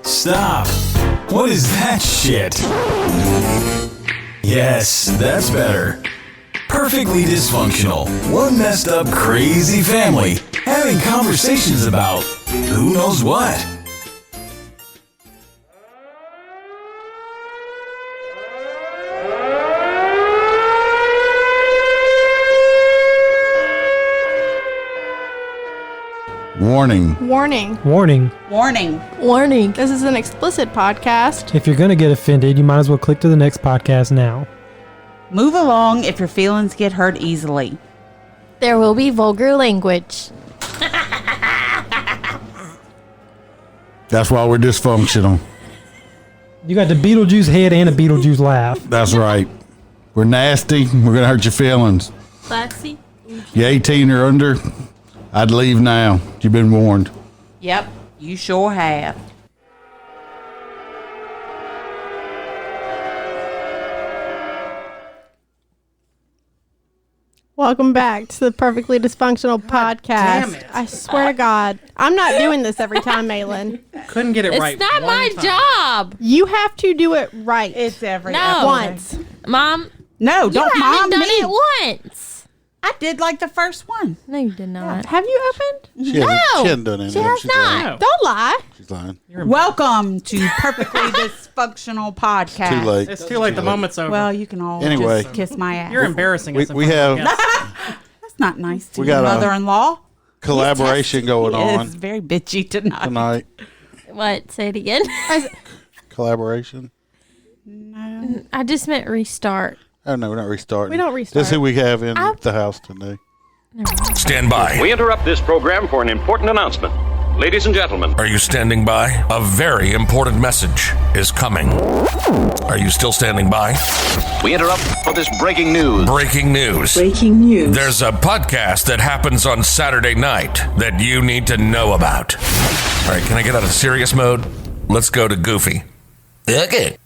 Stop. What is that shit? Yes, that's better. Perfectly dysfunctional. One messed up, crazy family having conversations about who knows what. Warning. Warning. Warning. Warning. Warning. This is an explicit podcast. If you're going to get offended, you might as well click to the next podcast now. Move along if your feelings get hurt easily. There will be vulgar language. That's why we're dysfunctional. You got the Beetlejuice head and a Beetlejuice laugh. That's right. We're nasty. We're going to hurt your feelings. Classy. You 18 or under, I'd leave now. You've been warned. Yep, you sure have. Welcome back to the Perfectly Dysfunctional podcast. damn it. I swear to God, I'm not doing this every time, Malin. Couldn't get it right. It's not my job. You have to do it right. It's every No. once. Mom, No, you don't mom haven't done me. it once. I did like the first one. No, you did not. Have you opened? She hasn't done anything. She has She's not. lying. Don't lie. She's lying. Welcome to Perfectly Dysfunctional Podcast. Too late. It's too late. The moment's over. Well, you can all Anyway. just kiss my ass. You're embarrassing us. We have That's not nice to We your got a mother-in-law. collaboration going on It's very bitchy tonight. tonight. What? Say it again. Collaboration. I just meant restart. Oh, no, we're not restarting. We don't restart. This is who we have in the house today. Stand by. We interrupt this program for an important announcement. Ladies and gentlemen, Are you standing by? A very important message is coming. Are you still standing by? we interrupt for this breaking news. Breaking news. Breaking news. There's a podcast that happens on Saturday night that you need to know about. All right, can I get out of serious mode? Let's go to goofy. Okay.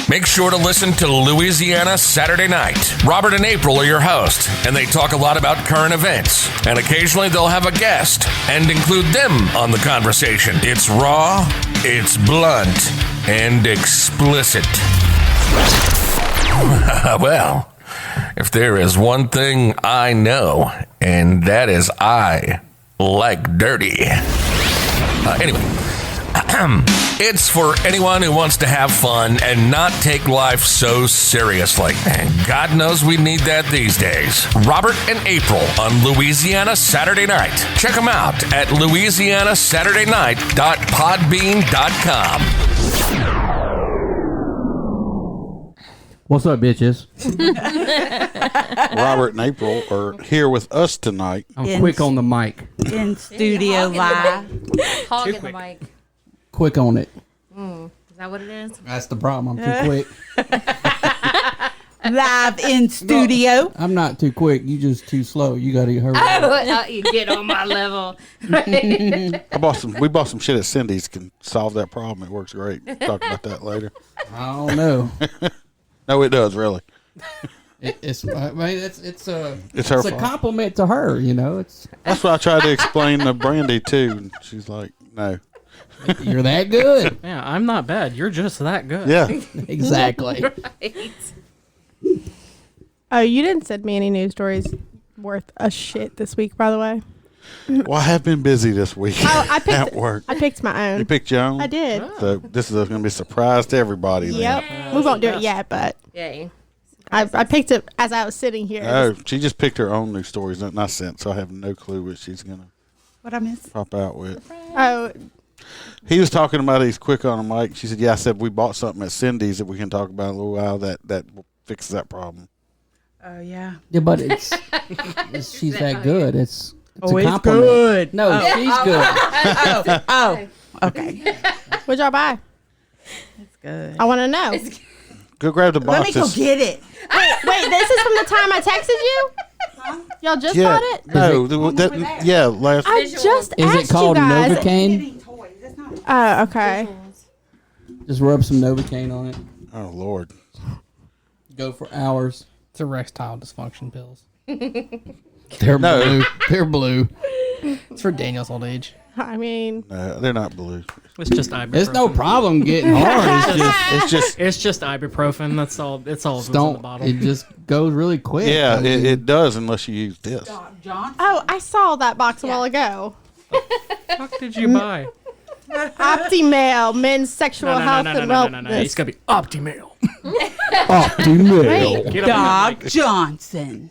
Make sure to listen to Louisiana Saturday Night. Robert and April are your hosts, and they talk a lot about current events. And occasionally they'll have a guest and include them on the conversation. It's raw, it's blunt, and explicit. Well, if there is one thing I know, and that is I like dirty. Anyway. It's for anyone who wants to have fun and not take life so seriously. And God knows we need that these days. Robert and April on Louisiana Saturday Night. Check them out at louisianasaturdaynight.podbean.com. What's up, bitches? Robert and April are here with us tonight. I'm quick on the mic. In studio live. Hogging the mic. Quick on it. Is that what it is? That's the problem. I'm too quick. Live in studio. I'm not too quick. You just too slow. You got to hurry. Oh, you get on my level. We bought some shit at Cindy's. Can solve that problem. It works great. Talk about that later. I don't know. No, it does really. It's her It's her it's a fault. compliment to her. You know, it's That's what I tried to explain to Brandy too. And she's like, no. you're that good. Yeah, I'm not bad. You're just that good. Yeah. Exactly. Oh, you didn't send me any news stories worth a shit this week, by the way. Well, I have been busy this week Oh, I picked at work. I picked my own. You picked your own? I did. So this is going to be a surprise to everybody. Yep. We won't do it yet, but Yay. I picked it as I was sitting here. Oh, she just picked her own news stories that I sent, so I have no clue what she's going to What I miss? pop out with. Oh, He was talking about he's quick on the mic. She said, yeah, I said we bought something at Cindy's that we can talk about in a little while that fixes that problem. Oh, yeah. Yeah, but she's that good. It's a it's compliment. good. No, she's good. Oh, okay. what'd y'all buy? It's good. I want to know. Go grab the Let me boxes. go get it. Wait, this is from the time I texted you? Y'all just Yeah, bought it? no, last. I just Is asked it called you guys. Novocaine? Oh, okay. Just rub some Novocaine on it. Oh Lord. Go for hours. It's erectile dysfunction pills. They're No. blue. They're blue. It's for Daniel's old age. I mean, No, they're not blue. It's just ibuprofen. There's no problem getting hard. It's just ibuprofen. That's all. It's all that's in the Don't. bottle. It just goes really quick. Yeah, I mean, it does unless you use this. John. oh, I saw that box a while ago. What did you buy? Optimal, men's sexual health and wellness. It's gotta be Optimal. Optimal. Get up in Doc Johnson.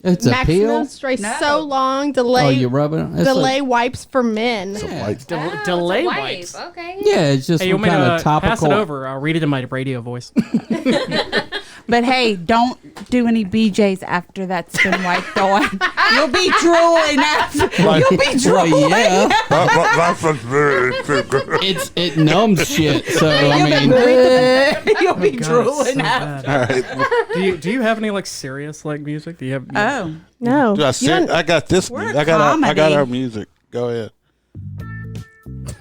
It's a Maximum pill. stress No. so long, Oh, delay you rub it. It's delay wipes for men. Yeah. Like, there. Delay Wipe. wipes. Okay. Yeah, it's just Hey, you some want me kind to of topical. pass it over? I'll read it in my radio voice. But hey, don't do any BJs after that's been wiped on. You'll be drooling after. You'll be Well, drooling. yeah, it numbs shit. So I mean, You'll be God, it's drooling so after. bad. all right. Do you have any like serious like music? Do you have? Oh, No, Do I, you don't- I got this. We're I got comedy. our music. Go ahead.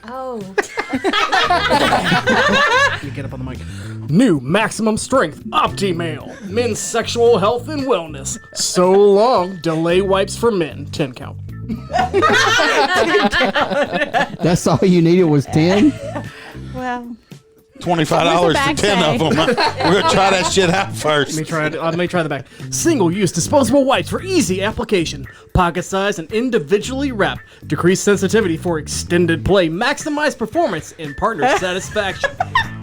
Oh. You get up on the mic. New maximum strength Optimal men's sexual health and wellness. So long delay wipes for men. 10 count. that's all you needed was 10. well. $25 for back 10 say? of them. We're gonna try that shit out first. Let me try the back. Single-use disposable wipes for easy application. Pocket size and individually wrapped. Decreased sensitivity for extended play. Maximize performance and partner satisfaction.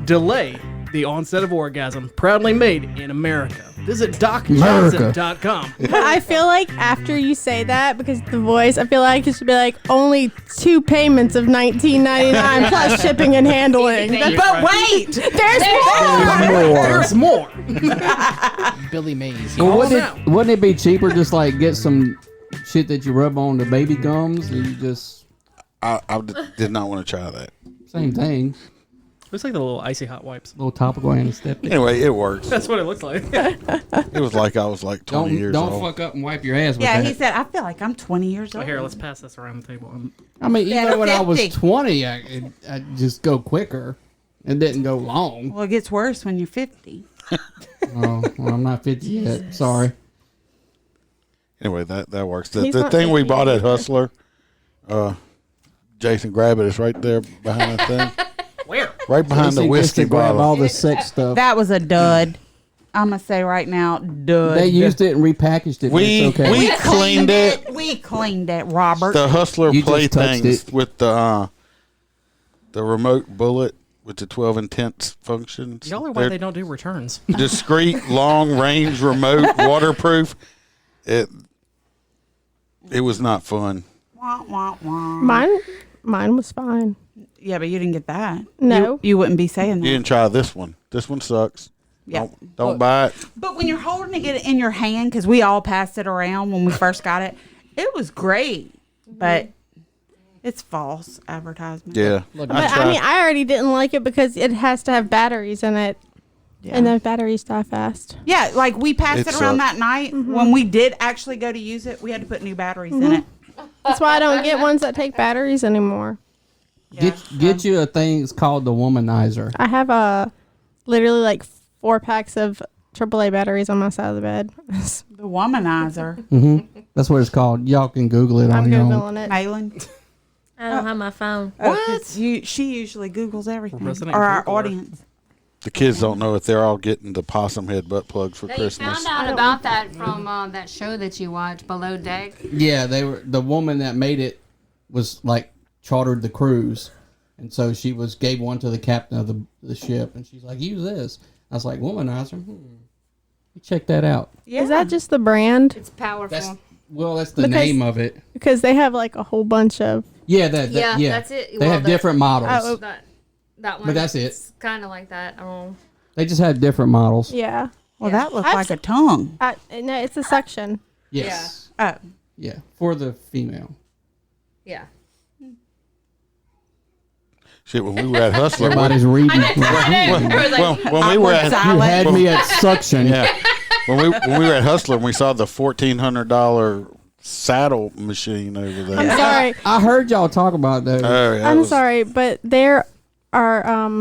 Delay the onset of orgasm. Proudly made in America. Visit DocJohnson.com. I feel like after you say that, because the voice, I feel like it should be like only 2 payments of $19.99 plus shipping and handling. But wait, There's more. There's more. Billy Mays. Call Well, them wouldn't it be cheaper just like get some shit that you rub on the baby gums and you just I did not want to try that. same thing, Looks like the little icy hot wipes. little topical anesthetic. Anyway, it works. That's what it looks like. It was like I was like 20 years Don't old. fuck up and wipe your ass with yeah, that. he said, I feel like I'm 20 years So old. here, let's pass this around the table. I mean, Yeah, even when I was 50. 20, I just go quicker. It didn't go long. Well, it gets worse when you're 50. Oh, well, I'm not 50 yet. Sorry. Anyway, that works. He's The not thing we 50 bought at Hustler, Jason, grab it. It's right there behind the thing. Where? Right behind the Jason gets whiskey to grab bottle. all the sex stuff. That was a dud. I'm going to say right now, dud. They used it and repackaged it. We It's okay. we cleaned it. We cleaned it, Robert. The Hustler You just touched playthings it. with the remote bullet with the 12 intense functions. Y'all are why They're they don't do returns. discreet, long range, remote, waterproof. It was not fun. Wah, wah, wah. Mine was fine. Yeah, but you didn't get that. No. You wouldn't be saying that. You didn't try this one. This one sucks. Yeah. Don't buy it. But when you're holding it in your hand, because we all passed it around when we first got it, it was great. But it's false advertisement. Yeah. But I mean, I already didn't like it because it has to have batteries in it. Yeah. And the batteries die fast. Yeah, like we passed It it around sucked. that night. When we did actually go to use it, we had to put new batteries in it. That's why I don't get ones that take batteries anymore. Get you a thing. It's called the womanizer. I have literally like 4 packs of AAA batteries on my side of the bed. The womanizer. That's what it's called. Y'all can Google it I'm on your own. Googling it. Malin. I don't have my phone. She usually Googles everything. Resident Or our Googler. audience. The kids don't know if they're all getting the possum head butt plugs for They Christmas. found out about that from that show that you watched, Below Deck. Yeah, they were. The woman that made it was like chartered the cruise, and so she gave one to the captain of the ship, and she's like, "Use this." I was like, "Womanizer." Check that out. Yeah. Is that just the brand? It's powerful. That's the Because- name of it. Because they have like a whole bunch of. Yeah, Yeah, yeah. that's it. They Well, have different models. Oh, that one. But that's it. It's kind of like that. They just have different models. Yeah. Well, that looked I've like a tongue. No, it's a suction. Yes. Oh. Yeah, for the female. Yeah. Shit, when we were at Hustler, Everybody's reading. when we were at You had me at suction. yeah, when we were at Hustler, and we saw the $1,400 saddle machine over there. I'm sorry. I heard y'all talk about that. Oh, yeah, it I'm was- sorry, but there are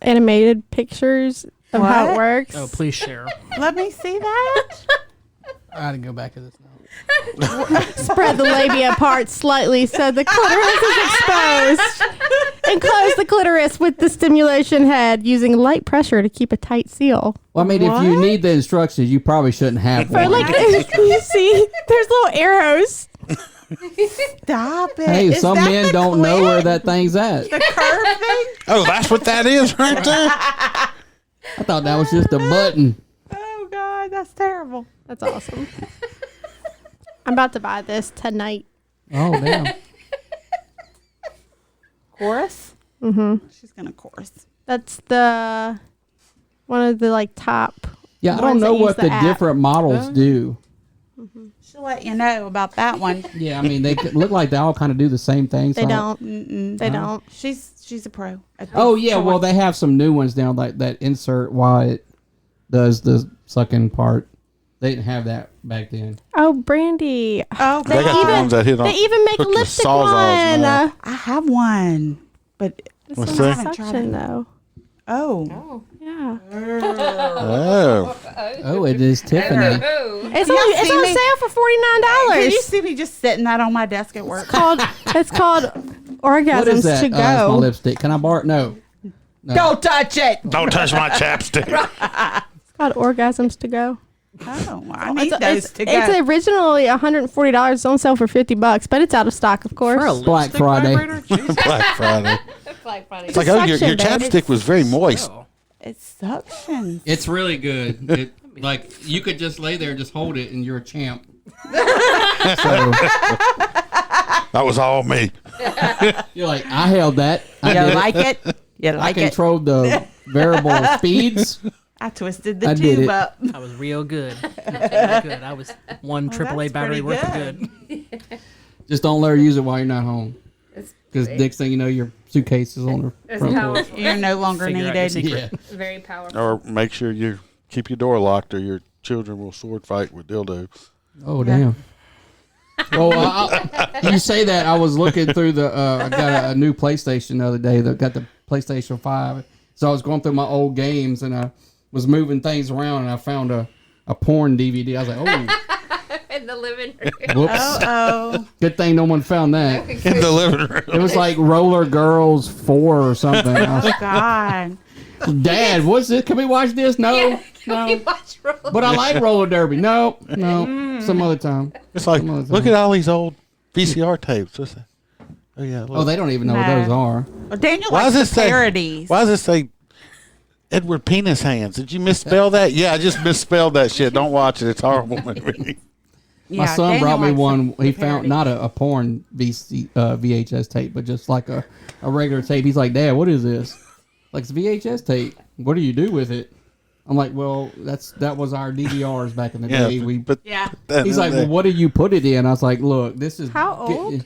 animated pictures of how it What? works. Oh, please share. Let me see that. I gotta go back to this now. Spread the labia apart slightly so the clitoris is exposed. And close the clitoris with the stimulation head using light pressure to keep a tight seal. Well, I mean, if you need the instructions, you probably shouldn't have For one. like, you see, there's little arrows. Stop it. Hey, Is some that men the don't know clit? where that thing's at. The curve thing? Oh, that's what that is right there. I thought that was just a button. Oh, God, that's terrible. That's awesome. I'm about to buy this tonight. Oh, damn. Chorus? Mm-hmm. She's going to chorus. That's the one of the like top. Yeah, I ones don't know that use what the app. different models do. She'll let you know about that one. Yeah, I mean, they could look like they all kind of do the same thing. They so- don't. Mm-mm. They don't. She's a pro. at Oh, this yeah, point. well, they have some new ones now, like that insert while it does the sucking part. They didn't have that back then. Oh, Brandy. Oh, They got the ones that hit on. They even make a hook the lipstick sawzalls one. now. I have one, but This What's one's that? suction though. oh, Yeah. Oh, Oh, it is Tiffany. It's Y'all on see sale me? for $49. Can you see me just sitting that on my desk at work? It's called What is Orgasms that? to It's my Go. lipstick. Can I borrow it? No. Don't touch it. don't touch my chapstick. It's called Orgasms to Go. Oh, I need those It's to go. it's originally $140. It's on sale for $50, but it's out of stock, of course. For a Black lipstick Friday. vibrator? Jesus. Black Friday. Black Friday. It's like, oh, your suction, babe. chapstick was very moist. Oh. It's suction. It's really good. Like, you could just lay there and just hold it, and you're a champ. That was all me. You're like, I held that. I You did it. like it? You I like it? controlled the variable speeds. I twisted the I did tube it. up. I was real good. I was one AAA that's battery pretty worth of good. good. Just don't let her use it while you're not home. Because next thing you know, your suitcase is on her front porch. You're no longer Figure out your needed. secret. Yeah. Very powerful. Or make sure you keep your door locked, or your children will sword fight with dildos. Oh, damn. Well, you say that. I was looking through I got a new PlayStation the other day that got the PlayStation 5. So I was going through my old games and I was moving things around and I found a porn DVD. I was like, In the living oh, room. whoops. Oh, Good thing no one found that. In the living room. It was like Roller Girls 4 or something. I God. was, Dad, what's this? Can we watch this? No. We No. watch roller. But I like roller derby. No. Some other time. It's like, Some other look time. at all these old VCR tapes. What's that? Oh, yeah. Look. Oh, they don't even know what No. those are. Well, Daniel Why likes does the it say parodies. Why does it say Edward Penis Hands? Did you misspell that? Yeah, I just misspelled that shit. Don't watch it. It's a horrible movie. My Yeah, son Daniel brought me likes one. the He found parodies. not a porn VHS tape, but just like a regular tape. He's like, Dad, what is this? Like, it's a VHS tape. What do you do with it? I'm like, well, that was our DVRs back in the Yeah, day. but Yeah. that- He's like, well, what do you put it in? I was like, look, this is How old?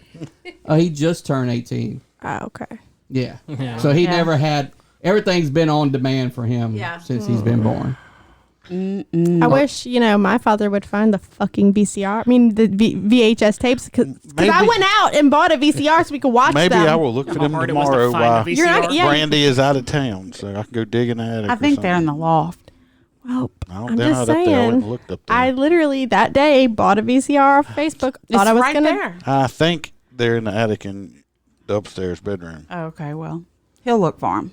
He just turned 18. Oh, okay. Yeah. Yeah. So he Yeah. never had. Everything's been on demand for him since he's been born. I wish, my father would find the fucking VCR. I mean, the VHS tapes. Because I Maybe- went out and bought a VCR so we could watch maybe them. I will look for How them hard it was to tomorrow find a while VCR. You're not- yeah. Brandy is out of town, so I can go dig in the attic. I think they're in the loft. Well, No, I'm they're just not up there. I went saying. and looked up there. I literally that day bought a VCR off Facebook. It's Thought I was right gonna. there. I think they're in the attic in the upstairs bedroom. Okay, well, he'll look for them.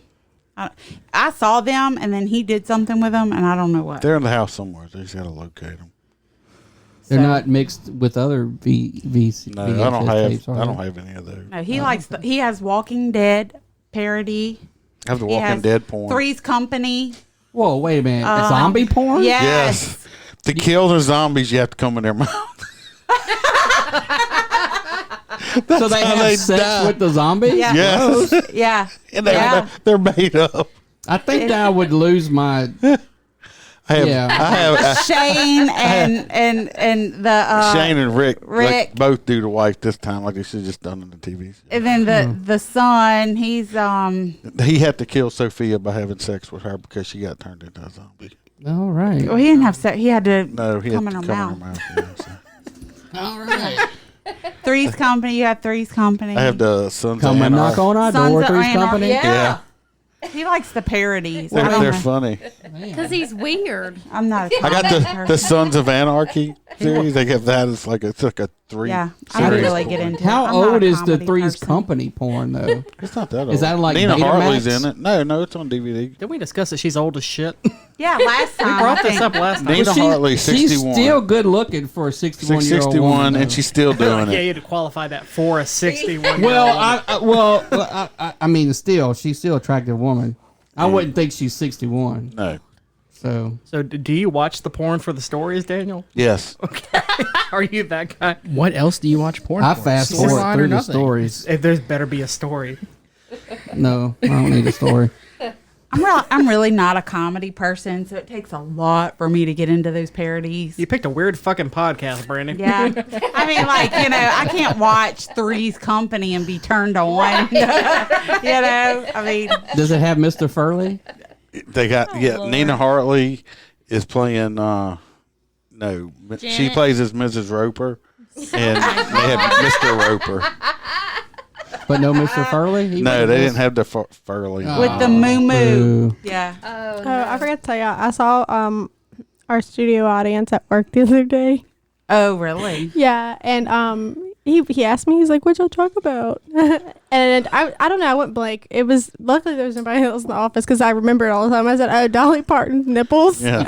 I saw them, and then he did something with them, and I don't know what. They're in the house somewhere. They just got to locate them. They're So- not mixed with other VHS No, I don't have. tapes, are I don't they? have any of those. No, he likes. He has Walking Dead parody. I have the He Walking has Dead porn. Three's Company. Whoa, wait a minute. Zombie porn? Yes. To kill the zombies, you have to come in their mouth. So they how have they sex die. with the zombies? Yeah. Yes. Yeah. And Yeah. they're made up. I think that I would lose my. I have. Yeah. I have. Shane and the Shane and Rick, Rick. both do the wife this time, like they should have just done in the TV. and then the son. He's He had to kill Sophia by having sex with her because she got turned into a zombie. All right. well, he didn't have sex. He had to No, he come had in to her come mouth. in her mouth. Yeah, so. All right. Three's Company. You have Three's Company. I have the Sons Come of and Anarchy. knock on our Sons door, of Three's Anarchy. Company. Yeah. He likes the parodies. They're funny. Because he's weird. I'm not. A I got comedy the person. Sons of Anarchy series. They have that. It's like a 3. Yeah, I series really porn. get into. How it. I'm not old a is the comedy Three's person. Company porn though? It's not that old. Is that like Nina Betamax? Hartley's in it? No, it's on DVD. Didn't we discuss that she's old as shit? Yeah, last time. We brought I this think. up last time. Nina Hartley, She's 61. still good looking for a 61-year-old 61, woman. and she's still doing Yeah, it. you had to qualify that for a 61. Well, I mean, still, she's still an attractive woman. I wouldn't think she's 61. No. So So, do you watch the porn for the stories, Daniel? Yes. Are you that guy? What else do you watch porn I for? fast Storyline forward or through the nothing? stories. If there's better be a story. No, I don't need a story. I'm really not a comedy person, so it takes a lot for me to get into those parodies. You picked a weird fucking podcast, Brandon. Yeah, I mean, like, I can't watch Three's Company and be turned on. I mean, Does it have Mr. Furley? They got Nina Hartley is playing. No, she Janet. plays as Mrs. Roper, and they have Mr. Roper. But no Mr. Furley? No, they didn't have the Furley. with the moo moo. Boo. Yeah. Oh, Oh, I forgot to tell you, I saw our studio audience at work the other day. Oh, really? Yeah, and he asked me, he's like, "What'd y'all talk about?" And I don't know, I went blank. It was luckily there was nobody else in the office because I remember it all the time. I said, "Oh, Dolly Parton's nipples." Yeah.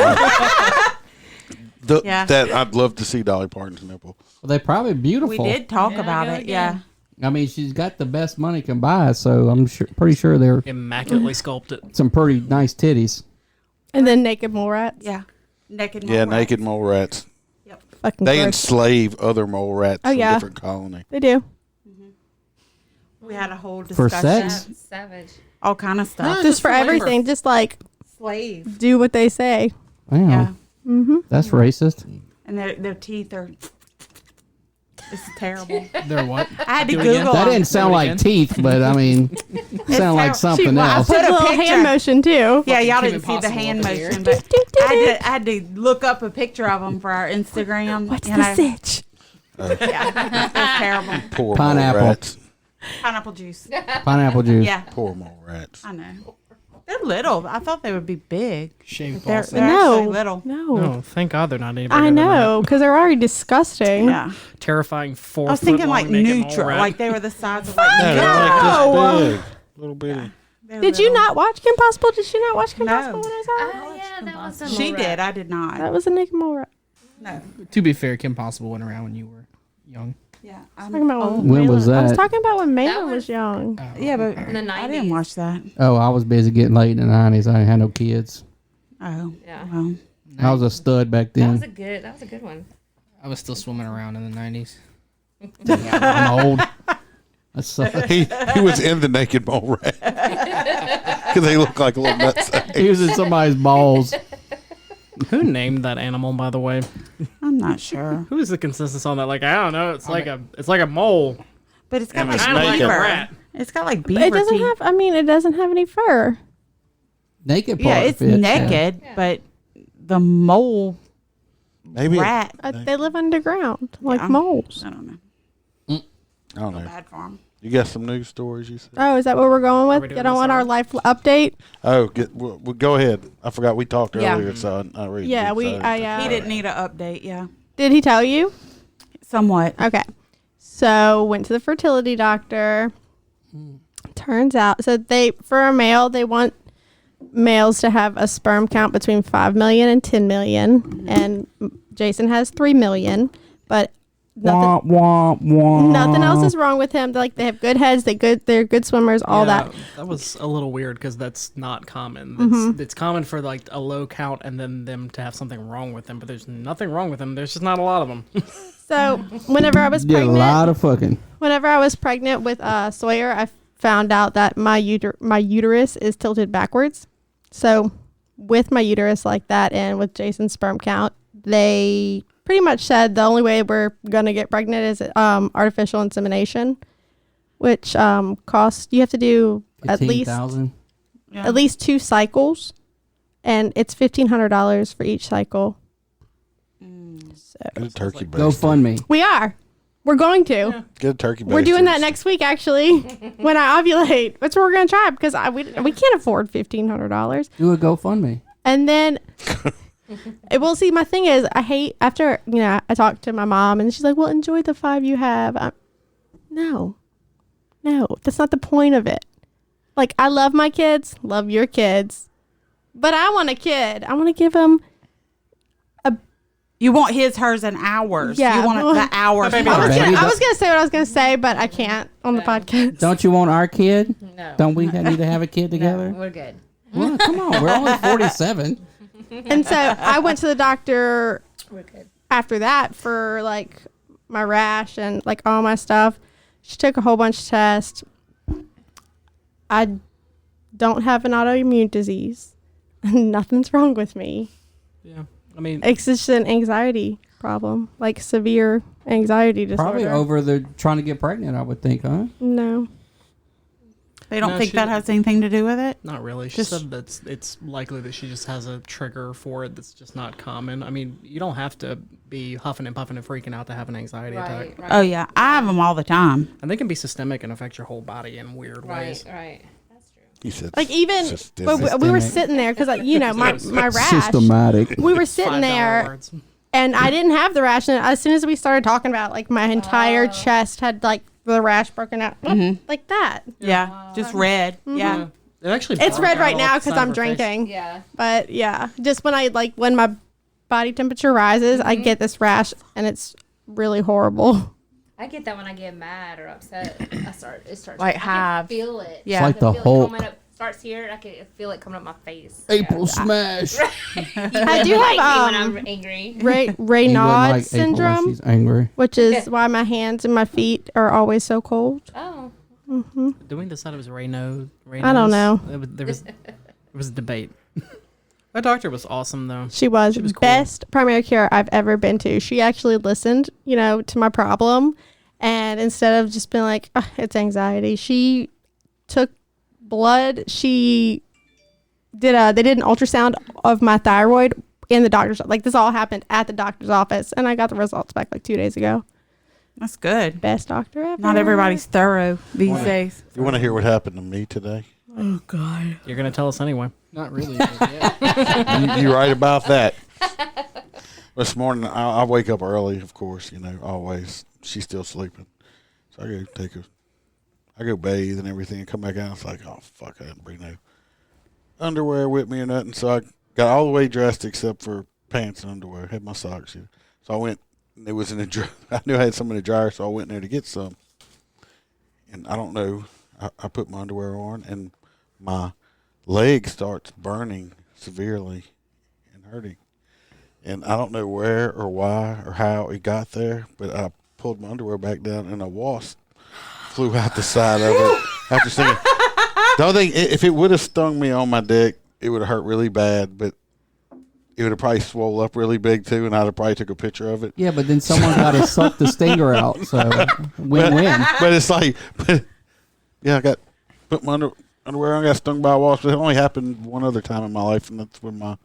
Yeah. That I'd love to see Dolly Parton's nipple. Well, they're probably We beautiful. did talk Yeah, about go it. again. Yeah. I mean, she's got the best money can buy, so I'm pretty sure they're Immaculately sculpted. some pretty nice titties. And then naked mole rats. Yeah. Naked. Yeah, mole naked rats. mole rats. Fucking They gross. enslave other mole rats Oh, from yeah. different colony. They do. We had a whole For discussion. sex? savage. All kind of stuff. Just for everything. Just like Slave. do what they say. Wow, Yeah. that's racist. And their teeth are. It's terrible. They're what? I had to Do it Google. again. That them. didn't sound like teeth, but I mean, sound like terrible. something I else. put Did a a little picture. hand motion too. Yeah, y'all Kim didn't see the Possible hand up in here. motion, but I had to look up a picture of them for our Instagram. What's you the know. sitch? Yeah, it's terrible. Poor Pineapple. mole rats. Pineapple juice. Pineapple juice. Yeah, Poor mole rats. I know. They're little. I thought they would be big. Shave They're, balls. they're No. actually little. No. Oh, thank God they're not any bigger I than know, because they're already disgusting. Yeah. that. Terrifying 4 I was foot thinking long like naked mole neutral. rat. Like they were the size of like No, neutral. they're like No. this big. Little bitty. They're Did you little. not watch Kim Possible? Did she not watch Kim No. Possible when I saw it? Oh, yeah, that was a She mole did. rat. I did not. That was a naked mole rat. No. To be fair, Kim Possible went around when you were young. Yeah. I'm Talking about old. When was I was that? talking about when Maylin was- was young. Yeah, but In the I didn't 90s. watch that. Oh, I was busy getting late in the 90s. I ain't had no kids. Oh. Yeah. Well. I was a stud back That was then. that was a good one. I was still swimming around in the 90s. I'm old. That's He was in the naked mole rat because they look like little nuts. he was in somebody's balls. Who named that animal, by the way? I'm not sure. Who is the consensus on that? Like, I don't know. It's like a mole. But it's got And like it's Kind of like a naked. beaver. rat. It's got like But beaver it doesn't teeth. have. I mean, it doesn't have any fur. Naked part Yeah, it's fits, naked, but the mole Maybe rat. They live underground like Yeah. moles. I don't know. I don't know. Bad for 'em. You got some news stories? You said. Oh, is that what we're going we with? doing You don't this want our already? life update? Oh, well, go ahead. I forgot we talked Yeah. earlier, so I read. Yeah, I. He didn't need an update. Yeah, Did he tell you? somewhat. Okay. So went to the fertility doctor. Turns out, so for a male, they want males to have a sperm count between 5 million and 10 million, and Jason has 3 million, but nothing, Wah, wah, wah. nothing else is wrong with him. Like, they have good heads, they're good swimmers, all Yeah, that. That was a little weird because that's not common. Mm-hmm. It's common for like a low count and then them to have something wrong with them, but there's nothing wrong with them. There's just not a lot of them. So whenever I was Did a pregnant, lot of fucking. whenever I was pregnant with Sawyer, I found out that my uterus is tilted backwards. So with my uterus like that and with Jason's sperm count, they pretty much said the only way we're gonna get pregnant is artificial insemination, which costs, you have to do at least 15,000. Yeah. at least 2 cycles, and it's $1,500 for each cycle. So Good turkey Go baster. fund me. we are We're going to. Get a turkey. We're doing that baster. next week, actually, when I ovulate. That's what we're going to try because we can't afford $1,500. Do a GoFundMe. And then, well, see, my thing is, I hate after I talked to my mom and she's like, "Well, enjoy the 5 you have." No, that's not the point of it. Like, I love my kids, love your kids, but I want a kid. I want to give them. You want his, hers, and ours. Yeah. You want the hours. I was gonna say what I was gonna say, but I can't on the podcast. Don't you want our kid? No. Don't we need to have a kid together? No, we're good. Well, come on. We're only 47. And so I went to the doctor We're good. after that for like my rash and like all my stuff. She took a whole bunch of tests. I don't have an autoimmune disease. Nothing's wrong with me. Yeah. I mean, It's just an anxiety problem, like severe anxiety disorder. Probably over the trying to get pregnant, I would think, huh? No. They don't No, think she- that has anything to do with it? not really. She Just- said that it's likely that she just has a trigger for it that's just not common. I mean, you don't have to be huffing and puffing and freaking out to have an anxiety attack. Oh, yeah. I have them all the time. And they can be systemic and affect your whole body in weird ways. Right. That's true. He said, Like even systemic. when we were sitting there because my rash. Systematic. We were sitting $5 there words. and I didn't have the rash. And as soon as we started talking about it, like my entire chest had like the rash broken out like that. Yeah. Just red. Yeah. It actually It's broke red out right all now up the because side I'm of her face. drinking. Yeah. But yeah, just when my body temperature rises, I get this rash and it's really horrible. I get that when I get mad or upset. It starts Like I hive. can feel it. Yeah. It's like I the feel it Hulk. coming up, starts here. And I can feel it coming up my face. April Smash. I do Like me have when I'm angry. You wouldn't Raynaud like April when syndrome, she's angry. which is why my hands and my feet are always so cold. Oh. Do we decide it was Raynaud? I don't know. There was a debate. That doctor was awesome, though. She was She was cool. best primary care I've ever been to. She actually listened, to my problem, and instead of just being like, "Ugh, it's anxiety," she took blood. She did they did an ultrasound of my thyroid in the doctor's. Like this all happened at the doctor's office, and I got the results back like 2 days ago. That's good. Best doctor ever. Not everybody's thorough these days. You want to hear what happened to me today? Oh God. You're going to tell us anyway. Not really. Yeah. You're right about that. This morning, I wake up early, of course, always. She's still sleeping. So I go bathe and everything and come back out. It's like, oh, fuck, I didn't bring no underwear with me or nothing. So I got all the way dressed except for pants and underwear. Had my socks here. So I went, and it was in the dryer. I knew I had some in the dryer, so I went in there to get some. And I don't know, I put my underwear on, and my leg starts burning severely and hurting. And I don't know where or why or how it got there, but I pulled my underwear back down and a wasp flew out the side of it after singing. The only thing, if it would have stung me on my dick, it would have hurt really bad, but it would have probably swole up really big too, and I'd have probably took a picture of it. Yeah, but then someone got to suck the stinger out, so win-win. But it's like, yeah, I got put my underwear on, got stung by a wasp. It only happened one other time in my life, and that's when my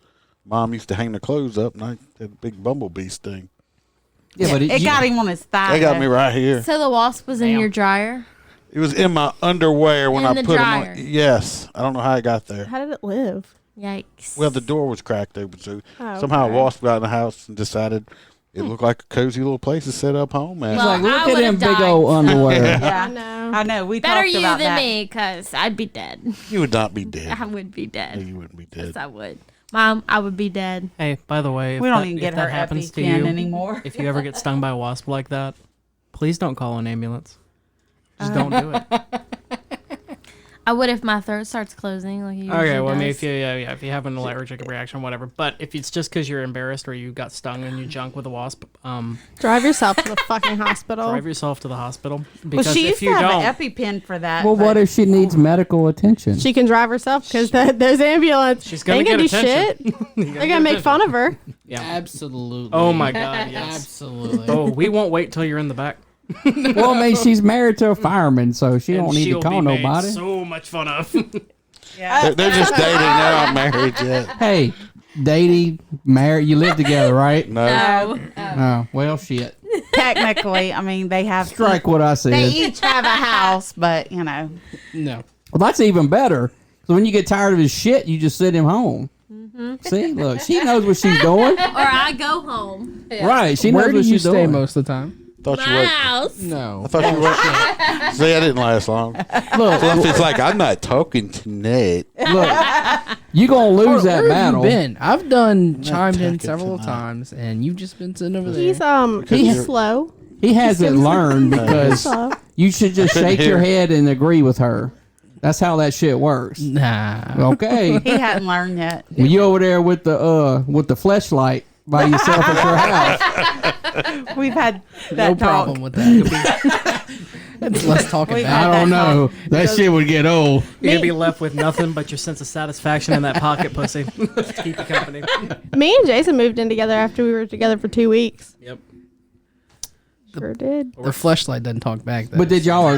mom used to hang the clothes up, and I had a big bumblebee sting. Yeah, but It got him on his thigh. They got me right here. So the wasp was in your dryer? It was in my underwear when In I the put dryer. them on. Yes. I don't know how it got there. How did it live? Yikes. Well, the door was cracked open, so Oh, somehow okay. a wasp got in the house and decided it looked like a cozy little place to set up home at. Well, Like, look I at them would've big died. old underwear. Yeah. I know. I know. We Better talked you about than that. me, because I'd be dead. You would not be dead. I would be No, dead. you wouldn't be Yes, dead. I would. Mom, I would be dead. Hey, by the way, if We don't that, even if get that her happens to EpiPen you anymore. if you ever get stung by a wasp like that, please don't call an ambulance. Just don't do it. I would if my throat starts closing like it usually Okay, well, I mean, does. if you have an allergic reaction, whatever. But if it's just because you're embarrassed or you got stung and you junk with a wasp, Drive yourself to the fucking hospital. drive yourself to the hospital. Well, Because she if used to you have don't, an EpiPen for that. Well, what but- if she needs medical attention? She can drive herself because those ambulance. she's They gonna ain't get gonna do attention. shit. They're gonna make fun of her. Yeah. Absolutely. Oh my God, yes. Absolutely. Oh, we won't wait till you're in the back. Well, I mean, she's married to a fireman, so she And don't need to she'll call be made nobody. so much fun of. Yeah. They're just dating. They're not married yet. Hey, dating, married? You live together, right? No. Oh, well, shit. Technically, I mean, they have Strike what I said. They each have a house, but you know. No. Well, that's even better. So when you get tired of his shit, you just send him home. See, look, she knows what she's doing. Or I go home. Right, she knows Where do what you she's stay doing. most of the time? Thought you My were. house. No. I thought you were. See, I didn't last long. Look, Fluffy's like, I'm not talking tonight. look, you gonna lose that Where battle. have you been? I've done chimed in talking several tonight. times, and you've just been sitting over there. He's slow. He hasn't learned because Slow. you should just couldn't shake hear. your head and agree with her. That's how that shit works. Nah. Okay. He hadn't learned yet. When you over there with the fleshlight by yourself at your house. We've had that No talk. problem with that. Let's talk We've about I had don't that know. talk. That shit would get old. You're gonna be left with nothing but your sense of satisfaction in that pocket pussy to keep you company. Me and Jason moved in together after we were together for 2 weeks. Yep. Sure did. The fleshlight doesn't talk back. Though. But did y'all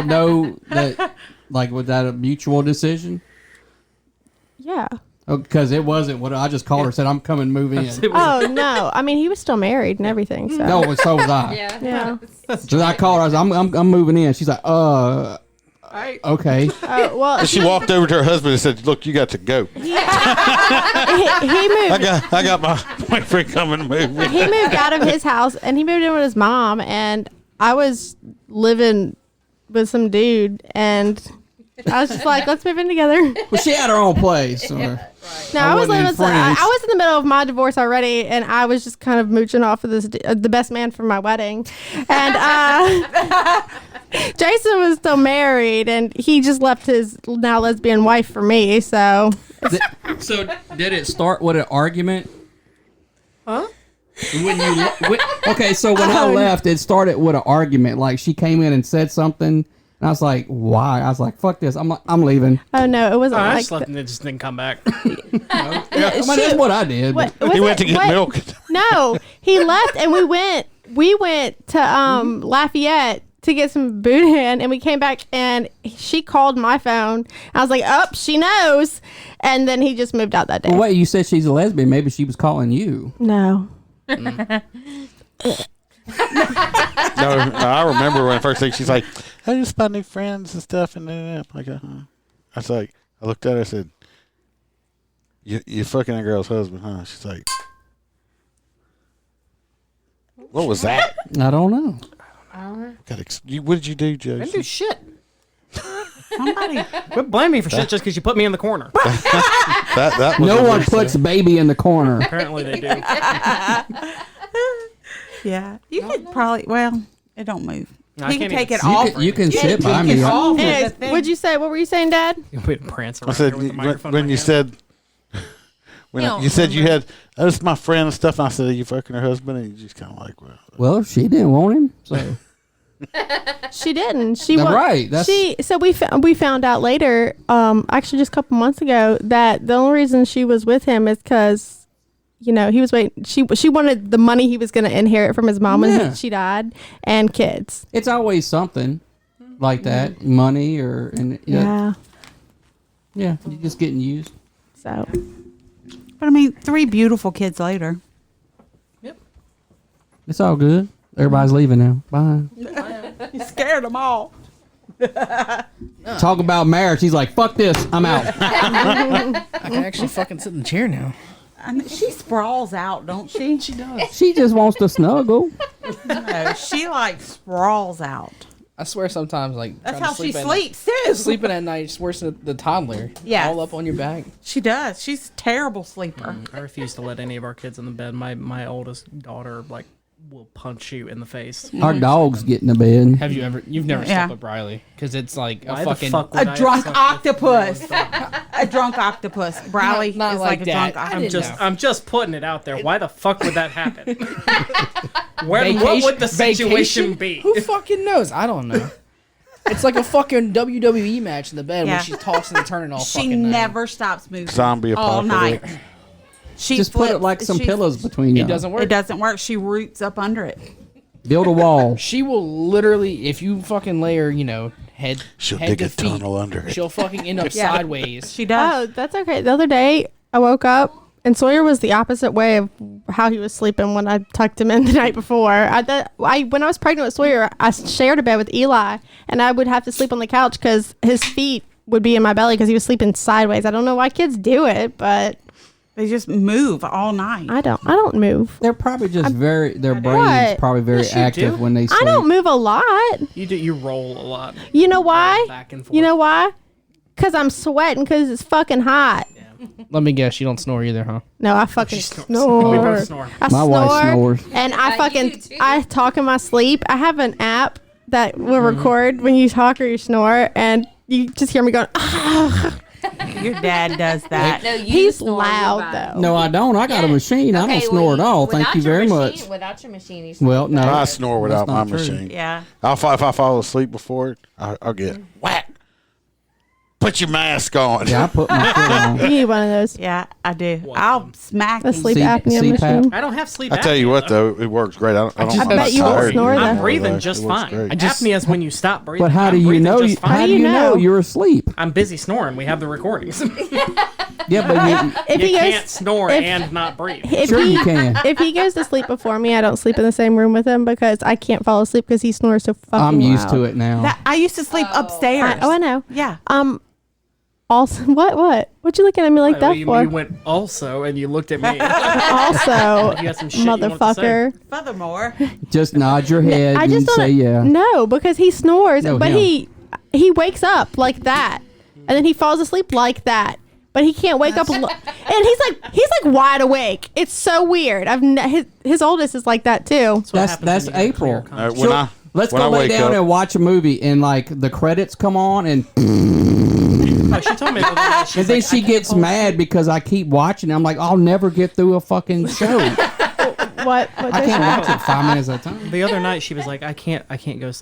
know that, like, was that a mutual decision? Yeah. Because it wasn't what I just called her and said, I'm coming, move in. Oh no! I mean, he was still married and everything. So No, so was I. yeah. So I called her. I was like, I'm moving in. She's like, okay. Well, She walked over to her husband and said, "Look, you got to go. he moved. I got my boyfriend coming to move me." He moved out of his house and he moved in with his mom, and I was living with some dude, and I was just like, let's move in together. Well, she had her own place. Or, No, I was wasn't living. in With I France. was in the middle of my divorce already, and I was just kind of mooching off of this the best man for my wedding, and Jason was still married, and he just left his now lesbian wife for me. So so did it start with an argument? Huh? When you okay, so when I left, it started with an argument. Like she came in and said something. And I was like, why? I was like, fuck this. I'm leaving. Oh no, it wasn't I like just left and it just didn't come back. Yeah, I mean, that's what I did. What, but- He went to get milk. No, he left, and we went to Lafayette to get some boudin, and we came back, and she called my phone. I was like, "Oh, she knows," and then he just moved out that day. Well, wait, you said she's a lesbian. Maybe she was calling you. No. No, I remember when first thing she's like, "I just found new friends and stuff," and then I'm like, I was like, I looked at her, I said, "You fucking that girl's husband, huh?" She's like, "What was that?" I don't know. What did you do, Joe? I didn't do shit. Somebody. Quit blaming me for shit just because you put me in the corner. That was No the one worst puts thing. baby in the corner. Apparently they do. Yeah, you could probably. Well, it don't move. No, I You can can't take even it see off. You can Yeah, sit by take me. it off with Anyways, the thing. what'd you say? What were you saying, Dad? You wouldn't prance around I said here with the when, microphone when in you my said when You you said you had that's my friend and stuff. And I said, "Are you fucking her husband?" And you just kind of like, "Well, Well, she didn't want him, so She didn't. She That's wa- right, that's- She. So we found out later, actually just a couple months ago, that the only reason she was with him is because, he was waiting. She wanted the money he was going to inherit from his mom Yeah. when she died, and kids. it's always something like that, money or Yeah. yeah, you're just getting used. So But I mean, 3 beautiful kids later. It's all good. Everybody's leaving now. Bye. You scared them all. Talk about marriage. He's like, fuck this. I'm out. I can actually fucking sit in the chair now. I mean, she sprawls out, don't she? She does. She just wants to snuggle. No, she like sprawls out. I swear sometimes, like, That's trying to how she sleep at sleeps too. sleeping at night, just worse than the toddler. Yes. All up on your back. She does. She's a terrible sleeper. I refuse to let any of our kids in the bed. My oldest daughter will punch you in the face. Our dogs get in the bed. Have you ever? You've never Yeah. slept with Briley because it's like Why a the fucking. fuck would I A drunk accept octopus. A drunk octopus. Briley Not is like like a that. drunk I octopus. didn't know. I'm just putting it out there. Why the fuck would that happen? What would the situation Vacation? be? Who fucking knows? I don't know. It's like a fucking WWE match in the bed Yeah. when she's tossing and turning all She fucking night. never stops moving. Zombie all night. apocalypse. She Just put it flips- like some she- pillows between you. It doesn't work. It doesn't work. She roots up under it. Build a wall. She will literally, if you fucking lay her, head She'll head dig to a feet, tunnel under it. she'll fucking end up Yeah. sideways. She does. that's okay. The other day I woke up And Sawyer was the opposite way of how he was sleeping when I tucked him in the night before. When I was pregnant with Sawyer, I shared a bed with Eli, and I would have to sleep on the couch because his feet would be in my belly because he was sleeping sideways. I don't know why kids do it, but they just move all night. I don't move. They're probably just their brain's probably very Yes, you active do. when they sleep. I don't move a lot. You roll a lot. You know why? Back and forth. You know why? Because I'm sweating because it's fucking hot. Let me guess, you don't snore either, huh? No, I fucking snore. We both snore. I My wife snores. And I You do too. I talk in my sleep. I have an app that will record when you talk or you snore, and you just hear me going, ah. Your dad does that. No, you He's snore loud, really bad. though. No, I don't. I got a machine. I don't Okay, snore at all. without Thank you your very machine- much. Without your machine, you snore. Well, no. I snore without That's my not true. machine. Yeah. If I fall asleep before it, I'll get whack. Put your mask on. Yeah, I put my foot on. You need one of those. Yeah, I do. I'll smack The him. sleep C- apnea CPAP. machine. I don't have sleep. I tell you apnea, what, though, it works great. I I don't. bet you won't tired snore, anymore, though. I'm breathing though. just It works fine. great. Apnea is when you stop breathing. But how I'm do you breathing know? just fine. How do you know? You're asleep? I'm busy snoring. We have the recordings. Yeah, but If you he goes, can't snore if- and not breathe. if sure he, you can. If he goes to sleep before me, I don't sleep in the same room with him because I can't fall asleep because he snores so fucking I'm used loud. to it now. I used to sleep upstairs. I know. Yeah. Also, what you looking at me like that you, for? you went also, and you looked at me. Also, You got some shit you wanted to motherfucker. Furthermore, Just nod your head I just and don't say yeah. No, because he snores, No, but him. he wakes up like that, and then he falls asleep like that. But he can't wake up, and he's like wide awake. It's so weird. His oldest is like that too. That's April. Let's when go I lay wake down up- and watch a movie, and like the credits come on, and Oh, she told me. and then she gets mad because I keep watching. I'm like, I'll never get through a fucking show. What? I can't watch it 5 minutes at a time. The other night she was like, I can't go. I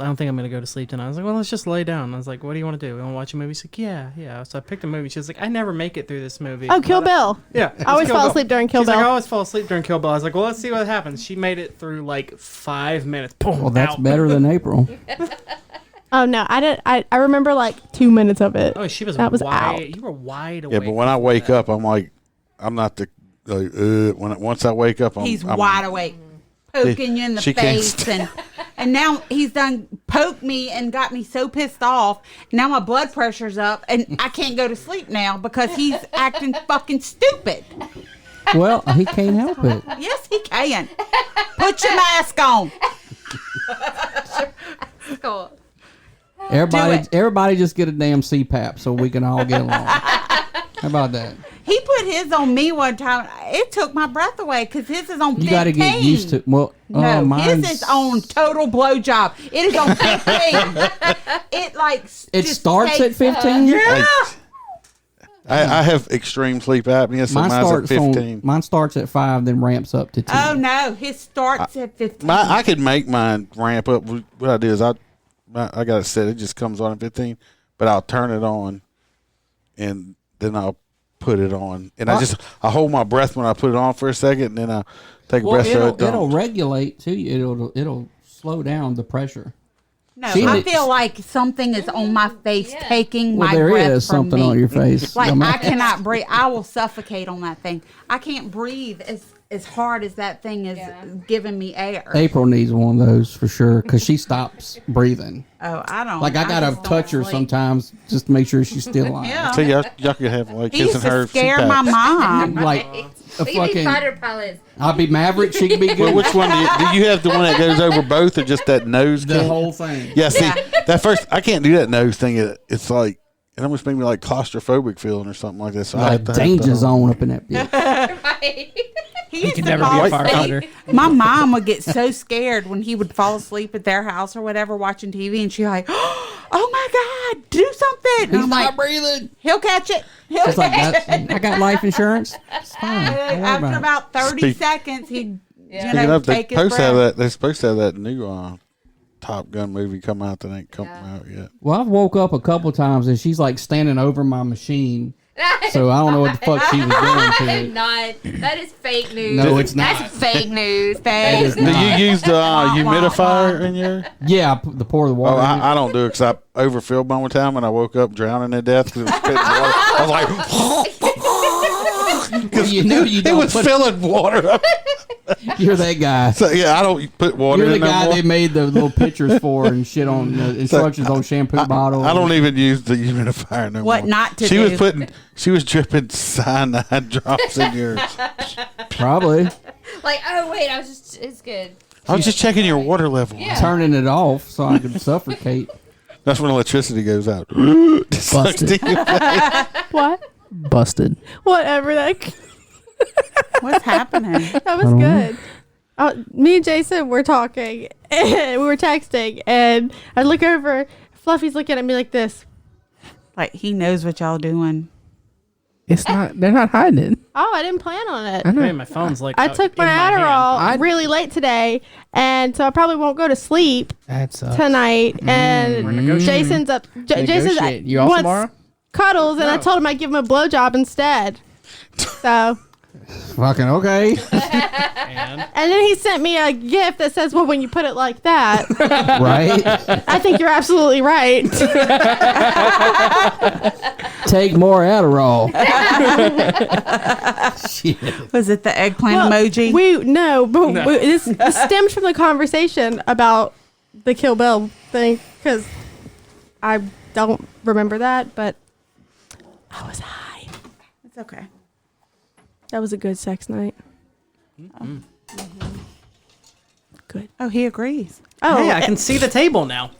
don't think I'm gonna go to sleep tonight. I was like, well, let's just lay down. I was like, what do you want to do? We want to watch a movie? She's like, yeah. So I picked a movie. She was like, I never make it through this movie. Oh, Kill Bill. Yeah, I always fall asleep during Kill She's Bill. like, I always fall asleep during Kill Bill. I was like, well, let's see what happens. She made it through like 5 minutes. Boom, Well, that's out. better than April. Oh no, I didn't. I remember like 2 minutes of it. Oh, she was. That was wide. out. You were wide awake. Yeah, but when I wake up, I'm like, I'm not the. Once I wake up, he's I'm wide awake, poking you in the She can't face, and now he's done poked me and got me so pissed off. Now my blood pressure's up, and I can't go to sleep now because he's acting fucking stupid. Well, he can't help it. Yes, he can. Put your mask on. Cool. Everybody just get a damn CPAP so we can all get along. How about that? He put his on me one time. It took my breath away because his is on 15. You got to get used to. Well, No, mine's, his is on total blowjob. It is on 15. It like It just starts at takes- 15. Yeah. I have extreme sleep apnea, so Mine mine's at starts 15. mine starts at 5, then ramps up to 10. Oh no, his starts at 15. I could make mine ramp up. What I do is I got it set. It just comes on at 15, but I'll turn it on, and then I'll put it on, and I hold my breath when I put it on for a second, and then I take a Well, breath so it don't. it'll regulate too. It'll slow down the pressure. No, She I needs- feel like something is on my face taking Well, my there breath is from something me. on your face. Like No I matter- cannot breathe. I will suffocate on that thing. I can't breathe as hard as that thing is giving me air. April needs one of those for sure because she stops breathing. Oh, I don't. Like I gotta just don't touch her sleep. sometimes just to make sure she's still alive. Yeah. So y'all could have like He his used and to her scare CPAP. my mom. Like a We need fucking. fighter pilots. I'll be Maverick. She can be Well, good. which one do you have? The one that goes over both, or just that nose? The can? whole thing. Yeah, see, that first, I can't do that nose thing. It's like, it almost made me like claustrophobic feeling or something like that. So I Like have to danger have zone up in that bitch. Right. He used can to never fall be a asleep. firefighter. My mom would get so scared when he would fall asleep at their house or whatever watching TV, and she's like, "Oh my God, do something!" And He's I'm not like, breathing. "He'll catch it. He'll It's like catch that, it." I got life insurance. It's fine. Don't worry After about it. about 30 seconds, he'd Speaking of, they're take his supposed to have breath. that. They're supposed to have that new Top Gun movie come out that ain't come out yet. Well, I've woke up a couple times and she's like standing over my machine. So I don't know what the fuck she was doing to it. Not. That is fake news. No, it's not. That's fake news. That is Do not. you use the humidifier in your? Yeah, I put the pour the Oh, water. in it. I don't do it because I overfilled mine one time and I woke up drowning to death because it was spitting water. I was like, because you know you it don't was put- filling water up. You're that guy. So yeah, I don't put water You're the in no guy more. they made the little pictures for and shit on the instructions on shampoo bottles. I don't even use the humidifier no more. What not to she do. She was dripping cyanide drops in yours. Probably Like, oh wait, it's good. I was just checking your water level. Yeah. turning it off so I could suffocate. That's when electricity goes out. Busted. What? Busted. Whatever that. What's happening? That was good. Me and Jason were talking, and we were texting, and I look over. Fluffy's looking at me like this. Like he knows what y'all doing. It's not. They're not hiding it. Oh, I didn't plan on it. I know. Man, my phone's like. I took my Adderall really late today, and so I probably won't go to sleep That sucks. tonight. We're And negotiating. Jason's up. Jason's Negotiate. You off wants tomorrow? cuddles, and I told him I'd give him a blowjob instead. So, Fucking okay. And and then he sent me a gift that says, "Well, when you put it like that, Right? I think you're absolutely right." Take more Adderall. Shit. Was it the eggplant emoji? This stemmed from the conversation about the Kill Bill thing because I don't remember that, but I was high. It's okay. That was a good sex night. Good. Oh, he agrees. Oh, hey, I can see the table now.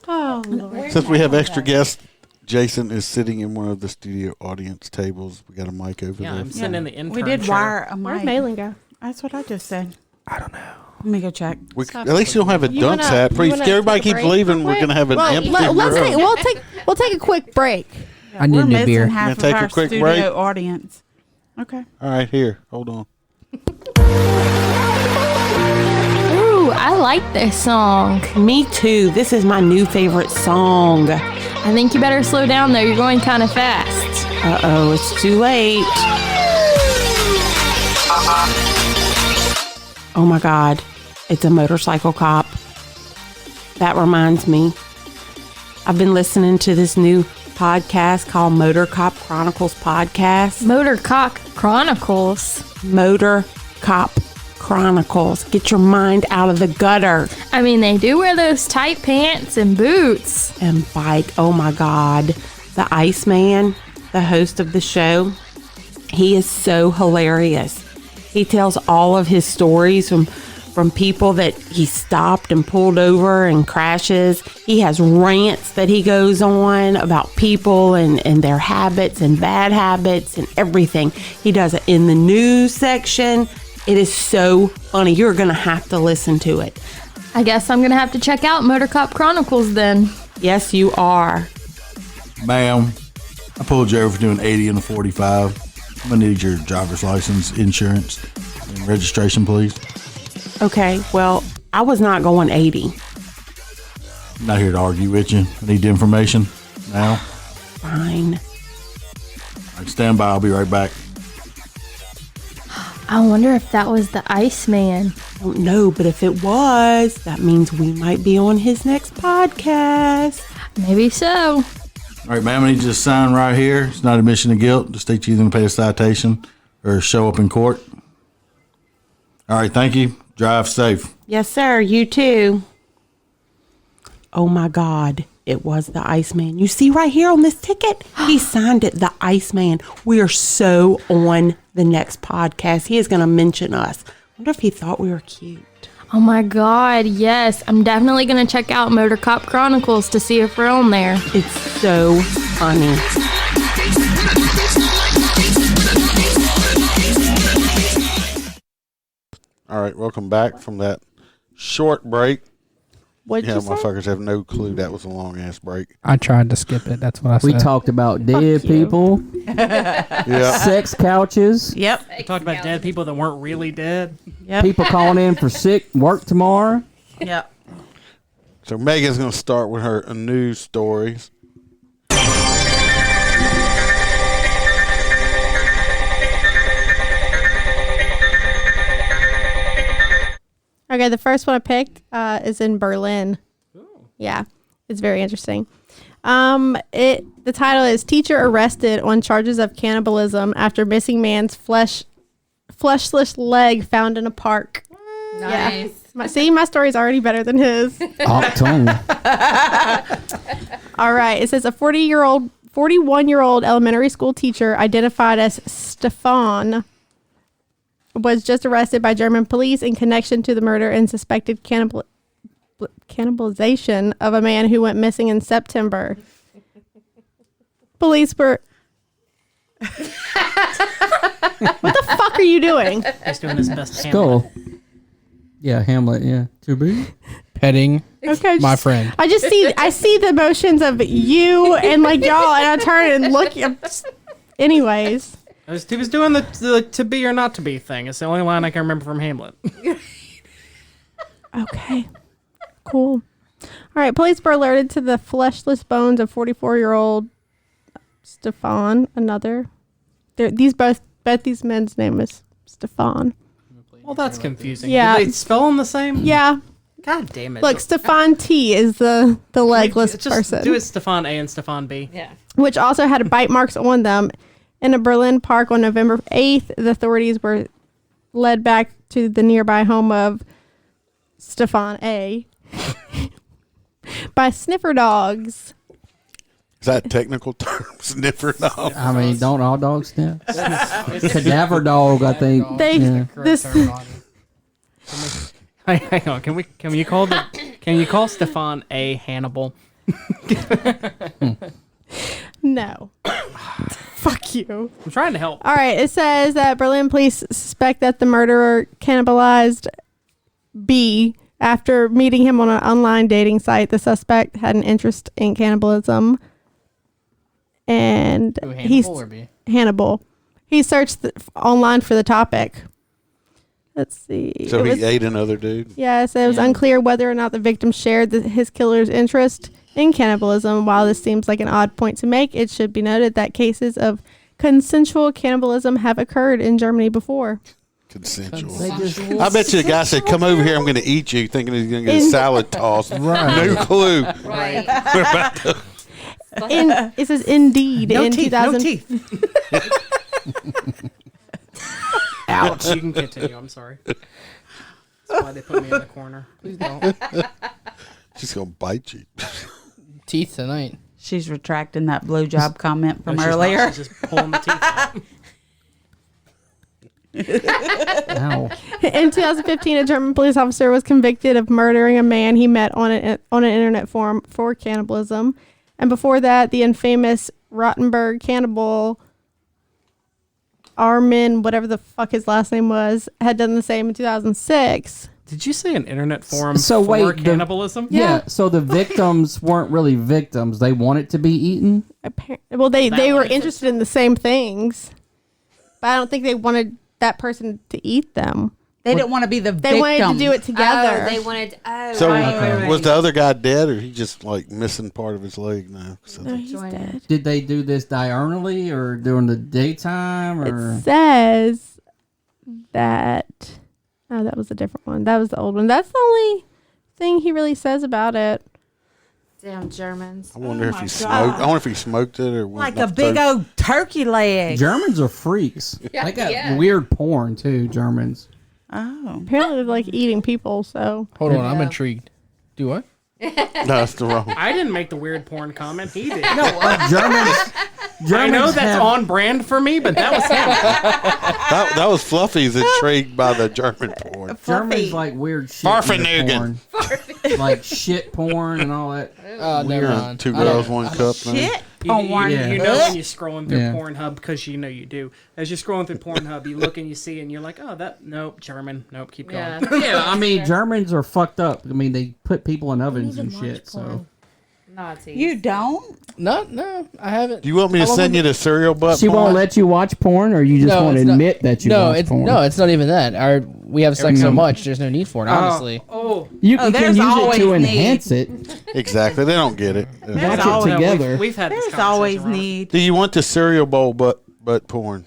oh Lord. Since we have extra guests, Jason is sitting in one of the studio audience tables. We got a mic over Yeah, there. I'm sitting in the intern We did chair. wire a Where'd mic. Malin go? That's what I just said. I don't know. Let me go check. At least you don't have a You dunce wanna- hat. you Please, wanna everybody take a keeps break leaving. real We're quick? gonna have an empty Let's room. take. We'll take a quick break. I need We're a new missing beer. half You of gonna take a our quick studio break? audience. Okay. All right, here. Hold on. Ooh, I like this song. Me too. This is my new favorite song. I think you better slow down though. You're going kind of fast. Uh-oh, it's too late. Oh my God. It's a motorcycle cop. That reminds me. I've been listening to this new podcast called Motor Cop Chronicles Podcast. Motor Cock Chronicles. Motor Cop Chronicles. Get your mind out of the gutter. I mean, they do wear those tight pants and boots. And bike. Oh my God. The Iceman, the host of the show, he is so hilarious. He tells all of his stories from people that he stopped and pulled over and crashes. He has rants that he goes on about people and their habits and bad habits and everything. He does it in the news section. It is so funny. You're going to have to listen to it. I guess I'm going to have to check out Motor Cop Chronicles then. Yes, you are. Ma'am, I pulled you over for doing 80 and a 45. I'm going to need your driver's license, insurance, and registration, please. Okay, well, I was not going 80. I'm not here to argue with you. I need the information now. Fine. All right, stand by. I'll be right back. I wonder if that was the Iceman. I don't know, but if it was, that means we might be on his next podcast. Maybe so. All right, ma'am, I need you to sign right here. It's not admission of guilt. Just state you're either going to pay a citation or show up in court. All right, thank you. Drive safe. Yes, sir. You too. Oh my God. It was the Iceman. You see right here on this ticket? He signed it, the Iceman. We are so on the next podcast. He is going to mention us. Wonder if he thought we were cute. Oh my God, yes. I'm definitely going to check out Motor Cop Chronicles to see if we're on there. It's so funny. All right, welcome back from that short break. What'd you say? Motherfuckers have no clue that was a long ass break. I tried to skip it. That's what I said. We talked about dead people, Yeah. sex couches, Yep. We talked about dead people that weren't really dead. Yep. people calling in for sick work tomorrow. Yep. So Megan's going to start with her news stories. Okay, the first one I picked is in Berlin. Yeah, it's very interesting. The title is Teacher Arrested on Charges of Cannibalism After Missing Man's Fleshless Leg Found in a Park. Nice. Yeah. My story's already better than his. Tongue. All right. It says a 41-year-old elementary school teacher identified as Stefan was just arrested by German police in connection to the murder and suspected cannibalization of a man who went missing in September. Police were... What the fuck are you doing? He's doing his best Skull. Yeah, Hamlet. Yeah, to be petting. Okay, my friend. I see the motions of you and like y'all, and I turn and look. Anyways, he was doing the to be or not to be thing. It's the only line I can remember from Hamlet. Okay, cool. All right, police were alerted to the fleshless bones of 44-year-old Stefan. Both these men's name is Stefan. Well, that's confusing. Yeah. Do they spell them the same? Yeah. God damn it. Look, Stefan T is the legless person. Do it Stefan A and Stefan B. Yeah. Which also had bite marks on them. In a Berlin park on November 8th, the authorities were led back to the nearby home of Stefan A. by sniffer dogs. Is that technical term? Sniffer dog? I mean, don't all dogs sniff? Cadaver dog, I think. Hang on. Can you call Stefan A Hannibal? No. Fuck you. I'm trying to help. All right. It says that Berlin police suspect that the murderer cannibalized B. After meeting him on an online dating site. The suspect had an interest in cannibalism. And Hannibal. He searched online for the topic. Let's see. So he ate another dude? Yes, it was unclear whether or not the victim shared his killer's interest in cannibalism. While this seems like an odd point to make, it should be noted that cases of consensual cannibalism have occurred in Germany before. Consensual. I bet you the guy said, "Come over here, I'm going to eat you," thinking he's going to get a salad toss. Right. No clue. Right. We're about to... It says indeed No in teeth. 2000. No teeth. Ouch. You can continue. I'm sorry. That's why they put me in the corner. Please don't. She's going to bite you. Teeth tonight. She's retracting that blowjob comment from No, she's earlier. not. She's just pulling the teeth out. Ow. In 2015, a German police officer was convicted of murdering a man he met on an internet forum for cannibalism. And before that, the infamous Rottenberg cannibal Armin, whatever the fuck his last name was, had done the same in 2006. Did you say an internet forum So for wait, cannibalism? Yeah. So the victims weren't really victims. They wanted to be eaten. Well, they were interested in the same things, but I don't think they wanted that person to eat them. They didn't want to be the victim. They wanted to do it together. Oh, they wanted. Oh, So right. was the other guy dead, or he just like missing part of his leg now? No, he's dead. Did they do this diurnally or during the daytime? Or It says that. Oh, that was a different one. That was the old one. That's the only thing he really says about it. Damn Germans. I wonder if he smoked. I wonder if he smoked it or like a big old turkey leg. Germans are freaks. Yeah, They got yeah. weird porn too. Germans. Oh. Apparently, they like eating people. So Hold on, I'm intrigued. Do what? No, that's the wrong. I didn't make the weird porn comment. He did. No, Germans. I know that's on brand for me, but that was him. That was Fluffy's intrigued by the German porn. Germans like weird shit. Farfanugan. Porn. Like shit porn and all that. Never mind. Two girls, one cup. Shit. You know when you're scrolling through Yeah. Pornhub, because you know you do. As you're scrolling through Pornhub, you look and you see, and you're like, oh, nope, German. Nope, keep going. Yeah. Yeah, I mean Germans are fucked up. I mean they put people in ovens and shit. So Nazis. You don't? No, I haven't. Do you want me to send you the cereal butt? she porn? won't let you watch porn, or you just No, want to it's not- admit that you watch porn. No, it's not even that. We have sex so much, there's no need for it. Honestly, You Oh, can there's use it always to need. enhance it. Exactly. They don't get it. Watch it No, together. We've had this There's conversation, always Ron. need. Do you want the cereal bowl butt porn?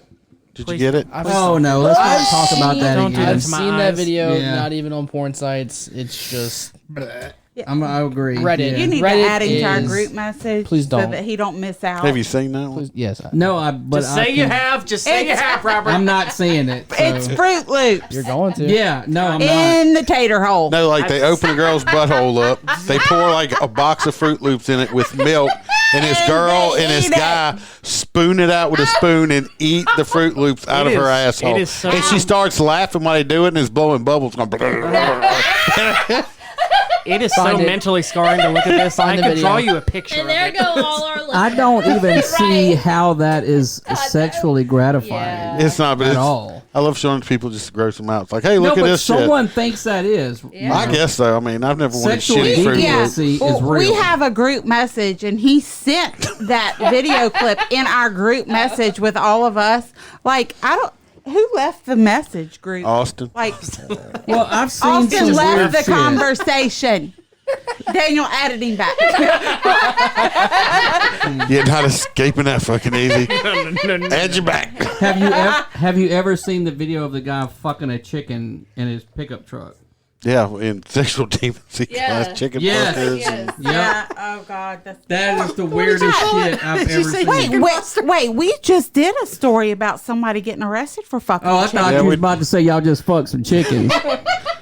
Did Please you get it? Oh no, let's not talk about that Don't do again. that I've to my seen that eyes. video. Yeah. Not even on porn sites. It's just. I agree. Reddit. Yeah. You need Reddit to add him to our is- group message Please so don't. that he don't miss out. Have you seen that one? Yes. But Just say you have. Just say you have, Robert. I'm not seeing it. So. It's Fruit Loops. You're going to. Yeah, no, I'm not. In the tater hole. No, like they open a girl's butthole up. They pour like a box of Fruit Loops in it with milk, and this girl and this guy spoon it out with a spoon and eat the Fruit Loops out of her asshole. It is so- And she starts laughing while they do it, and it's blowing bubbles. It is so Find it. mentally scarring to look at this. Find I the could video. draw you a picture. And there of it. go all our listeners. I don't even see Right. how that is sexually gratifying Yeah. It's not, but at it's, all. I love showing people just to gross them out. It's like, hey, look no, at but this someone thinks that is. Yeah. shit. I guess so. I mean, I've never wanted Sexual shitty Fruit Yeah. Loops. deviancy is Well, real. we have a group message, and he sent that video clip in our group message with all of us. Like, I don't. Who left the message group? Austin. Like, Well, I've seen Austin some left weird the shit. conversation. Daniel added him back. You're not escaping that fucking easy. No. Add you back. Have you ever seen the video of the guy fucking a chicken in his pickup truck? Yeah, in sexual deviancy Yeah. class, chicken Yes. fuckers. Yes. and- Yeah. Oh God. That is the weirdest shit I've ever seen. Wait. We just did a story about somebody getting arrested for fucking. Oh, I thought Yeah, you was we- about to say y'all just fucked some chickens.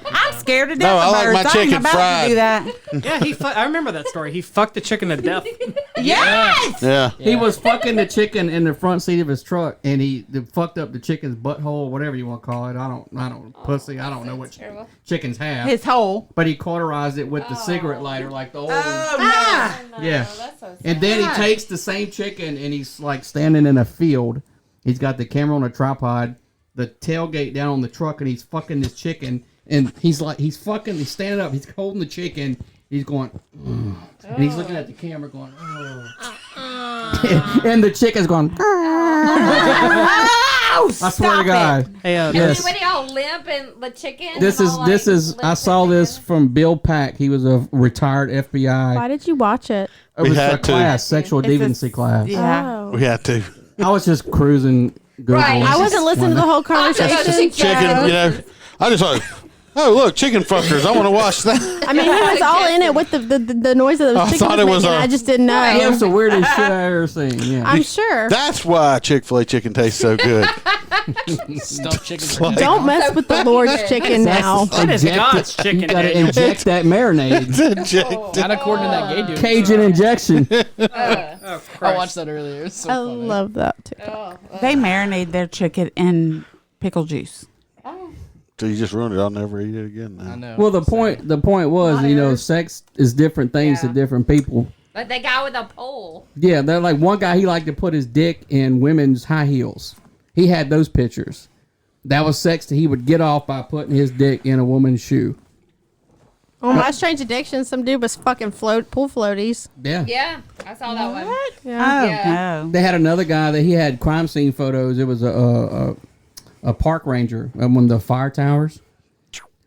I'm scared to death No, I of like birds. my I ain't chicken about fried. to do that. Yeah, I remember that story. He fucked the chicken to death. Yes. Yeah. He was fucking the chicken in the front seat of his truck, and he fucked up the chicken's butthole, whatever you want to call it. I don't, pussy. I don't know what chickens have. His hole. But he cauterized it with the cigarette lighter, like the old. Ah. Yeah. And then he takes the same chicken, and he's like standing in a field. He's got the camera on a tripod, the tailgate down on the truck, and he's fucking this chicken. And he's standing up, he's holding the chicken, he's going, "Ugh." And he's looking at the camera going, oh. And the chicken's going, Oh, I swear to God. Hey, Yes. Everybody all limp and the chicken. This and is, all, this like, is, I limp saw and this chicken. from Bill Pack. He was a retired FBI. Why did you watch it? It was We a had to. class, sexual It's a- deviancy class. Yeah. Oh. We had to. I was just cruising Google. Right. I wasn't listening to the whole conversation. Chicken, you know. I just thought, oh, look, chicken fuckers. I want to watch that. I mean, he was all in it with the noise of the I chicken thought it was making. a- I just didn't know. Yeah, it was the weirdest shit I ever seen. Yeah. I'm sure. That's why Chick-fil-A chicken tastes so good. Stuffed chicken. like- Don't mess with the Lord's chicken now. That is God's chicken, You gotta Daniel. inject that marinade. Not according to that gay dude. Cajun injection. I watched that earlier. It's so I funny. love that too. They marinate their chicken in pickle juice. So you just ruined it. I'll never eat it again now. I know. Well, the point was, sex is different things to different people. Like the guy with a pole. Yeah, they're like one guy. He liked to put his dick in women's high heels. He had those pictures. That was sex that he would get off by putting his dick in a woman's shoe. On My Strange Addiction, some dude was fucking pool floaties. Yeah. Yeah, I saw that one. Yeah. Oh Yeah. no. They had another guy that he had crime scene photos. It was a park ranger on one of the fire towers.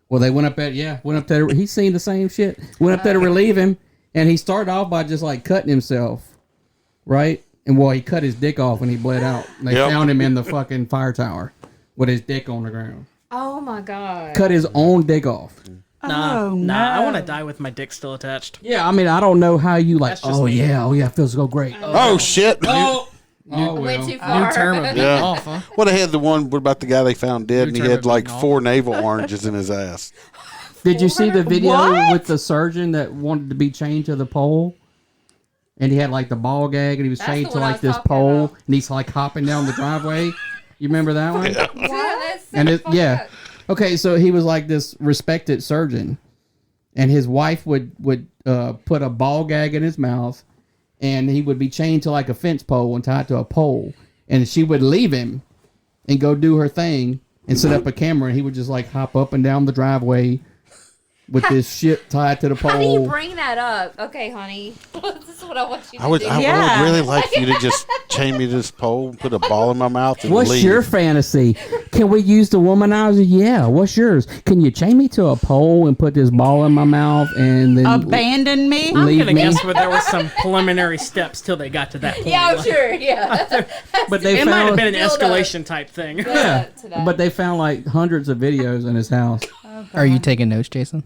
Well, they went up there. He's seen the same shit. Went up there to relieve him, and he started off by just like cutting himself, right? And he cut his dick off and he bled out. And they found him in the fucking fire tower with his dick on the ground. Oh my god. Cut his own dick off. Nah, I want to die with my dick still attached. Yeah, I mean, I don't know how you like. That's just Oh me. yeah, it feels so great. Oh, shit. Went too far. New term of being Yeah. off, huh? Well, they had the one about the guy they found dead, and he term had of like being off. 4 navel oranges in his ass. Did you see the video What? with the surgeon that wanted to be chained to the pole? And he had like the ball gag, and he was That's chained the to one I like was this talking pole, about. and he's like hopping down the driveway. You remember that one? Yeah, that's so And it, fucked yeah, up. okay. So he was like this respected surgeon, and his wife would put a ball gag in his mouth, and he would be chained to like a fence pole and tied to a pole, and she would leave him and go do her thing and set up a camera, and he would just like hop up and down the driveway with this shit tied to the pole. How do you bring that up? Okay, honey. This is what I want you to I would do. really like you to just chain me to this pole, put a ball in my mouth, and What's leave. your fantasy? Can we use the womanizer? Yeah. What's yours? Can you chain me to a pole and put this ball in my mouth and then Abandon me? I'm leave gonna me? guess where there was some preliminary steps till they got to that point. Yeah, I'm sure. Yeah. But they It might have found, been an Build up. escalation type thing. yeah. But they found like hundreds of videos in his house. Are you taking notes, Jason?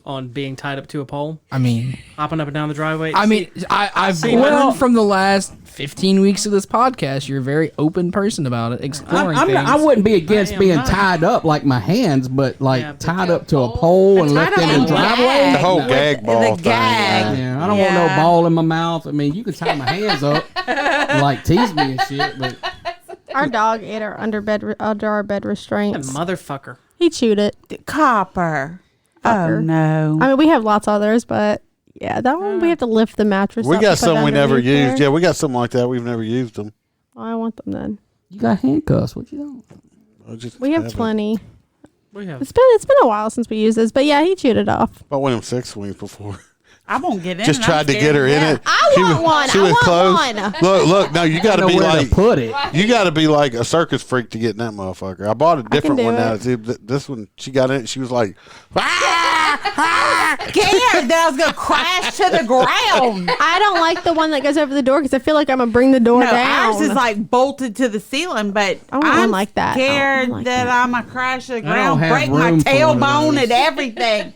on being tied up to a pole, I mean, hopping up and down the driveway. I've learned from the last 15 weeks of this podcast, you're a very open person about it, exploring things. I wouldn't be against being tied up like my hands, but like tied up to a pole and left in the driveway. The whole gag ball thing. Yeah, I don't want no ball in my mouth. I mean, you can tie my hands up, and, like tease me and shit, but Our dog ate our under our bed restraints. Motherfucker. He chewed it. Copper. Fucker. Oh no. I mean, we have lots of others, but yeah, that one we have to lift the mattress. We up got to put some we never underneath used. there. Yeah, we got something like that. We've never used them. Well, I want them then. you got handcuffs. What you doing? We have plenty. We have. It's been a while since we used this, but yeah, he chewed it off. Bought one of them 6 swings before. I won't get in. Just tried to get her in it. I want one. She I was want close. one. Look. No, you got to be Nowhere to like put it. You got to be like a circus freak to get in that motherfucker. I bought a different do one now. it. See, this one, she got in it. She was like, Scared that I was gonna crash to the ground. I don't like the one that goes over the door because I feel like I'm gonna bring the door No, down. ours is like bolted to the ceiling, but I want one I'm like that. I scared want one like that that. I'm gonna crash to the don't ground, have break my room for one of tailbone those. and everything.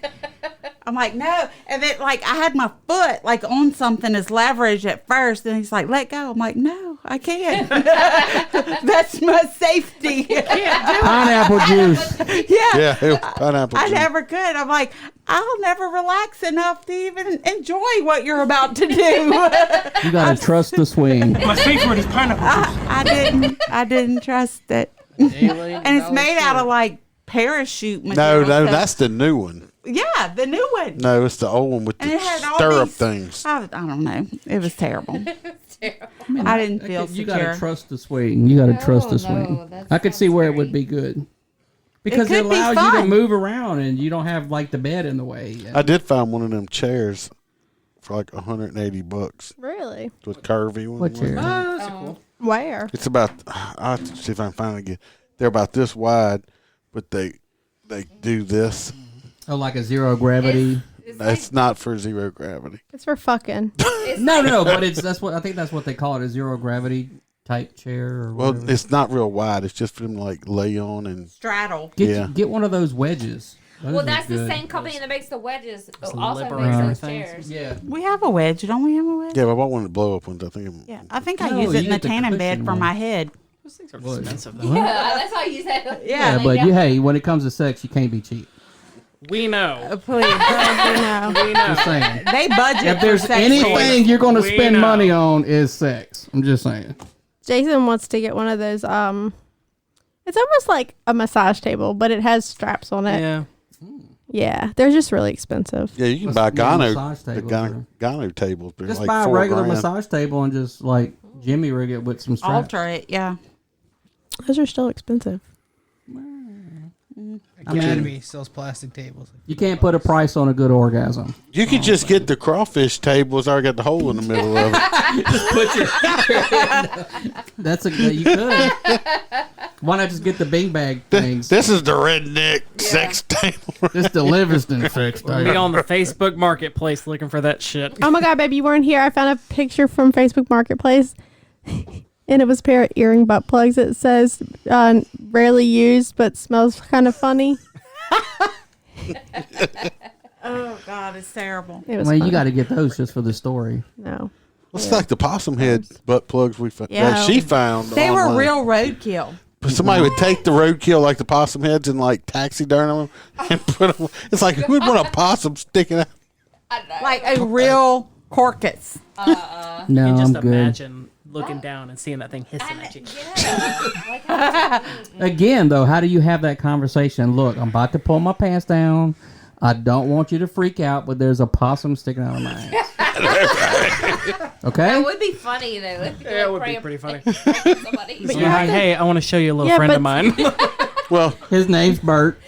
I'm like, no. And then, like, I had my foot, like, on something as leverage at first. And he's like, let go. I'm like, no, I can't. That's my safety. Pineapple juice. Yeah. yeah, pineapple I juice. never could. I'm like, I'll never relax enough to even enjoy what you're about to do. You gotta trust the swing. My favorite is pineapple. I didn't trust it. And it's made out of like parachute material. No, so- that's the new one. Yeah, the new one. No, it's the old one with And the it had all stirrup these- things. I don't know. It was terrible. I didn't feel You secure. gotta trust the swing. You gotta trust the swing. I could see where it would be good. Because it could be allows you to fun. move around and you don't have like the bed in the way. I did find one of them chairs for like $180 Really? with curvy one. What chair? Oh, that's cool. Where? It's about. I'll have to see if I can find it again. They're about this wide, but they do this. Oh, like a zero gravity. It's not for zero gravity. It's for fucking. No, but that's what they call it, a zero gravity type chair or Well, whatever. it's not real wide. It's just for them to like lay on and Straddle. Get one of those wedges. Those Well, are that's the good. same company that makes the wedges. Also Liberator makes those things. chairs. Yeah. We have a wedge, don't we have a wedge? yeah. But I bought one of the blow up ones. I think. Yeah, I think I No, use it you in the get the tanning bed cushion for one. my head. Those things are What? expensive, though. Yeah, that's how you say it. Yeah, but hey, when it comes to sex, you can't be cheap. We know. Please, No. We know. Just saying. they budget. If there's for sex anything toys. you're going to We spend know. money on is sex. I'm just saying. Jason wants to get one of those. It's almost like a massage table, but it has straps on it. Yeah. Yeah, they're just really expensive. Yeah, you can What's buy the gyno massage the table gyno tables. They're Just like buy a $4 regular grand. massage table and just like jimmy rig it with some straps. Alter it, yeah. Those are still expensive. Academy sells plastic tables. You can't put a price on a good orgasm. You could just get the crawfish table. It's already got the hole in the middle of it. That's you could. Why not just get the bing bag things? This is the redneck sex table. This the Livingston sex Be table. on the Facebook Marketplace looking for that shit. Oh my god, baby, you weren't here. I found a picture from Facebook Marketplace, and it was a pair of earring butt plugs. It says rarely used, but smells kind of funny. Oh God, it's terrible. It was Well, you fun. got to get those just for the story. No. It's like the possum head butt plugs we found. Yeah. That she found. They were online. real roadkill. But somebody would take the roadkill like the possum heads and like taxiderm them and put them. It's like who would want a possum sticking out? Like a real corcus. No, You just I'm good. imagine looking down and seeing that thing hissing at you. Again, though, how do you have that conversation? Look, I'm about to pull my pants down. I don't want you to freak out, but there's a possum sticking out of my ass. Okay? That would be funny though. Yeah, it would be pretty funny. Somebody. So, hey, I want to show you a little friend of mine. Well, his name's Bert.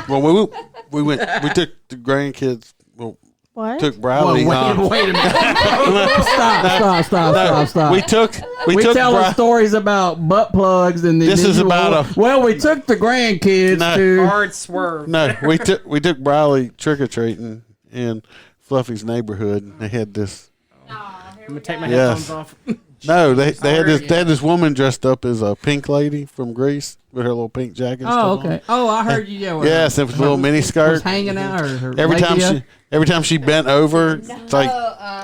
Well, we went. We took the grandkids. Well, What? took Bradley. Wait a minute. Stop. We took telling Bri- stories about butt plugs and This is about we took the grandkids to Hard swerve. No, we took Briley trick or treating in Fluffy's neighborhood. And they had this. I'm gonna take my Yes. headphones off. No, they had this woman dressed up as a pink lady from Greece with her little pink jacket. And Oh, stuff okay. on. Oh, I heard you. Yeah, Yes, it was a little mini skirt. Was hanging out. Or her Every time she bent over, it's like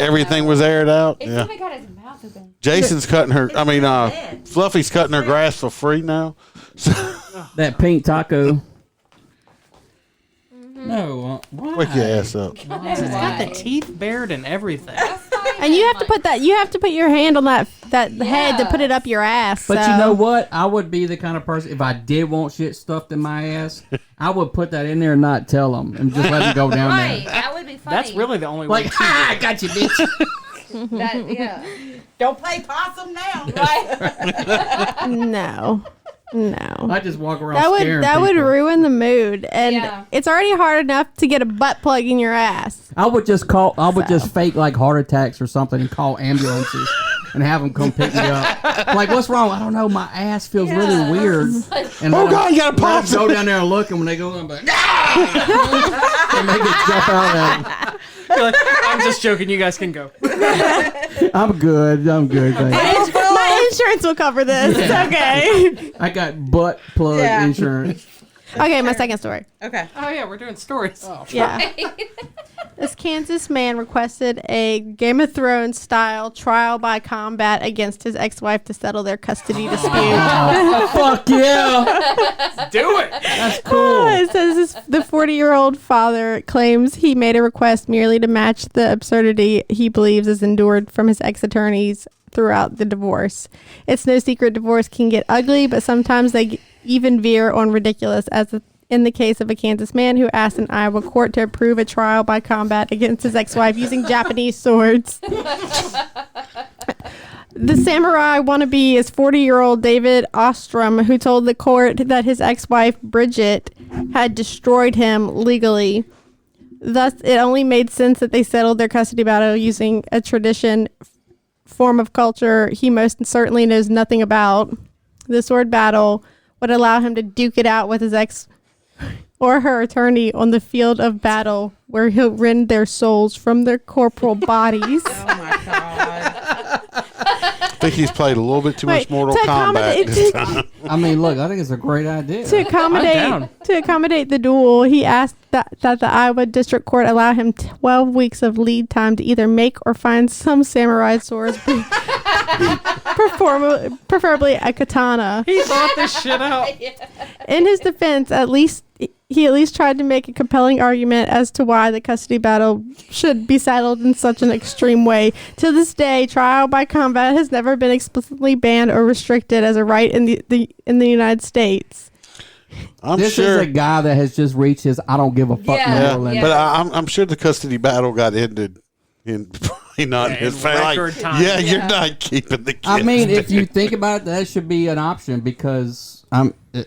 everything was aired out. It's Yeah. even got his mouth open. Jason's cutting her. I mean, Fluffy's cutting her grass for free now. So, that pink taco. No, why? wake your ass up. It's got the teeth bared and everything. And you have to put that. You have to put your hand on that head to put it up your ass. But so. you know what? I would be the kind of person, if I did want shit stuffed in my ass, I would put that in there and not tell them and just let them go down Right, there. that would be funny. That's really the only Like, way. ha, I got you, bitch. Yeah. Don't play possum now. Right. No. I just walk around That scaring would people. ruin the mood, and Yeah. it's already hard enough to get a butt plug in your ass. I would just just fake like heart attacks or something and call ambulances and have them come pick me up. Like, what's wrong? I don't know. My ass feels really weird. And Oh, God, you got a pop. Go down there and look, and when they go, I'm like, and they get jump out at me. I'm just joking. You guys can go. I'm good. Thanks. My insurance will cover this. It's okay. I got butt plug insurance. Okay, my second story. Okay. Oh yeah, we're doing stories. Yeah. This Kansas man requested a Game of Thrones style trial by combat against his ex-wife to settle their custody dispute. Fuck yeah! Do it. That's cool. It says the 40-year-old father claims he made a request merely to match the absurdity he believes is endured from his ex-attorneys throughout the divorce. It's no secret divorce can get ugly, but sometimes they even veer on ridiculous, as in the case of a Kansas man who asked an Iowa court to approve a trial by combat against his ex-wife using Japanese swords. The samurai wannabe is 40-year-old David Ostrom, who told the court that his ex-wife, Bridget, had destroyed him legally. Thus, it only made sense that they settled their custody battle using a form of culture he most certainly knows nothing about. The sword battle would allow him to duke it out with his ex or her attorney on the field of battle, where he'll rend their souls from their corporal bodies. Oh my God. I think he's played a little bit too much Mortal to Kombat accommodate- this time. I mean, look, I think it's a great idea. To accommodate the duel, he asked that the Iowa District Court allow him 12 weeks of lead time to either make or find some samurai swords, preferably a katana. He thought this shit out. In his defense, he at least tried to make a compelling argument as to why the custody battle should be settled in such an extreme way. To this day, trial by combat has never been explicitly banned or restricted as a right in the United States. This is a guy that has just reached his I don't give a fuck no limit. But I'm sure the custody battle got ended in probably not in his family. record time. Yeah, you're not keeping the kids. I mean, if you dude. think about it, that should be an option because that's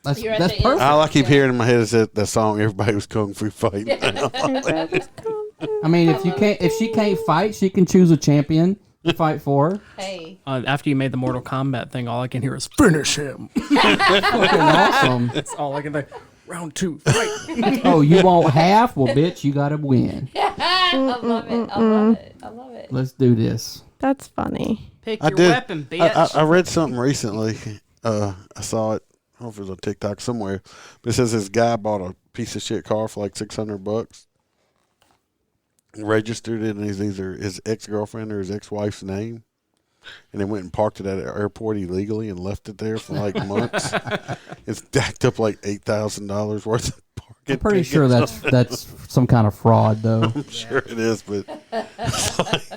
perfect. All I keep hearing in my head is that song "Everybody Was Kung Fu Fighting." I mean, if she can't fight, she can choose a champion to fight for her. Hey. After you made the Mortal Kombat thing, all I can hear is finish him. Fucking awesome. That's all I can think. Round 2, fight. Oh, you want half? Well, bitch, you gotta win. I love it. I love it. I love it. Let's do this. That's funny. Pick I your did. weapon, bitch. I read something recently. I saw it. I don't know if it was on TikTok somewhere, but it says this guy bought a piece of shit car for like $600, registered it in either his ex-girlfriend or his ex-wife's name, and then went and parked it at an airport illegally and left it there for like months. It's stacked up like $8,000 worth of parking. I'm pretty sure that's some kind of fraud, though. I'm sure it is, but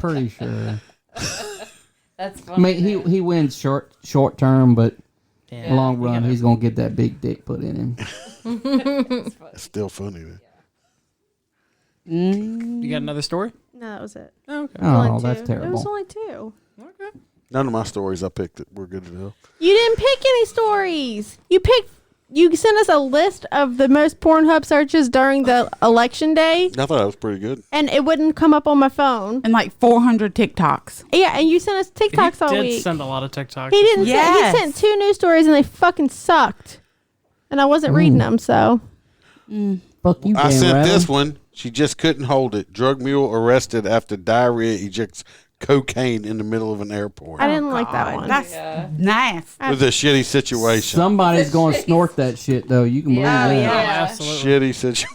pretty sure. That's I funny. mean, he wins short term, but in the long run, he's gonna get that big dick put in him. it's still funny. You got another story? No, that was it. Oh, okay. Oh, that's It was terrible. only 2. None of my stories I picked were good to know. You didn't pick any stories. You sent us a list of the most Pornhub searches during the election day, I thought that was pretty good. and it wouldn't come up on my phone. And like 400 TikToks. Yeah, and you sent us TikToks all He did week. send a lot of TikToks. He didn't. Yes. He sent 2 news stories, and they fucking sucked. And I wasn't reading them, so. Fuck you, I Dan sent Rather. this one. She just couldn't hold it. Drug mule arrested after diarrhea ejects cocaine in the middle of an airport. I didn't like that one. That's nice. It was a shitty situation. Somebody's going to snort that shit, though. You can believe that. Shitty situation.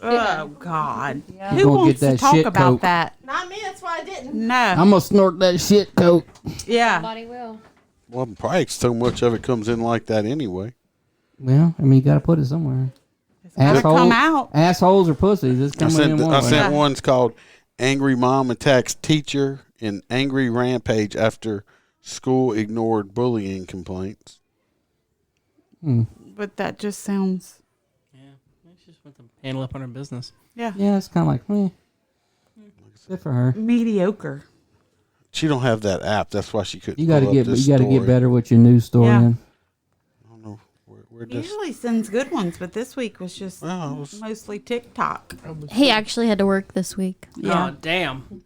Oh God! You Who gonna wants get that to talk shit about coke. that? Not me. That's why I didn't. No. I'm going to snort that shit coke. Yeah. Somebody will. Well, probably so much of it comes in like that anyway. Well, I mean, you got to put it somewhere. gotta come out. Assholes or pussies. It's I coming in one way. sent one's called Angry Mom Attacks Teacher in Angry Rampage After School Ignored Bullying Complaints. But that just sounds. She just went to handle up on her business. Yeah. Yeah, it's kind of like, good for her. Mediocre. She don't have that app. That's why she couldn't. You got to pull up this get story. better with your news story. Yeah. Then. I don't know. We're He just. usually sends good ones, but this week was just mostly TikTok. He actually had to work this week. Yeah. Oh, damn.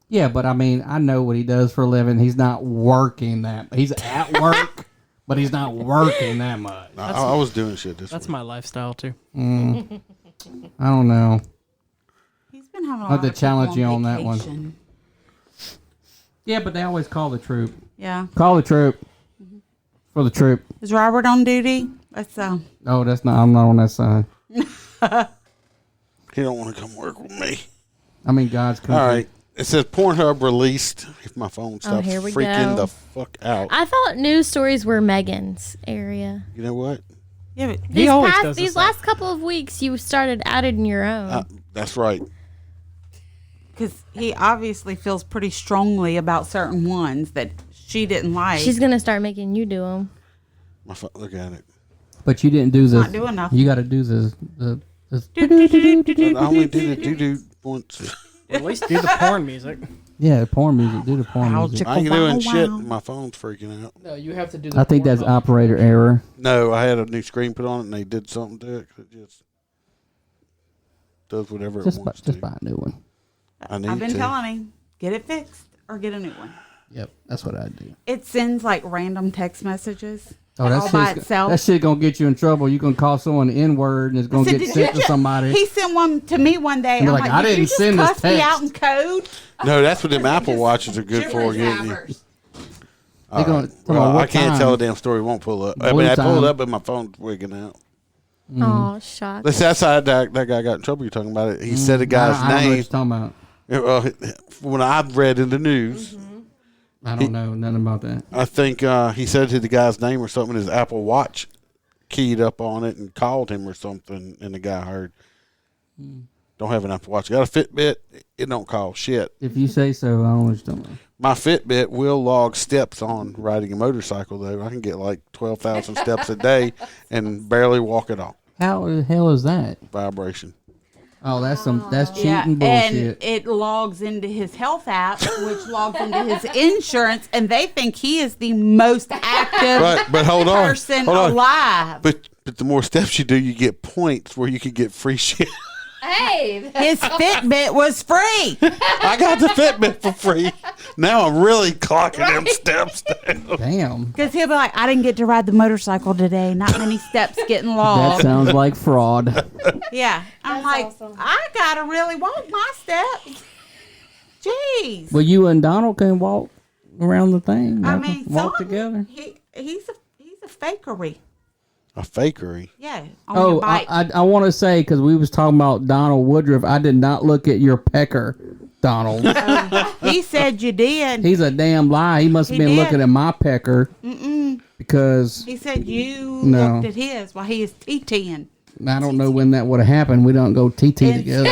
Yeah, but I mean, I know what he does for a living. He's not working that. He's at work, but he's not working that much. I was doing shit this That's week. my lifestyle, too. I don't know. He's been having a I'll have lot to of challenge people you on that vacation. one. Yeah, but they always call the troop. Yeah. Call the troop. For the troop. Is Robert on duty? That's Oh, that's not. I'm not on that side. He don't want to come work with me. I mean, God's country. All right. It says Pornhub released. If my phone stops here we freaking go. the fuck out. I thought news stories were Megan's area. You know what? Yeah, but These last couple of weeks, you started adding your own. That's right. because he obviously feels pretty strongly about certain ones that she didn't like. She's gonna start making you do them. My phone, look at it. But you didn't do this. not doing nothing. You got to do this. I only did it doo once. At least do the porn music. Yeah, porn music. Do the porn music. I ain't doing shit. My phone's freaking out. No, you have to do the I think that's operator error. No, I had a new screen put on it and they did something to it. It just does whatever it wants to. Just buy a new one. I need I've been to. telling him, get it fixed or get a new one. Yep, that's what I do. It sends like random text messages Oh, all by itself. that shit gonna get you in trouble. You gonna call someone the N-word and it's gonna said, get "Did sent you to just-" somebody. He sent one to me one day. And I'm they're like, like, I did you didn't just send this cuss me out in text. code? No, that's what them Apple Watches are good for. Getting you. They gonna- tell me Well, what I can't time. tell the damn story. It won't pull up. I Blue mean, I pulled time. up, but my phone's wigging out. Oh, shock. That's how that guy got in trouble. You're talking about it. He said the guy's I don't know what name. you're talking about. When I've read in the news, I don't know nothing about that. I think he said to the guy's name or something. His Apple Watch keyed up on it and called him or something, and the guy heard. Don't have an Apple Watch. Got a Fitbit. It don't call shit. If you say so, I don't know what you're talking about. My Fitbit will log steps on riding a motorcycle, though. I can get like 12,000 steps a day and barely walk at all. How the hell is that? Vibration. Oh, that's cheating Yeah, bullshit. and it logs into his health app, which logs into his insurance, and they think he is the most active But hold on. person Hold on. alive. But the more steps you do, you get points where you can get free shit. Hey, His Fitbit was free. I got the Fitbit for free. Now I'm really clocking them steps down. Damn. Because he'll be like, I didn't get to ride the motorcycle today. Not many steps getting That logged. sounds like fraud. Yeah. I'm like, I got to really walk my steps. Jeez. Well, you and Donald can walk around the thing. I Y'all mean, can walk some- together. He's a fakery. A fakery. Yeah. On Oh, your bike. I want to say, because we was talking about Donald Woodruff, I did not look at your pecker, Donald. He said you did. He's a damn lie. He must have He been did. looking at my pecker Mm-mm. because He said you No. looked at his while he is TTing. I don't know when that would have happened. We don't go TT together.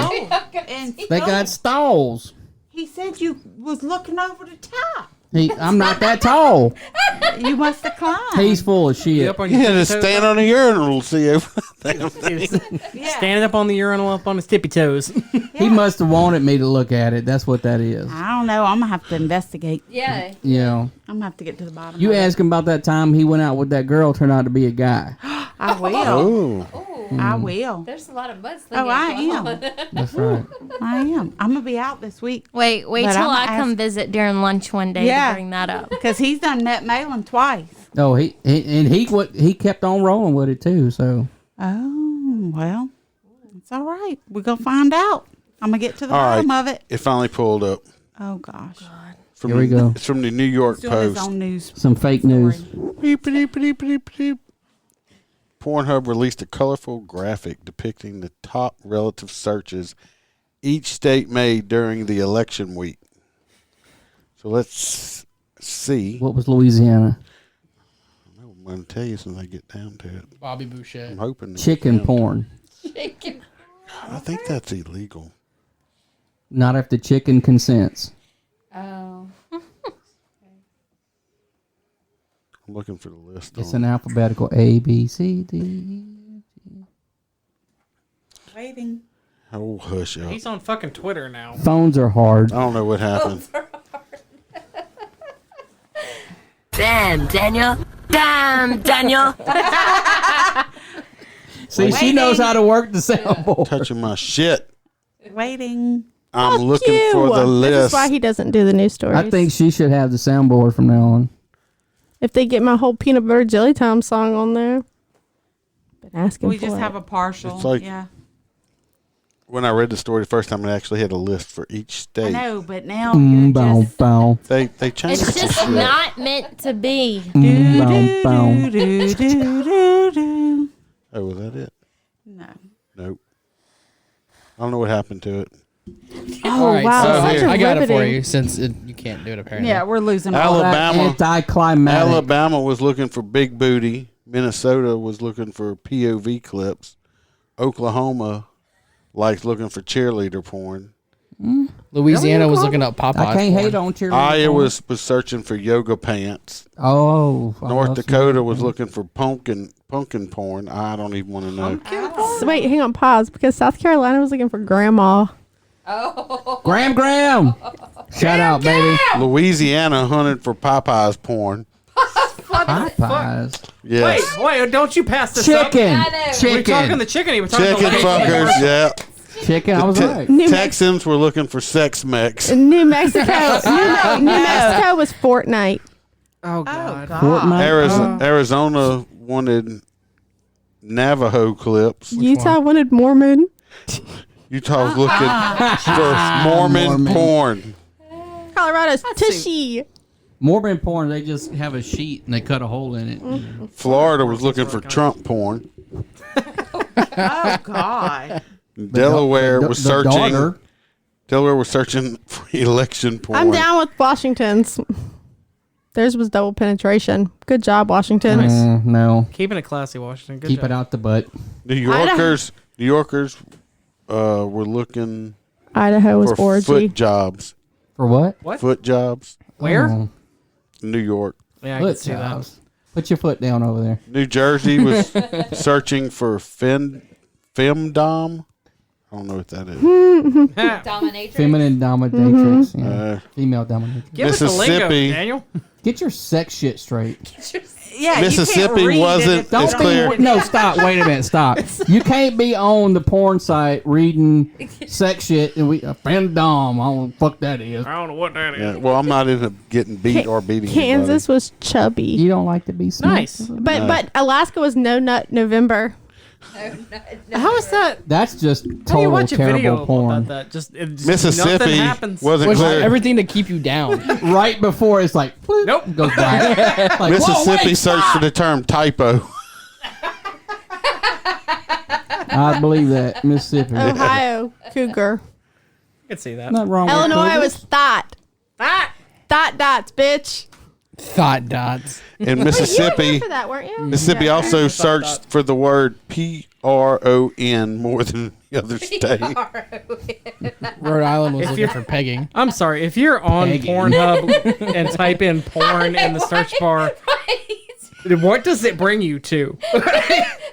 And They got stalls. He said you was looking over the top. I'm not that tall. You must have climbed. He's full of shit. Up on You your had to tippy toes, stand on a urinal to see everything. Yeah. standing up on the urinal up on his tippy toes. He must have wanted me to look at it. That's what that is. I don't know. I'm gonna have to investigate. yeah. You know, I'm gonna have to get to the bottom. you of it. ask him about that time he went out with that girl, turned out to be a guy. I will. Oh. I will. There's a lot of mudslinging. Oh, I going am. on. That's right. I am. I'm gonna be out this week. Wait But till I'ma I come ask- visit during lunch one day Yeah. to bring that up. Because he's done met Malin twice. Oh, he kept on rolling with it too. So Oh, well, it's all right. We're going to find out. I'm going to get to the All bottom right. of it. It finally pulled up. Oh gosh. From Here we go. It's from the New York He's doing his Post. own news. Some fake news. Beep, beep, beep, beep, beep. Pornhub released a colorful graphic depicting the top relative searches each state made during the election week. So let's see. What was Louisiana? I'm going to tell you when I get down to it. Bobby Boucher. I'm hoping. Chicken porn. Chicken. I think that's illegal. Not if the chicken consents. Oh. I'm looking for the list. It's on an alphabetical A, B, C, D. Waiting. Oh, hush up. He's on fucking Twitter now. Phones are hard. I don't know what happened. Damn, Daniel. Damn, Daniel. See, she knows how to work the soundboard. Touching my shit. Waiting. I'm looking for the This list. is why he doesn't do the news stories. I think she should have the soundboard from now on. if they get my whole peanut butter jelly time song on there, been asking We for just it. have a partial. It's like- yeah. When I read the story the first time, it actually had a list for each I state. know, but now you're Bow, just. bow. They changed It's some just shit. not meant to be. Bow, bow. Oh, was that it? No. Nope. I don't know what happened to it. Oh, All right, wow. so Such a I got it for riveting- you since you can't do it apparently. Yeah, we're losing all that. Alabama. Anticlimactic. Alabama was looking for big booty. Minnesota was looking for POV clips. Oklahoma likes looking for cheerleader porn. Louisiana was looking up Popeye. I can't porn. hate on cheerleading. Iowa was searching for yoga pants. Oh. North Dakota was looking for pumpkin porn. I don't even want to know. So wait, hang on, pause, because South Carolina was looking for grandma. Graham. Shout out, baby. Louisiana hunted for Popeye's porn. Popeyes. Yes. Wait, don't you pass this Chicken. up? We're talking the chicken. We're talking Chicken the fuckers, yeah. Chicken, I was right. Texans were looking for sex mex. New Mexico. New Mexico was Fortnite. Oh God. Fortnite. Arizona wanted Navajo clips. Utah wanted Mormon. Utah was looking for Mormon porn. Colorado's Tushy. Mormon porn, they just have a sheet and they cut a hole in it. Florida was looking for Trump porn. Oh God. Delaware was searching. daughter. Delaware was searching for election porn. I'm down with Washington's. Theirs was double penetration. Good job, Washington. No. Keeping it classy, Washington. Good Keep job. it out the butt. New Yorkers were looking Idaho was for orgy. foot jobs. For what? What? Foot jobs. Where? Oh, New York. Yeah, I can foot see that. jobs. Put your foot down over there. New Jersey was searching for femdom. I don't know what that is. Dominatrix. Feminine dominatrix. Yeah. Female dominatrix. Give us the lingo, Mississippi. Daniel. Get your sex shit straight. Yeah, Mississippi wasn't as clear. No, stop. Wait a minute. Stop. You can't be on the porn site reading sex shit and fandom. I don't know fuck that is. I don't know what that is. Yeah, well, I'm not into getting beat or beating Kansas was chubby. You don't like to be smoked. Nice. But Alaska was no nut November. How is that? That's just How do you total watch a video terrible porn. about that? Just nothing Mississippi happens. wasn't Which is clear. everything to keep you down. Right before it's like, bloop, Nope. goes black. Like, Mississippi whoa, wait, searched for the term typo. I believe that. Mississippi. Ohio cougar. I can see that. Nothing wrong with Illinois cougars. was thought. Thought dots, bitch. Thought dots. In You were Mississippi, here for that, weren't you? Mississippi also searched for the word PRON more than the other state. Rhode Island was If looking you're- for pegging. I'm sorry. If you're on Pegging. Pornhub and type in porn in the search bar, what does it bring you to?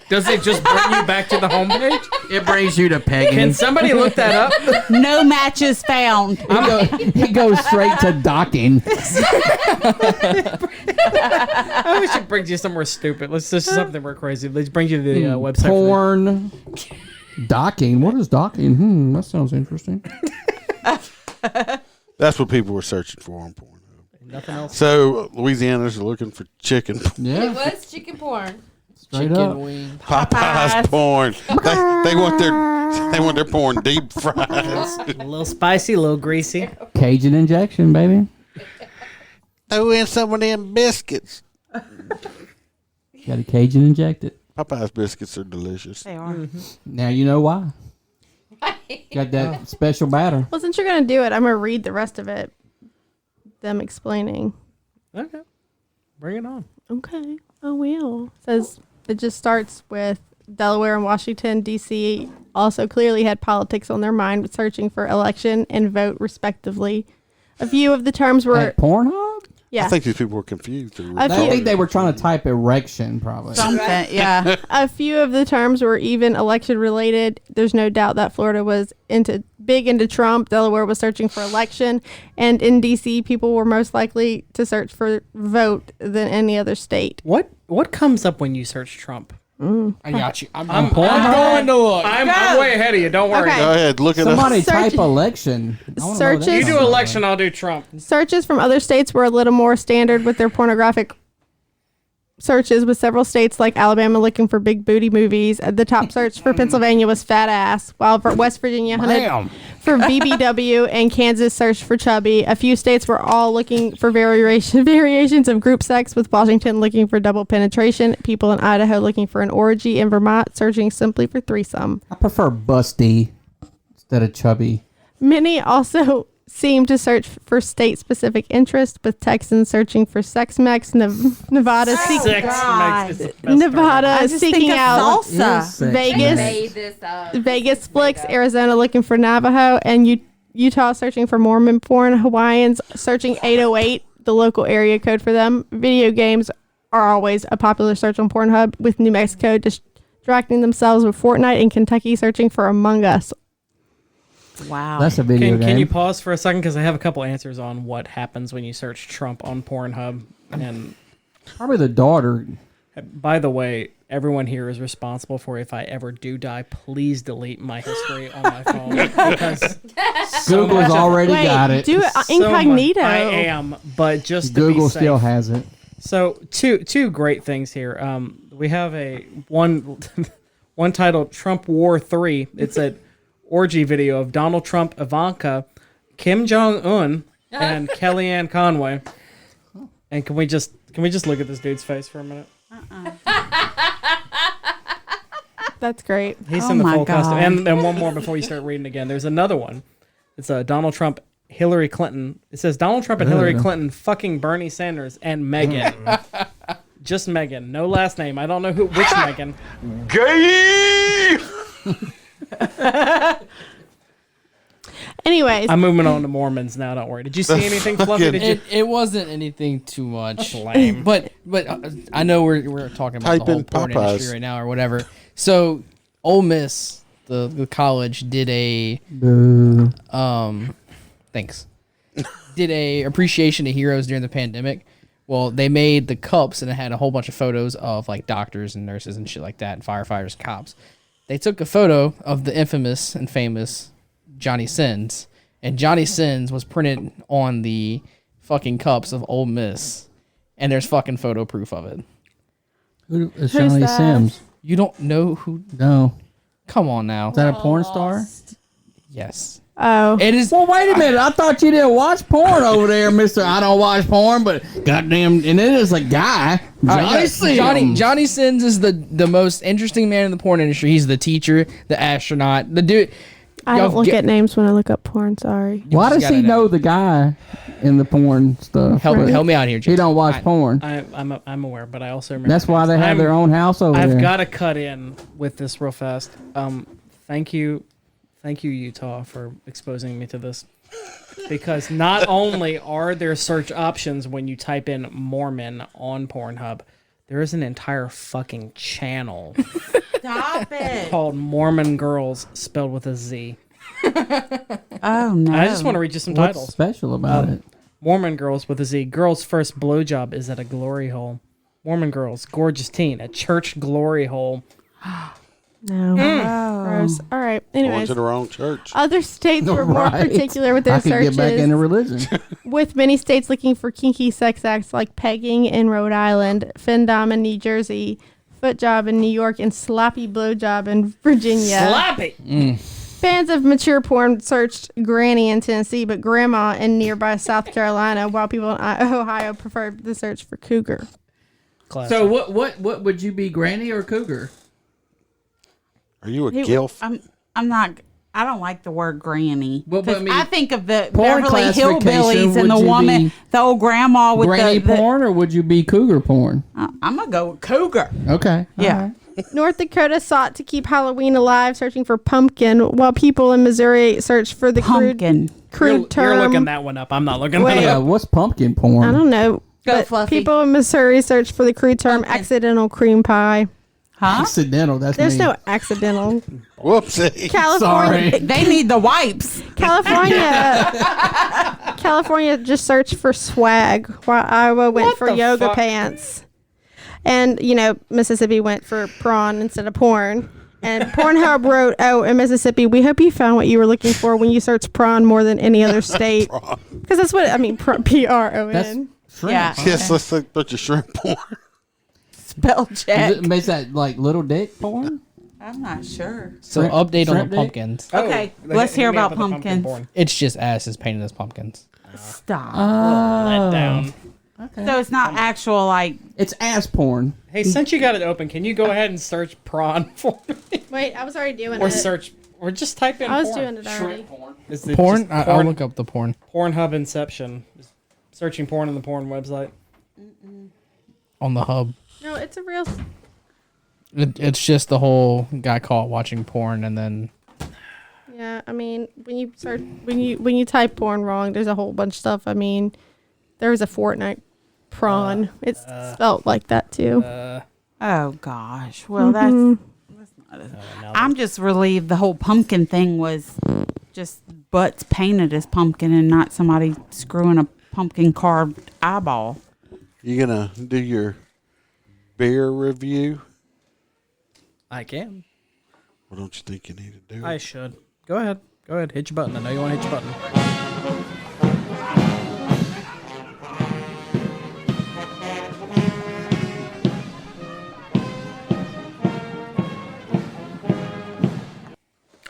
Does it just bring you back to the homepage? It brings you to pegging. Can somebody look that up? No matches found. He goes straight to docking. I wish it brings you somewhere stupid. Let's just something more crazy. Let's bring you to the website. for Porn. Docking. What is docking? That sounds interesting. That's what people were searching for on porn. Nothing else. So Louisiana's looking for chicken. It Yeah. was chicken porn. Straight Chicken up. wing. Popeye's porn. They want They want their porn deep fries. A little spicy, a little greasy. Cajun injection, baby. Throw in some of them biscuits. Got to Cajun inject it. Popeye's biscuits are delicious. They are. Now you know why. Got that special batter. Well, since you're going to do it, I'm going to read the rest of it. Them explaining. Okay. Bring it on. Okay, I will. Says it just starts with Delaware and Washington, D.C. also clearly had politics on their mind with searching for election and vote, respectively. A few of the terms were... At Pornhub? Yeah. I think these people were confused. I think they were trying to type erection, probably. Something, yeah. A few of the terms were even election related. There's no doubt that Florida was big into Trump. Delaware was searching for election. And in D.C., people were most likely to search for vote than any other state. What comes up when you search Trump? I got you. I'm going to look. I'm way ahead of you. Don't worry. Okay. Go ahead, look at Somebody us. type election. I wanna know what Searches- that You do sounds election, like. I'll do Trump. Searches from other states were a little more standard with their pornographic searches, with several states like Alabama looking for big booty movies. The top search for Pennsylvania was fat ass, while West Virginia hunted for BBW and Kansas searched for chubby. A few states were all looking for variations of group sex, with Washington looking for double penetration, people in Idaho looking for an orgy, and Vermont searching simply for threesome. I prefer busty instead of chubby. Many also seem to search for state-specific interest, with Texans searching for sex mex, Nevada seeking out salsa. Vegas flicks, Arizona looking for Navajo, and Utah searching for Mormon porn, Hawaiians searching 808, the local area code for them. Video games are always a popular search on Pornhub, with New Mexico distracting themselves with Fortnite and Kentucky searching for Among Us. Wow. That's a video game. Can you pause for a second? Because I have a couple answers on what happens when you search Trump on Pornhub. And Probably the daughter. by the way, everyone here is responsible for if I ever do die, please delete my history on my phone. Because Google's already got it. Do it incognito. I am, but just to Google be safe. still has it. So two great things here. We have one titled Trump War 3. It's a orgy video of Donald Trump, Ivanka, Kim Jong-un, and Kellyanne Conway. And can we just look at this dude's face for a minute? That's great. He's in the full costume. And one more before you start reading again. There's another one. It's Donald Trump, Hillary Clinton. It says Donald Trump and Hillary Clinton fucking Bernie Sanders and Meghan. Just Meghan. No last name. I don't know which Meghan. Gay! Anyways, I'm moving on to Mormons now. Don't worry. Did you see anything fluffy? It wasn't anything too much. That's lame. But I know we're talking about Type the whole in porn Popeyes. industry right now or whatever. So Ole Miss, the college, did a thanks. Did a appreciation to heroes during the pandemic. Well, they made the cups and it had a whole bunch of photos of like doctors and nurses and shit like that, and firefighters, and cops. They took a photo of the infamous and famous Johnny Sins, and Johnny Sins was printed on the fucking cups of Ole Miss, and there's fucking photo proof of it. Who is Johnny Sims? You don't know who? No. Come on now. Is that a porn star? Yes. Oh. It is. Well, wait a minute. I thought you didn't watch porn over there, Mister. I don't watch porn, but goddamn, and it is a guy. Johnny Sins is the most interesting man in the porn industry. He's the teacher, the astronaut, the dude. I don't look at names when I look up porn. Sorry. Why does he know the guy in the porn stuff? Help me out here, Jason. He don't watch porn. I'm aware, but I also remember. That's why they have their own house over there. I've got to cut in with this real fast. Thank you, Utah, for exposing me to this. Because not only are there search options when you type in Mormon on Pornhub, there is an entire fucking channel. Stop it. Called Mormon Girls, spelled with a Z. Oh, no. I just want to read you some What's titles. special about it? Mormon Girls with a Z. Girl's first blowjob is at a glory hole. Mormon Girls, gorgeous teen, a church glory hole. No. Gross. All right. Going Anyways, to the wrong church. other states were more Right. particular with their I could searches. get back into religion. With many states looking for kinky sex acts like pegging in Rhode Island, Findom in New Jersey, foot job in New York and sloppy blowjob in Virginia. Sloppy. Fans of mature porn searched Granny in Tennessee, but Grandma in nearby South Carolina, while people in Ohio preferred the search for Cougar. Classic. So what would you be, Granny or Cougar? Are you a gilf? I'm not. I don't like the word granny. Well, but I mean, I think of the porn Beverly classification, Hillbillies and the would you woman, be the old grandma with Granny the porn, or would you be Cougar porn? I'm gonna go with Cougar. Okay. Yeah. North Dakota sought to keep Halloween alive, searching for pumpkin, while people in Missouri searched for the crude term. You're looking that one up. I'm not looking Wait. that Yeah, up. what's pumpkin porn? I don't know. Go, but Fluffy. people in Missouri searched for the crude term accidental cream pie. Huh? Accidental. That's There's me. no accidental. Whoopsie. California. Sorry. They need the wipes. California just searched for swag, while Iowa went What for the yoga fuck? pants. And, Mississippi went for prawn instead of porn. And Pornhub wrote, in Mississippi, we hope you found what you were looking for when you searched prawn more than any other state. Because that's what, P-R-O-N. That's shrimp. Yeah. Yes, let's take a bunch of shrimp porn. Spell check. Makes that like little dick porn? I'm not sure. So Shrimp- update on shrimp the dick? pumpkins. Okay, let's hear about pumpkins. It's just asses painted as pumpkins. Stop. Let down. So it's not actual like. It's ass porn. Hey, since you got it open, can you go ahead and search prawn for me? Wait, I was already doing Or it. search, or just type in I was porn. doing it already. Is it Porn? just I'll look up the porn. Pornhub Inception. Just searching porn on the porn website. On the hub. No, it's a real... It's just the whole guy caught watching porn and then... Yeah, when you type porn wrong, there's a whole bunch of stuff. There's a Fortnite prawn. It's spelled like that too. Oh gosh. Well, that's not. I'm just relieved the whole pumpkin thing was just butts painted as pumpkin and not somebody screwing a pumpkin carved eyeball. You gonna do your beer review? I can. What don't you think you need to do? I should. Go ahead. Go ahead. Hit your button. I know you want to hit your button.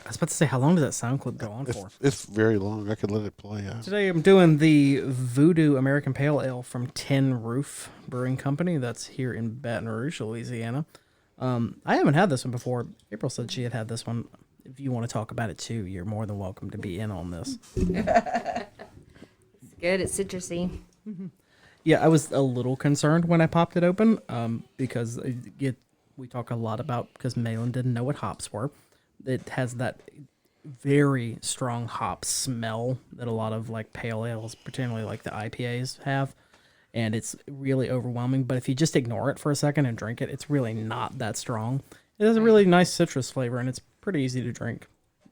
I was about to say, how long does that sound clip go on for? It's very long. I could let it play out. Today I'm doing the Voodoo American Pale Ale from Tin Roof Brewing Company. That's here in Baton Rouge, Louisiana. I haven't had this one before. April said she had this one. If you want to talk about it too, you're more than welcome to be in on this. It's good. It's citrusy. Yeah, I was a little concerned when I popped it open because we talk a lot about, because Malin didn't know what hops were. It has that very strong hop smell that a lot of like pale ales, particularly like the IPAs, have. And it's really overwhelming. But if you just ignore it for a second and drink it, it's really not that strong. It has a really nice citrus flavor, and it's pretty easy to drink.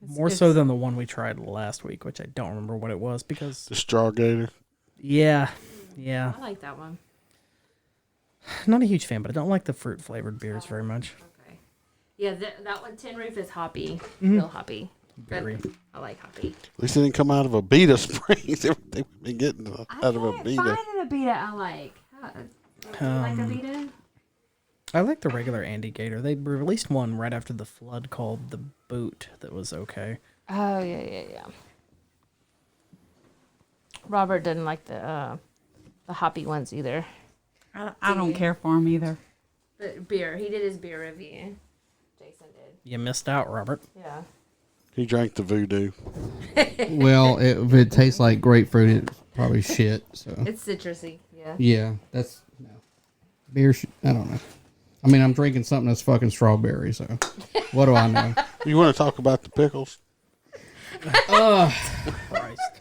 More so than the one we tried last week, which I don't remember what it was because... The Straw Gator? Yeah. I like that one. Not a huge fan, but I don't like the fruit-flavored beers very much. Okay. Yeah, that one, Tin Roof, is hoppy. Mhm. Real hoppy. Very. But I like hoppy. At least it didn't come out of a Beta Springs. Everything we've been getting out of a Beta. Find a Beta I like. Do you like a Beta? I like the regular Andy Gator. They released one right after the flood called the Boot that was okay. Oh, yeah. Robert didn't like the hoppy ones either. I don't care for them either. The beer. He did his beer review. Jason did. You missed out, Robert. Yeah. He drank the Voodoo. Well, if it tastes like grapefruit, it's probably shit. So It's citrusy. Yeah. yeah, that's no beer. I don't know. I'm drinking something that's fucking strawberry. So what do I know? You want to talk about the pickles? Christ.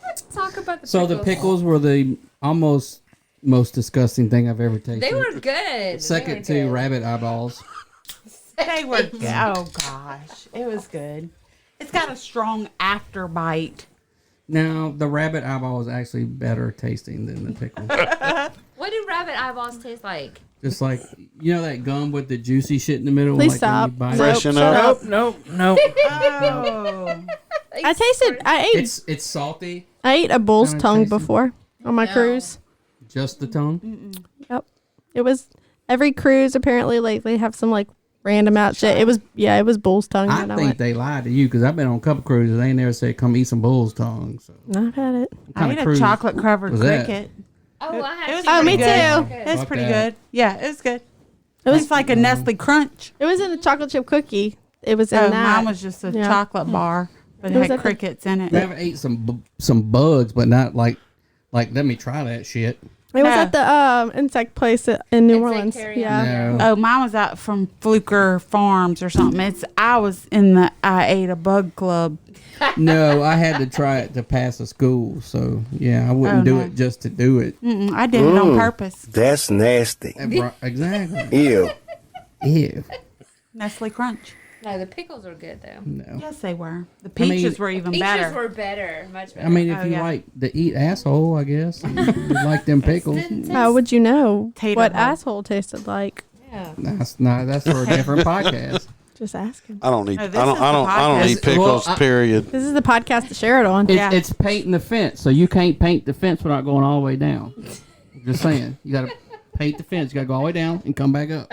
Let's talk about the So pickles. the pickles were the almost most disgusting thing I've ever tasted. They were good. Second Very to good. rabbit eyeballs. They were good. Oh gosh, it was good. It's got a strong after bite. Now the rabbit eyeball is actually better tasting than the pickle. What do rabbit eyeballs taste like? Just like that gum with the juicy shit in the middle. Please like stop. When you bite it. Freshen up. Nope. Oh. I It's salty. ate a bull's Kinda tongue tasty. before on my No. cruise. Just the tongue. Yep. It was Every cruise apparently like they have some like random out shit. It was bull's tongue. I think they lied to you because I've been on a couple cruises. They ain't never said come eat some bull's tongue. So. I've had it. I ate a chocolate covered cricket. Oh, I had Oh, me too. good. It was Fuck pretty that. good. Yeah, it was good. It was like a Nestle Crunch. It was in a chocolate chip cookie. It was in Oh, that. mine was just a chocolate bar, but It was it had at the- crickets in it. I haven't ate some bugs, but not like let me try that shit. It was at the insect place in New Orleans. Yeah. No. Oh, mine was out from Fluker Farms or something. I ate a bug club. No, I had to try it to pass a school. So yeah, I wouldn't do no. it just to do it. I did it on purpose. That's nasty. Exactly. Ew. Ew. Nestle Crunch. No, the pickles were good though. No. Yes, they were. The I mean- peaches were even Peaches better. were better, much better. I mean, if Oh, you yeah. like to eat asshole, I guess you like them pickles. How would you know Tater what hole. asshole tasted like? Yeah. That's for a different podcast. Just asking. I don't eat. No, I this don't. is the I don't. I don't podcast. eat pickles. Well, period. This is the podcast to share it on. It's painting the fence, so you can't paint the fence without going all the way down. Just saying, you got to paint the fence. You got to go all the way down and come back up.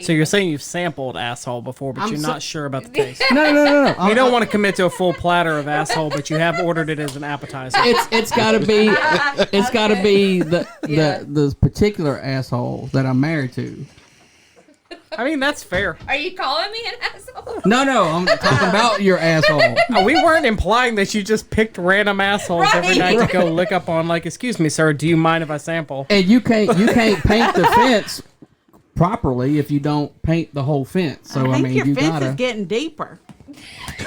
So you're saying you've sampled asshole before, but you're not sure about the taste. No. You don't want to commit to a full platter of asshole, but you have ordered it as an appetizer. It's got to be the particular asshole that I'm married to. I mean, that's fair. Are you calling me an asshole? No, I'm talking about your asshole. We weren't implying that you just picked random assholes every night to go lick up on. Like, excuse me, sir, do you mind if I sample? And you can't paint the fence properly if you don't paint the whole fence. So I think your you fence gotta. is getting deeper.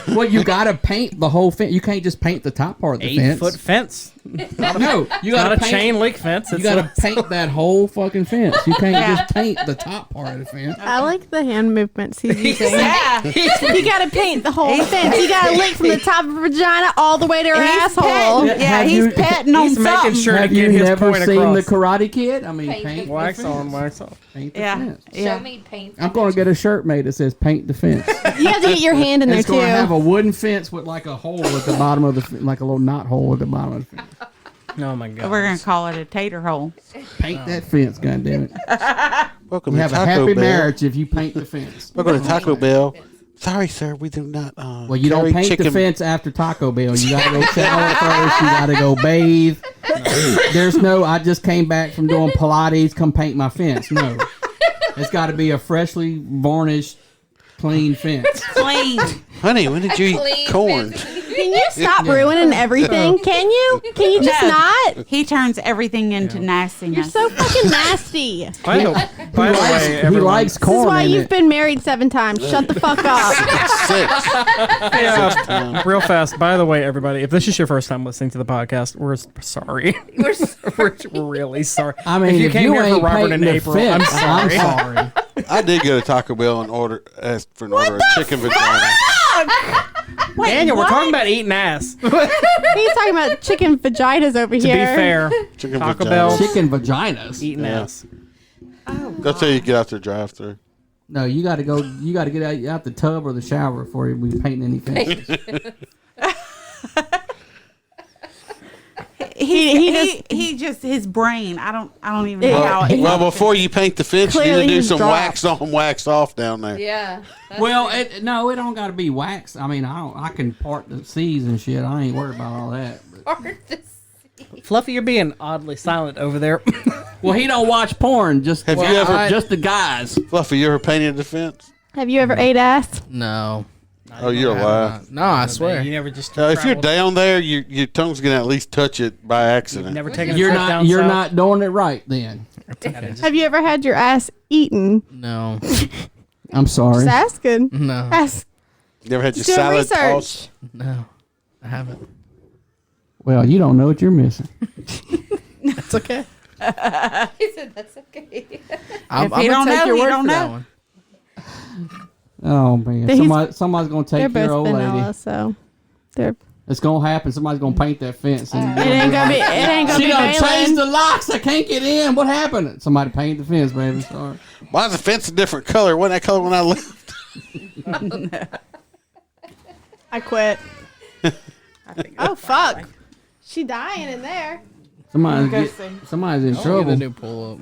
Well, you gotta paint the whole fence. You can't just paint the top part of the 8-foot fence. fence. No, you Not gotta a paint, chain link fence. You It's gotta a- paint that whole fucking fence. You can't just paint the top part of the fence. I like the hand movements he's using. Yeah. You gotta paint the whole fence. You gotta lick from the top of her vagina all the way to her asshole. Petting, yeah, Have he's you- petting on He's making something. sure to Have get you his never point seen across. the Karate Kid? I mean, Paint paint the Wax fence. on, wax off. Paint the Yeah. fence. Yeah. Show me paint. I'm gonna get a shirt made that says "Paint the Fence." You have to get your hand in there It's gonna have too. a wooden fence with like a hole at the bottom of the like a little knot hole at the bottom of the fence. Oh my god. We're gonna call it a tater hole. Paint that fence, goddammit. Welcome You to have a Taco happy Bell. marriage if you paint the fence. Welcome to Taco Bell. Sorry, sir, we do not. Well, you don't carry paint chicken. the fence after Taco Bell. You gotta go shower first. You gotta go bathe. There's no, I just came back from doing Pilates, come paint my fence. No. It's got to be a freshly varnished, clean fence. Clean. Honey, when did you eat corn? Can you stop ruining everything? Can you? Can you just No. not? He turns everything into nastiness. You're so fucking nasty. By the way, He everyone, likes This is corn why in you've it. been married 7 times. Shut the fuck up. Six. yeah, real fast. By the way, everybody, if this is your first time listening to the podcast, we're sorry. We're really sorry. I mean, if you came here for ain't Robert and painting the April, fence, I'm sorry. I did go to Taco Bell and ask for an order of chicken vagina. Wait, Daniel, what? we're talking about eating ass. He's talking about chicken vaginas over To here. be fair, Chicken Taco vagina. Bell Chicken vaginas. eating Yeah. ass. That's how you get out there drive-through. No, you got to go. You got to get out the tub or the shower before you be painting any fences. He just his brain. I don't even know how it. Well, before you paint the fence, you Clearly need to do he's some dropped. wax on, wax off down there. Yeah. Well, it don't got to be wax. I mean, I can part the C's and shit. I ain't worried about all that. But. Fluffy, you're being oddly silent over there. Well, he don't watch porn. Just Have you ever- just the guys? Fluffy, you ever painted the fence? Have you ever ate ass? No. Oh, you're a liar. No, I swear. You never just. If you're traveled- down there, your tongue's gonna at least touch it by accident. never taken a You're trip not. down You're south? not doing it right then. Have you ever had your ass eaten? No. I'm sorry. Just asking. No. Ask. You ever had your Just doing salad research. tossed? No. I haven't. Well, you don't know what you're missing. That's okay. He said that's okay. I'm If he gonna don't take know, your he word don't for that know. one. Oh man, He's- somebody's gonna They're take your both old vanilla, lady. so they're. It's gonna happen. Somebody's gonna paint that fence. And It ain't gonna be. It ain't gonna She be done changed Malin. the locks. I can't get in. What happened? Somebody painted the fence, baby. Sorry. Why is the fence a different color? Wasn't that color when I left? I quit. Oh fuck! She dying in there. Somebody's Go get, see. somebody's in I'll get trouble. a new pull up.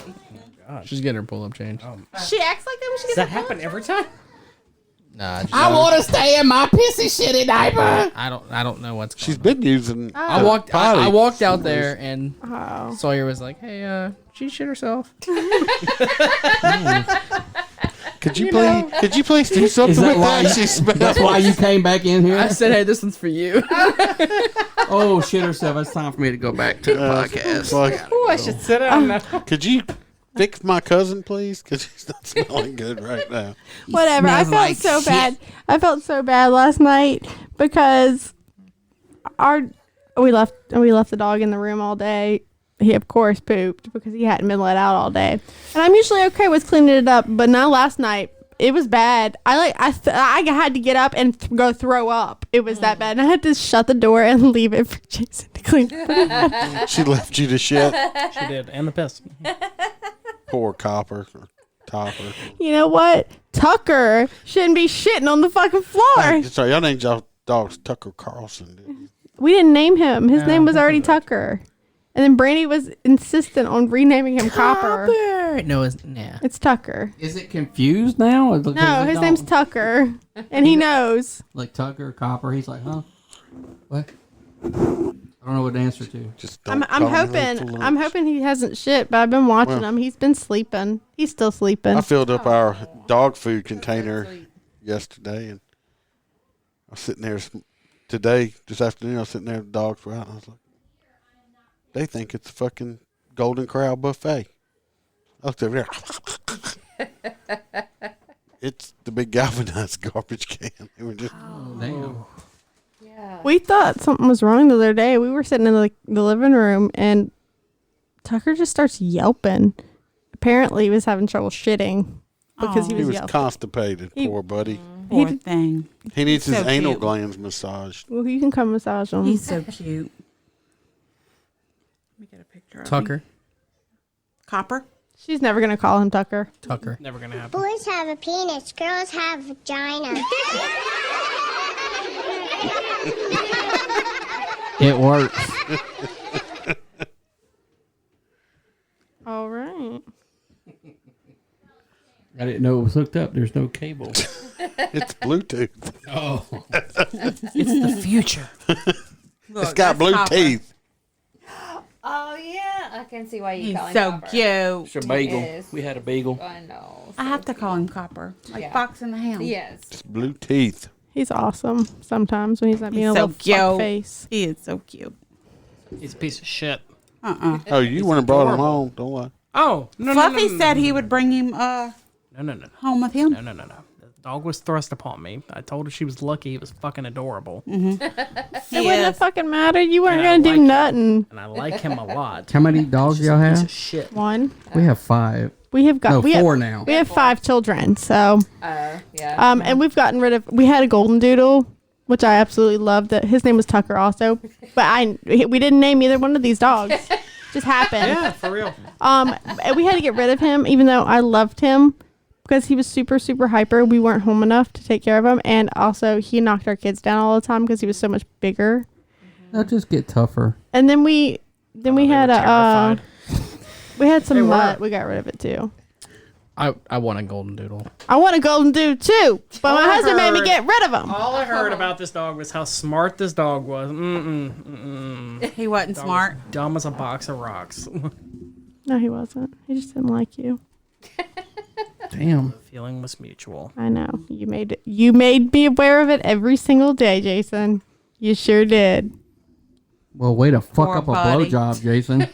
God. She's getting her pull-up changed. She acts like that when she Does gets that a happen every time? Nah, I want to stay in my pissy shitty diaper. I don't know what's going She's been using. I walked out there and Oh. Sawyer was like, "Hey, she shit herself." Could you please do something with that? She smells. That's why you came back in here? I said, "Hey, this one's for you." Oh, shit herself. It's time for me to go back to the podcast. I should sit down now. Could you fix my cousin, please? Because he's not smelling good right now. Whatever. I Smells felt like so shit. bad. I felt so bad last night because we left the dog in the room all day. He of course pooped because he hadn't been let out all day. And I'm usually okay with cleaning it up, but not last night. It was bad. I had to get up and go throw up. It was that bad. And I had to shut the door and leave it for Jason to clean it. She left you to shit. She did, and the piss. Poor Copper or Topper. You know what? Tucker shouldn't be shitting on the fucking floor. Sorry, y'all named y'all dogs Tucker Carlson. Didn't you? We didn't name him. His name was already Tucker. And then Brandy was insistent on renaming him Copper. No, it's Tucker. Is it confused now? No, his name's Tucker. And he knows. Like Tucker, Copper. He's like, huh? What? I don't know what to answer to. Just I'm hoping he hasn't shit, but I've been watching him. He's been sleeping. He's still sleeping. I filled up our dog food container yesterday, and I was sitting there today, this afternoon. I was sitting there, the dogs were out, and I was like, they think it's a fucking Golden Corral buffet. I looked over there. It's the big galvanized garbage can. They were just. Oh, damn. Yeah. We thought something was wrong the other day. We were sitting in the living room, and Tucker just starts yelping. Apparently, he was having trouble shitting because he was yelping. Constipated. Poor buddy. Poor thing. He needs He's his so anal cute. glands massaged. Well, you can come massage him. He's so cute. Let me get a picture of Tucker. him. Copper? She's never going to call him Tucker. Tucker. Never gonna happen. Boys have a penis, girls have vagina. It works. All right. I didn't know it was hooked up. There's no cable. It's Bluetooth. Oh. It's the future. It's got blue teeth. Oh yeah, I can see why you He's call him so Copper. cute. It's a bagel. Yes. We had a bagel. I know. I have to call him Copper. Like Yeah. Fox and the Hound. Yes. It's blue teeth. He's awesome sometimes when he's not being He's a so little cute. fuck face. He is so cute. He's a piece of shit. Oh, you wouldn't have brought him home. Don't lie. Oh, no, Fluffy no. said he would bring him No. home with him. No. The dog was thrust upon me. I told her she was lucky. It was fucking adorable. It wouldn't have fucking mattered. You weren't going to do nothing. And I like him a lot. How many dogs y'all Piece have? of shit. One. We have 5. We have got No, we 4 have, now. We have 5 children, so Yeah. and we've gotten rid of. We had a golden doodle, which I absolutely loved. That his name was Tucker also, but we didn't name either one of these dogs. Just happened. Yeah, for real. And we had to get rid of him, even though I loved him because he was super super hyper. We weren't home enough to take care of him, and also he knocked our kids down all the time because he was so much bigger. They'll just get tougher. And then we had terrified. we had some They were. mutt. We got rid of it too. I want a golden doodle. I want a golden doodle too, but my All I husband made me heard- get rid of him. All I heard about this dog was how smart this dog was. He wasn't Dog smart. was dumb as a box of rocks. No, he wasn't. He just didn't like you. Damn. The feeling was mutual. I know. You made me aware of it every single day, Jason. You sure did. Well, way to fuck Poor up a buddy. blowjob, Jason.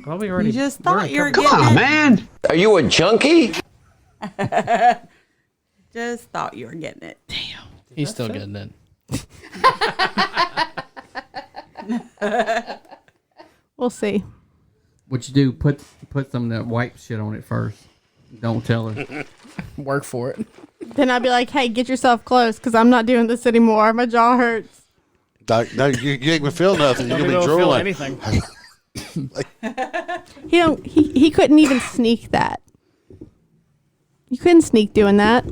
Well, we already. You just thought you were Come getting on, it. man. Are you a junkie? Just thought you were getting it. Damn. He's still getting it. We'll see. What you do? Put some of that wipe shit on it first. Don't tell her. Work for it. Then I'd be like, hey, get yourself close because I'm not doing this anymore. My jaw hurts. No, you ain't gonna feel nothing. You're Don't gonna be feel drooling. anything. He couldn't even sneak that. You couldn't sneak doing that.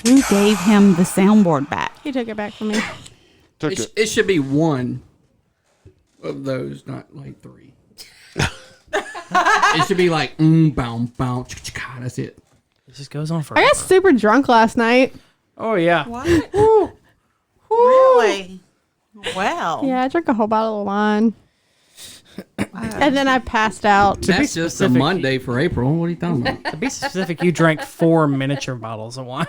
Who gave him the soundboard back? He took it back from me. It should be one of those, not like three. It should be like bow bow. That's it. It just goes on I forever. got super drunk last night. Oh yeah. What? Really? Well. Yeah, I drank a whole bottle of wine. And then I passed out. That's just a Monday for April. What are you talking about? To be specific, you drank 4 miniature bottles of wine.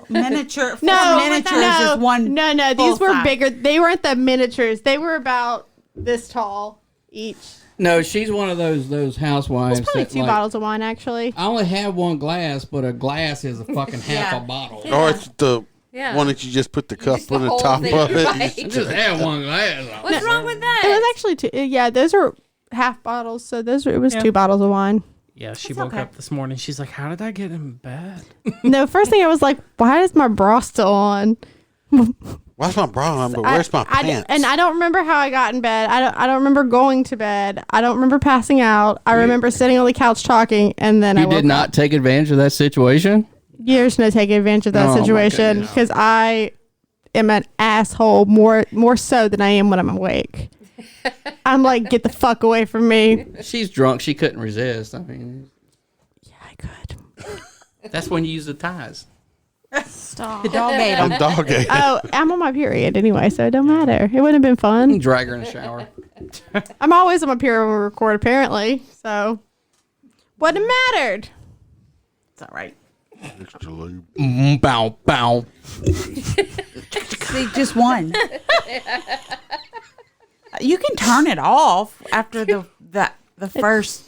Miniatures is one. No. full These were size. bigger. They weren't the miniatures. They were about this tall each. No, she's one of those housewives. It's probably that, 2 like, bottles of wine, actually. I only have one glass, but a glass is a fucking half a bottle. Or it's the Yeah. one that you just put the cup the on the whole top thing, of it. right? I just have one glass. What's wrong with that? It was actually 2. Yeah, those are half bottles. So it was 2 bottles of wine. Yeah, she woke up this morning. She's like, "How did I get in bed?" No, first thing I was like, why is my bra still on? Why's my bra on? But where's my pants? And I don't remember how I got in bed. I don't remember going to bed. I don't remember passing out. I remember sitting on the couch talking, and then I You woke did not up. take advantage of that situation? There's no taking advantage of that Oh, my situation goodness. because I am an asshole more so than I am when I'm awake. I'm like, get the fuck away from me. She's drunk. She couldn't resist. I mean, yeah, I could. That's when you use the ties. Stop. The dog ate I'm them. dog ate. Oh, I'm on my period anyway, so it don't matter. It wouldn't have been fun. Drag her in the shower. I'm always on my period when we record, apparently. So, wouldn't have mattered. It's all right. Extra lube. Bow bow. See, just one. You can turn it off after the first.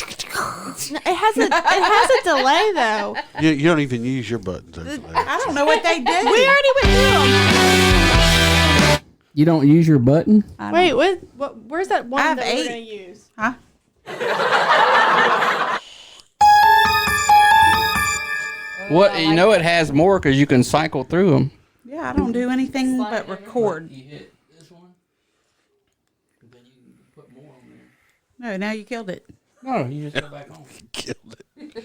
It has a delay though. You don't even use your buttons. Over there. I don't know what they do. We already went through You don't use your button? them. Wait, what? Where's that one I have that 8. we're gonna use? Huh? What? You know it has more because you can cycle through them. Yeah, I don't do anything but record. You hit this one, and then you put more on there. No, now you killed it. No, you just go back on. Killed it.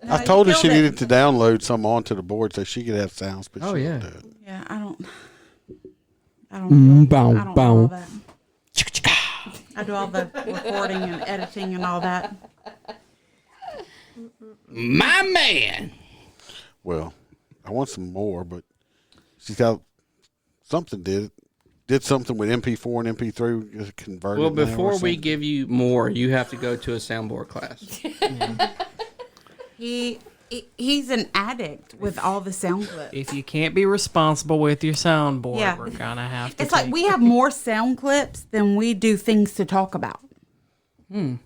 No, I told her you she killed it. needed to download some onto the board so she could have sounds, but Oh, she yeah. didn't do it. Yeah, I don't do all that. I do all the recording and editing and all that. My man. Well, I want some more, but she's got something did something with MP4 and MP3 converted. Well, now or before we something. give you more, you have to go to a soundboard class. He's an addict with all the sound clips. If you can't be responsible with your soundboard, Yeah. we're gonna have to. It's like we have more sound clips than we do things to talk about. Don't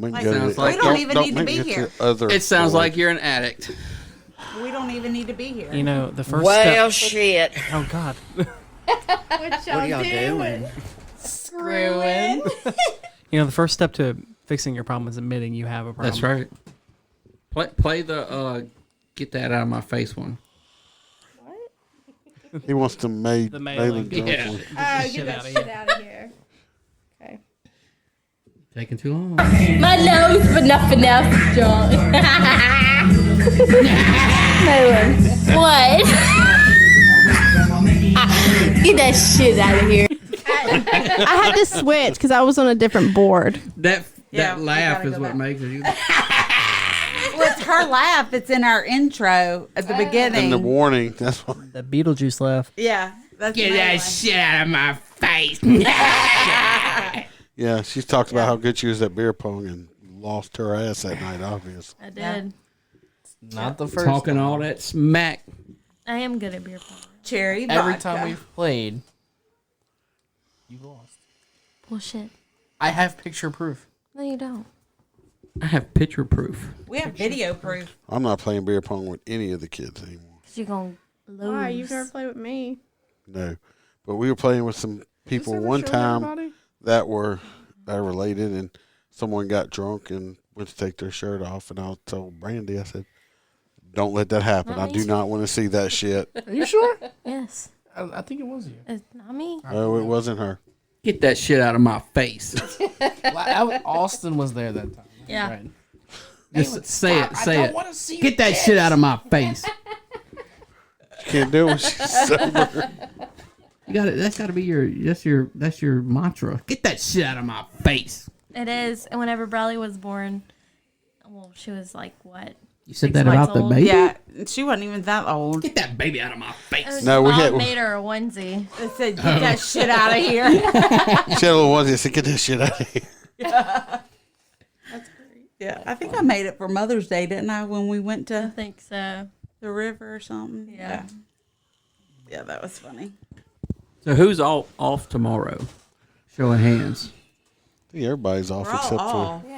make me Like, go to sounds the- like- we don't even need to make be me get here. the Other It sounds board. like you're an addict. We don't even need to be here. You know, the first Well, step. shit. Oh God. What y'all doing? Screwing. You know, the first step to fixing your problem is admitting you have a problem. That's right. Play the get that out of my face one. He wants to make The mailing. drunk Yeah. one. Oh, Shit get that outta shit here. out of here. Okay. Taking too long. My nose, but nothing else, John. What? Get that shit out of here. I had to switch because I was on a different board. That Yeah, we laugh gotta is go what back. makes it. Well, it's her laugh that's in our intro at the beginning. And the warning. That's what. The Beetlejuice laugh. Yeah. That's Get my that laugh. shit out of my face. Yeah, she's talked about how good she was at beer pong and lost her ass that night. Obviously. I did. Not the first Talking time. all that smack. I am good at beer pong. Cherry Every vodka. time we've played, you lost. Bullshit. I have picture proof. No, you don't. I have picture proof. We have video proof. I'm not playing beer pong with any of the kids anymore. Cause you're gonna lose. Why? You've never played with me. No, but we were playing with some people ever one show time everybody? that were related, and someone got drunk and went to take their shirt off, and I told Brandy, I said, "Don't let that happen. Not I me. do not want to see that shit." Are you sure? Yes. I think it was you. It's not me. Oh, it wasn't her. Get that shit out of my face. Austin was there that time. Yeah. Right. Just say it. Say I don't it. want to see Get that shit out of my face. She can't do it when she's sober. You got it. That's got to be that's your mantra. Get that shit out of my face. It is. And whenever Bradley was born, well, she was like, what? You said 6 that months about the old? baby? Yeah, she wasn't even that old. Get that baby out of my face. No, we Mom had. made her a onesie. They said, get that shit out of here. She had a little onesie. I said, get that shit out of here. That's great. Yeah, I think I made it for Mother's Day, didn't I, when we went I to think so. the river or something? Yeah. Yeah, that was funny. So who's all off tomorrow? Show of hands. I think everybody's off We're all except off. for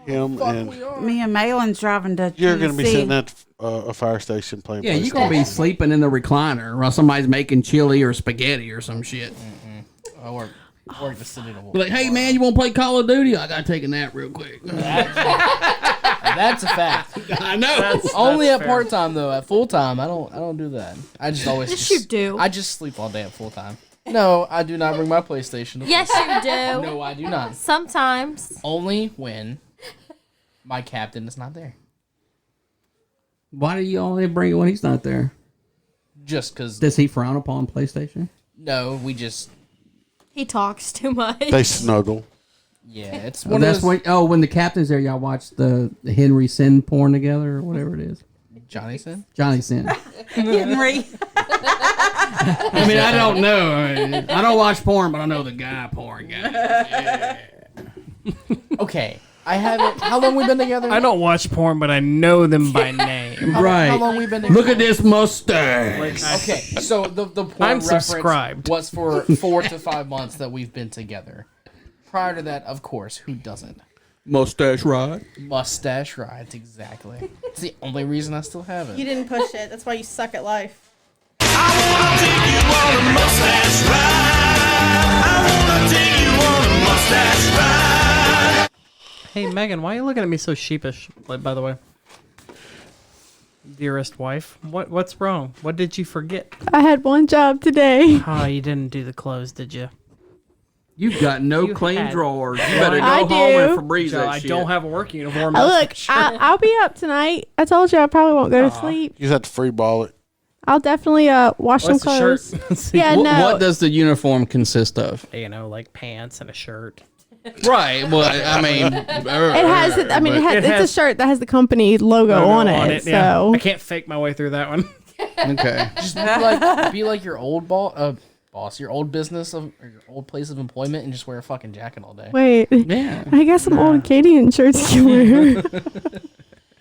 him and Me and Malin's driving to you're going to be Tennessee. sitting at a fire station playing. Yeah, you're gonna be sleeping in the recliner while somebody's making chili or spaghetti or some shit. I work the city to Be like, hey man, you want to play Call of Duty? I gotta take a nap real quick. That's a fact. I know. Only at part time though. At full time, I don't do that. I just always. Yes, you do. I just sleep all day at full time. No, I do not bring my PlayStation. To Yes, full you time. do. No, I do not. Sometimes. Only when my captain is not there. Why do you only bring it when he's not there? Just because. Does he frown upon PlayStation? No, we just. He talks too much. They snuggle. Yeah, it's Well, one that's of those. when the captain's there, y'all watch the Henry Sin porn together or whatever it is. Johnny Sin? Johnny Sin. Henry. I mean, I don't know. I don't watch porn, but I know the guy porn guy. Yeah. Okay, I haven't. How long we been together? I don't watch porn, but I know them by name. Right. How long we been together? Look at this mustache. Okay, so the porn I'm reference subscribed. was for 4 to 5 months that we've been together. Prior to that, of course, who doesn't? Mustache ride. Mustache rides, exactly. It's the only reason I still have it. You didn't push it. That's why you suck at life. Hey, Megan, why are you looking at me so sheepish, by the way? Dearest wife, what's wrong? What did you forget? I had one job today. Oh, you didn't do the clothes, did you? You've got no You clean had- drawers. You better go I home do. and Febreze Joe, that I shit. don't have a work uniform. Look, that's for sure. I'll be up tonight. I told you I probably won't go to sleep. You just have to free ball it. I'll definitely wash some What's the shirt? clothes. Yeah, What, no. what does the uniform consist of? You know, like pants and a shirt. Right. Well, I mean, It has. I mean, it's has- a shirt that has the company logo on it. yeah. So I can't fake my way through that one. Okay. Just be like your old boss, your old business or your old place of employment, and just wear a fucking jacket all day. wait. Yeah. I got some old Acadian shirts you wear.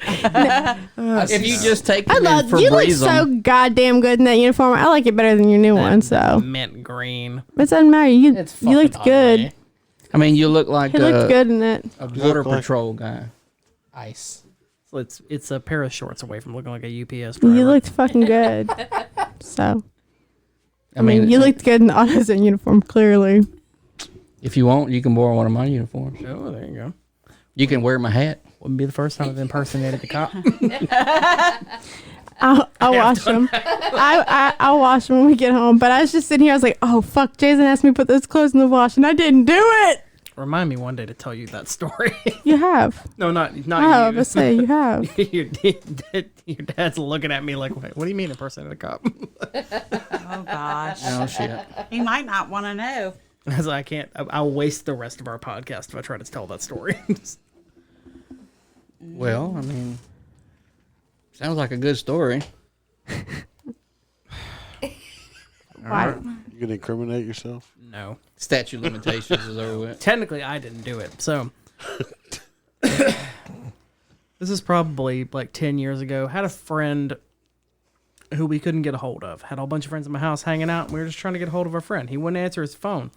If you just take I them love and you. Look Febreze so them. goddamn good in that uniform. I like it better than your new one. So Mint green. it doesn't matter. You It's looked fucking good. ugly. I mean, you look like He looked good in it. a border patrol guy. Ice. So it's a pair of shorts away from looking like a UPS driver. You looked fucking good. So I mean, you looked good in the AutoZone uniform. Clearly, if you want, you can borrow one of my uniforms. Oh, there you go. You can wear my hat. Wouldn't be the first time I've impersonated the cop. I'll wash them. I'll wash them when we get home. But I was just sitting here. I was like, oh fuck! Jason asked me to put those clothes in the wash, and I didn't do it. Remind me one day to tell you that story. You have. No, not I you. was say you have. your dad's looking at me like, wait, what do you mean impersonated a cop? Oh, gosh. Oh shit. He might not want to know. As I can't. I'll waste the rest of our podcast if I try to tell that story. Well, I mean, sounds like a good story. Why? You gonna incriminate yourself? No. Statute of limitations is over with. Technically, I didn't do it. So, this is probably like 10 years ago. Had a friend who we couldn't get a hold of. Had a whole bunch of friends in my house hanging out. And we were just trying to get a hold of our friend. He wouldn't answer his phone.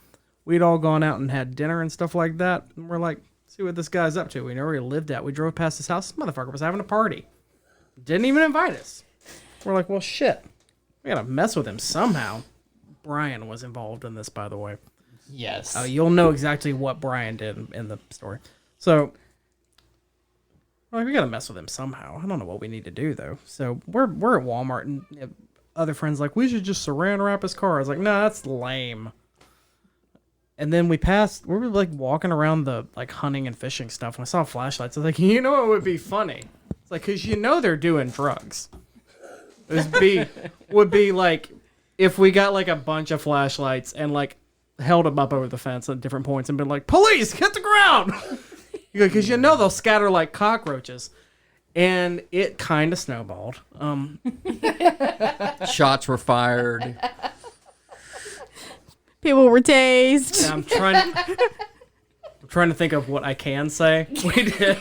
We'd all gone out and had dinner and stuff like that. And we're like, see what this guy's up to. We know where he lived at. We drove past his house. This motherfucker was having a party. Didn't even invite us. We're like, well, shit. We gotta mess with him somehow. Brian was involved in this, by the way. Yes. You'll know exactly what Brian did in the story. So, we're like, we gotta mess with him somehow. I don't know what we need to do though. So we're at Walmart and other friends like, we should just saran wrap his car. I was like, no, that's lame. And then we were like walking around the like hunting and fishing stuff, and I saw flashlights. I was like, you know what would be funny? It's like, because you know they're doing drugs. Would be like if we got like a bunch of flashlights and like held them up over the fence at different points and been like, police, hit the ground! Because you know they'll scatter like cockroaches. And it kind of snowballed. Shots were fired. People were tased. I'm trying to think of what I can say. We did.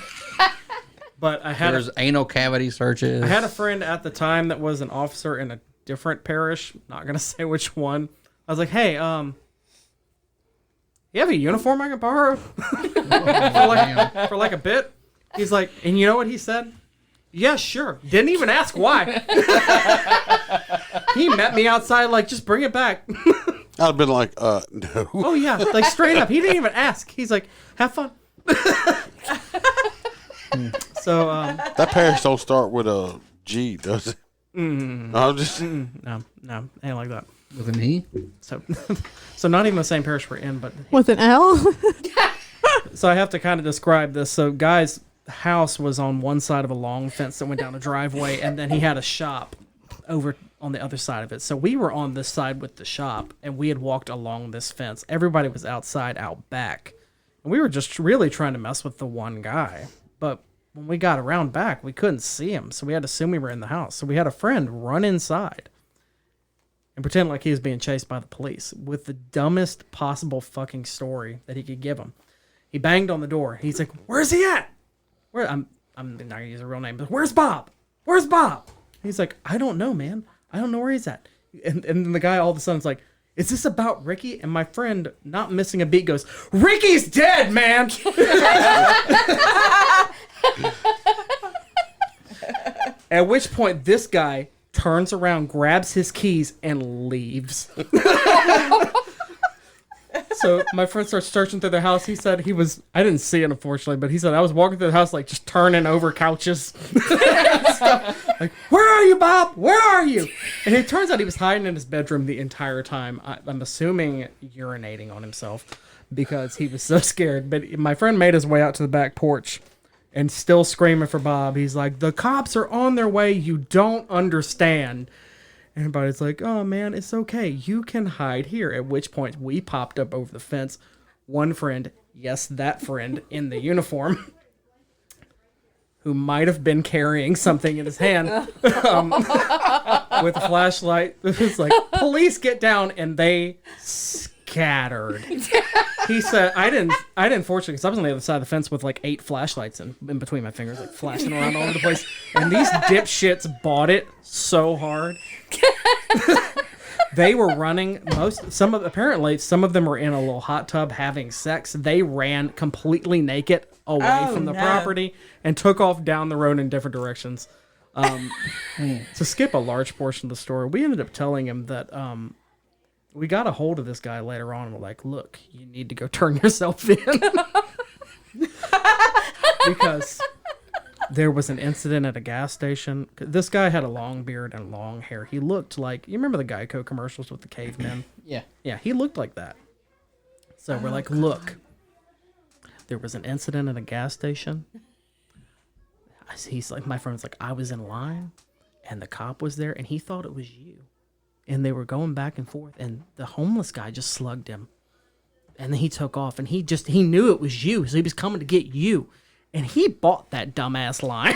But There's anal cavity searches. I had a friend at the time that was an officer in a different parish. Not gonna say which one. I was like, "Hey, you have a uniform I can borrow for like a bit?" He's like, and you know what he said? Yeah, sure. Didn't even ask why. He met me outside, like, just bring it back. I'd have been like, no. Oh yeah, like straight up. He didn't even ask. He's like, have fun. So that parish don't start with a G, does it? No, ain't like that. With an E? So not even the same parish we're in, but with an L. So I have to kind of describe this. So guy's house was on one side of a long fence that went down a driveway, and then he had a shop over on the other side of it. So we were on this side with the shop, and we had walked along this fence. Everybody was outside, out back, and we were just really trying to mess with the one guy. But when we got around back, we couldn't see him, so we had to assume we were in the house. So we had a friend run inside and pretend like he was being chased by the police with the dumbest possible fucking story that he could give him. He banged on the door. He's like, "Where's he at? Where?" I'm not gonna use a real name, but "Where's Bob? Where's Bob?" He's like, "I don't know, man. I don't know where he's at." And then the guy all of a sudden's like, "Is this about Ricky?" And my friend, not missing a beat, goes, "Ricky's dead, man." At which point, this guy turns around, grabs his keys, and leaves. So my friend starts searching through the house. He said I didn't see it, unfortunately, but he said I was walking through the house, like, just turning over couches. Like, "Where are you, Bob? Where are you?" And it turns out he was hiding in his bedroom the entire time. I'm assuming urinating on himself because he was so scared. But my friend made his way out to the back porch and still screaming for Bob. He's like, "The cops are on their way. You don't understand." And everybody's like, "Oh, man, it's okay. You can hide here." At which point, we popped up over the fence. One friend, yes, that friend in the uniform, who might have been carrying something in his hand with a flashlight. It's like, "Police, get down," and they scattered. He said, I didn't fortunately, because I was on the other side of the fence with like 8 flashlights in between my fingers, like flashing around all over the place. And these dipshits bought it so hard. They were running. Apparently some of them were in a little hot tub having sex. They ran completely naked away from the property and took off down the road in different directions. To skip a large portion of the story, we ended up telling him that we got a hold of this guy later on, and we're like, "Look, you need to go turn yourself in." Because there was an incident at a gas station. This guy had a long beard and long hair. He looked like, you remember the Geico commercials with the cavemen? Yeah. Yeah, he looked like that. So we're like, "Look, there was an incident at a gas station." He's like, my friend's like, "I was in line, and the cop was there, and he thought it was you. And they were going back and forth, and the homeless guy just slugged him. And then he took off, and he knew it was you, so he was coming to get you. And he bought that dumbass line."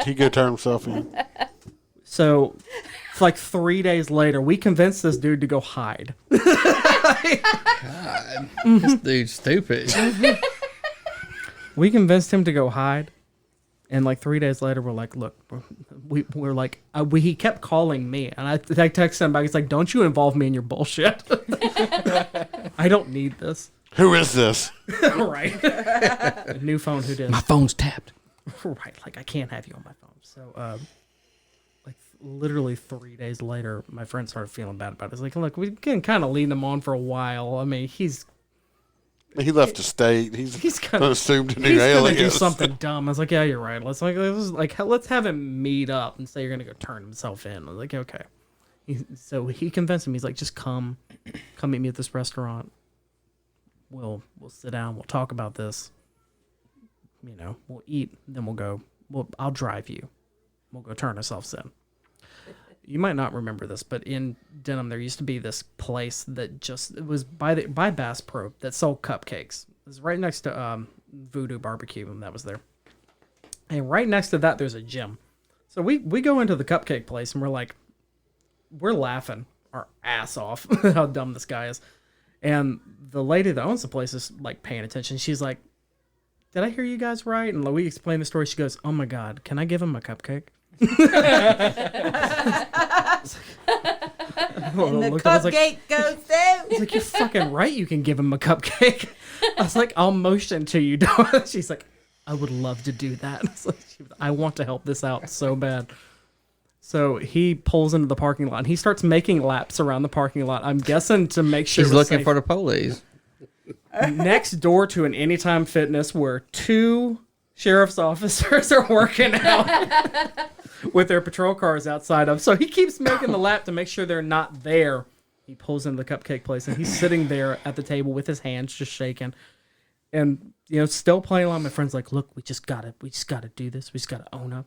He go turn himself in. So, like 3 days later, we convinced this dude to go hide. God, this dude's stupid. We convinced him to go hide. And like 3 days later, we're like, "Look," we're like, he kept calling me, and I texted him back. He's like, "Don't you involve me in your bullshit. I don't need this." Who is this? Right. A new phone. Who did? My phone's tapped. Right. Like, I can't have you on my phone. So, like literally 3 days later, my friend started feeling bad about it. He's like, "Look, we can kind of lead him on for a while. I mean, he left the state. He's kind of assumed a new he's alias. gonna do something dumb." I was like, "Yeah, you're right. Let's have him meet up and say you're gonna go turn himself in." I was like, "Okay." So he convinced him. He's like, just come meet me at this restaurant. We'll sit down. We'll talk about this. You know, we'll eat. Then we'll go. I'll drive you. We'll go turn ourselves in. You might not remember this, but in Denham there used to be this place that it was by Bass Pro that sold cupcakes. It was right next to Voodoo Barbecue, and that was there. And right next to that, there's a gym. So we go into the cupcake place, and we're laughing our ass off how dumb this guy is. And the lady that owns the place is like paying attention. She's like, "Did I hear you guys right?" And we explain the story. She goes, "Oh my God, can I give him a cupcake?" And the cupcake goes down. It's like, "You're fucking right. You can give him a cupcake." I was like, "I'll motion to you." She's like, "I would love to do that." I want to help this out so bad. So he pulls into the parking lot and he starts making laps around the parking lot. I'm guessing to make sure he's looking for the police. Next door to an Anytime Fitness where 2 sheriff's officers are working out with their patrol cars outside of. So he keeps making the lap to make sure they're not there. He pulls into the cupcake place and he's sitting there at the table with his hands just shaking. And, still playing along. My friend's like, "Look, we just gotta do this. We just gotta own up.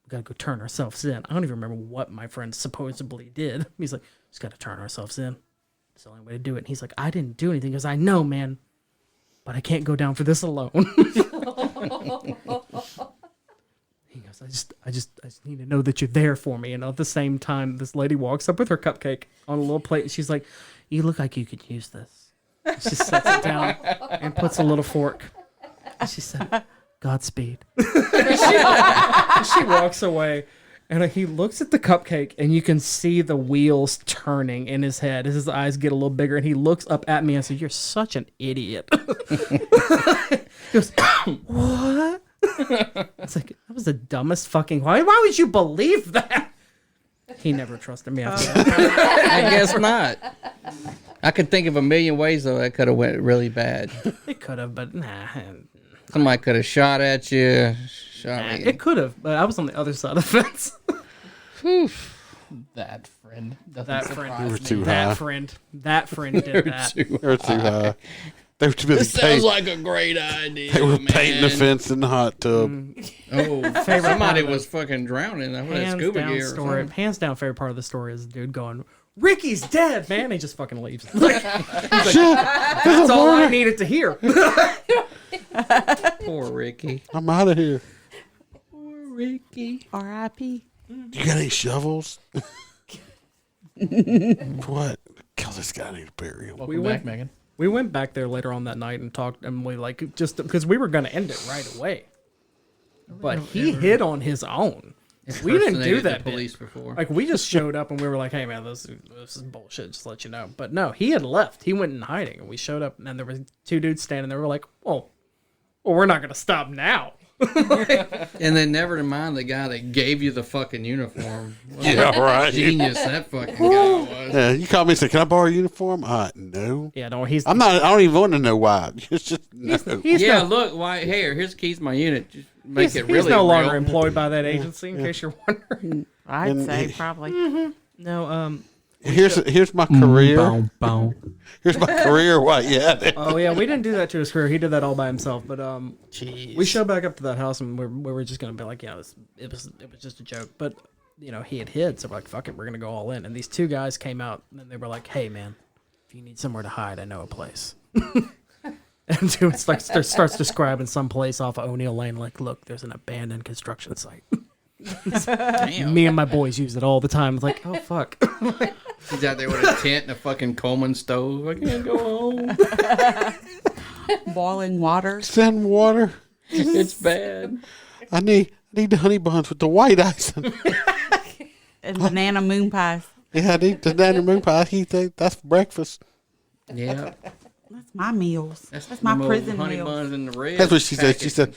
We gotta go turn ourselves in." I don't even remember what my friend supposedly did. He's like, "Just gotta turn ourselves in. It's the only way to do it." And he's like, "I didn't do anything." He goes, "I know, man, but I can't go down for this alone." He goes, I just need to know that you're there for me." And at the same time, this lady walks up with her cupcake on a little plate, and she's like, "You look like you could use this." She sets it down and puts a little fork. And she said, "Godspeed." She walks away, and he looks at the cupcake, and you can see the wheels turning in his head as his eyes get a little bigger, and he looks up at me and says, "You're such an idiot." He goes, "What?" It's like, that was the dumbest fucking... Why would you believe that? He never trusted me after that. I guess not. I could think of a million ways, though, that could have went really bad. It could have, but nah. Somebody could have shot at you. Me. It could have, but I was on the other side of the fence. That friend. That friend. You were too high. That friend did that. They were too high. They were too busy. This sounds like a great idea. They were painting the fence in the hot tub. Somebody was fucking drowning. That was scuba gear. Hands down, favorite part of the story is the dude going, "Ricky's dead, man." He just fucking leaves. He's like, that's all I needed to hear. Poor Ricky. I'm out of here. Poor Ricky. R.I.P. You got any shovels? What? Kill this guy. I need to bury him. Welcome back, Megan. We went back there later on that night and talked, and we just because we were going to end it right away. But he hid on his own. We didn't do that. Police before. We just showed up and we were like, "Hey man, this is bullshit. Just to let you know." But no, he had left. He went in hiding, and we showed up, and there was 2 dudes standing there. We're like, "Well, we're not going to stop now." And then never mind the guy that gave you the fucking uniform. Yeah, right. Genius that fucking guy was. Yeah, you called me and said, "Can I borrow a uniform?" No. Yeah, no, I'm not. I don't even want to know why. It's just no. Look, here's the keys to my unit. Just make it really. He's no longer real. employed by that agency. In case you're wondering, I'd say probably. Mm-hmm. No. Here's my career. Here's my career. What? Yeah. Oh yeah, we didn't do that to his career. He did that all by himself. But we showed back up to that house, and we were just gonna be like, it was just a joke. But he had hid, so we're like, fuck it, we're gonna go all in. And these 2 guys came out, and they were like, "Hey man, if you need somewhere to hide, I know a place." And dude starts describing some place off of O'Neill Lane. Like, "Look, there's an abandoned construction site." Damn. Me and my boys use it all the time. It's like, oh fuck. He's out there with a tent and a fucking Coleman stove. I can't go home. Boiling water. Send water. It's bad. I need the honey buns with the white icing. And banana moon pies. Yeah, I need the banana moon pie. That's breakfast. Yeah. That's my meals. That's my prison honey meals. buns in the red. That's what she said. She said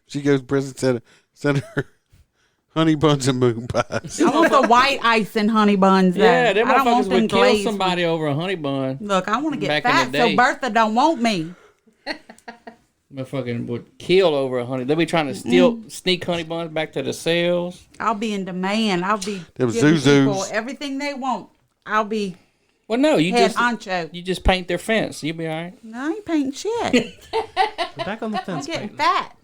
she goes to prison. Send her honey buns and moon pies. I want the white ice and honey buns. Though. Yeah, them I don't want motherfuckers them would kill glazed somebody over a honey bun. Look, I want to get Back in fat the so day. Bertha don't want me. Motherfucking would kill over a honey. They be trying to sneak honey buns back to the cells. I'll be in demand. I'll be Them giving people Zuzus. everything they want. I'll be Well, no, you head just honcho. you just paint their fence. You'll be all right. No, I ain't painting shit. We're back on the I'm fence. getting fat.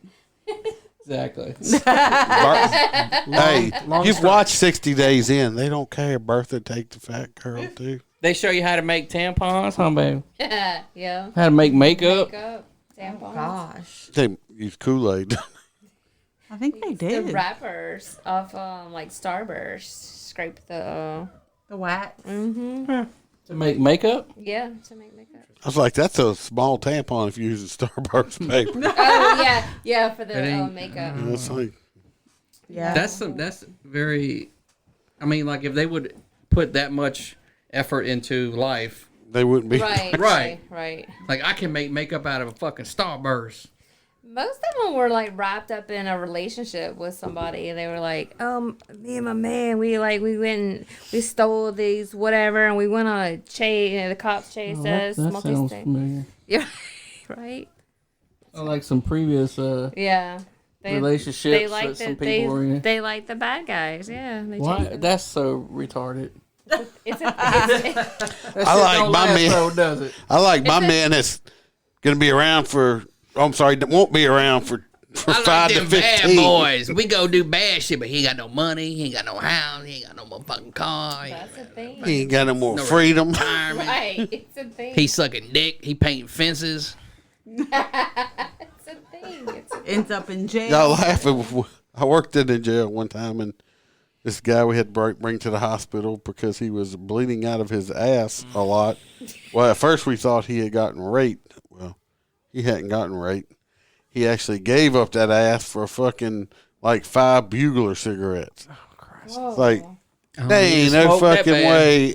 Exactly. Hey, long you've story. watched 60 Days In. They don't care. Bertha take the fat girl too. They show you how to make tampons, huh, baby? Yeah. How to make makeup. Makeup. Tampons. Gosh, They use Kool-Aid. I think they The did. wrappers of like Starburst scrape the. The wax. To make makeup. Yeah, to make makeup. I was like, that's a small tampon if you're using Starburst paper. Oh yeah, for the It ain't- makeup. That's like, Yeah. That's very. I mean, like if they would put that much effort into life, they wouldn't be. Right. like I can make makeup out of a fucking Starburst. Most of them were like wrapped up in a relationship with somebody, and they were like, me and my man, we went and we stole these whatever, and we went on a chase. And the cops chased us. That sounds multi-state. familiar. Yeah, right. I like some previous Yeah. relationships They like that some the, people were in. they like the bad guys. Yeah. They Why? chase them. That's so retarded. It's I like my man. Does it? I like my man that's going to be around for. I'm sorry, that won't be around for 5 to 15. Bad boys. We go do bad shit, but he ain't got no money. He ain't got no house. He ain't got no motherfucking car. That's a thing. He ain't got no more freedom. Retirement. Right. It's a thing. He sucking dick. He painting fences. It's a thing. Ends up in jail. Y'all laughing. I worked in a jail one time, and this guy we had to bring to the hospital because he was bleeding out of his ass a lot. Well, at first we thought he had gotten raped. Well, he hadn't gotten raped. He actually gave up that ass for fucking like 5 Bugler cigarettes. Oh, Christ. It's like, there ain't no fucking way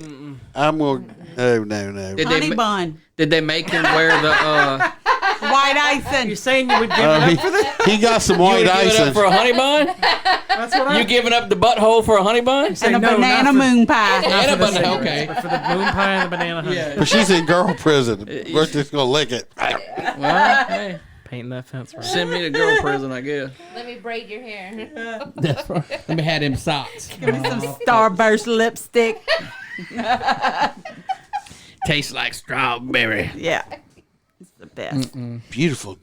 I'm going to. No. Honey bun. Did they make him wear the White icing. You're saying you would give it up for this? He got some you white would give it icing. up for a honey bun? That's what You giving up the butthole for a honey bun? And a banana moon pie. And a for the banana, cigarettes, okay. but for the moon pie and the banana honey. Yeah. But she's in girl prison. Bertha's going to lick it. Well, hey, Painting that fence right. send me to girl prison, I guess. Let me braid your hair. That's right. Let me have them socks. Give me some Starburst lipstick. Tastes like strawberry. Yeah. It's the best. Beautiful.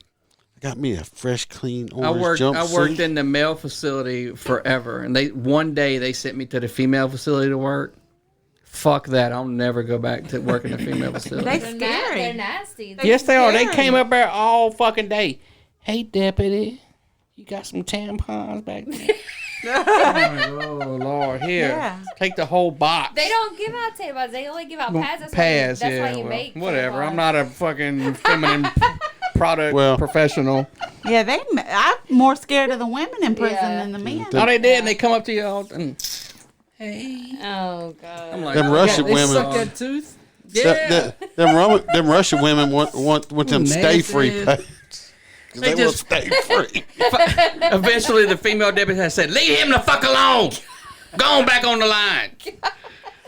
I got me a fresh, clean orange I jumpsuit. worked in the male facility forever, and one day they sent me to the female facility to work. Fuck that! I'll never go back to work in the female facility. They scary. They're nasty. Yes, they are. They came up there all fucking day. Hey, deputy, you got some tampons back there? Oh Lord, here, Yeah. take the whole box. They don't give out tampons. They only give out pads. That's Pass, why you, yeah. that's why you well, make whatever. tampons. I'm not a fucking feminine product professional. Yeah, I'm more scared of the women in prison than the men. Oh, they did, and they come up to you all and Hey. Oh God. I'm like, Them Russian women. Suck that tooth. Yeah. Them Russian women want them stay free Nasty. pads. They will stay free. Eventually, the female deputy has said, "Leave him the fuck alone. Go on back on the line."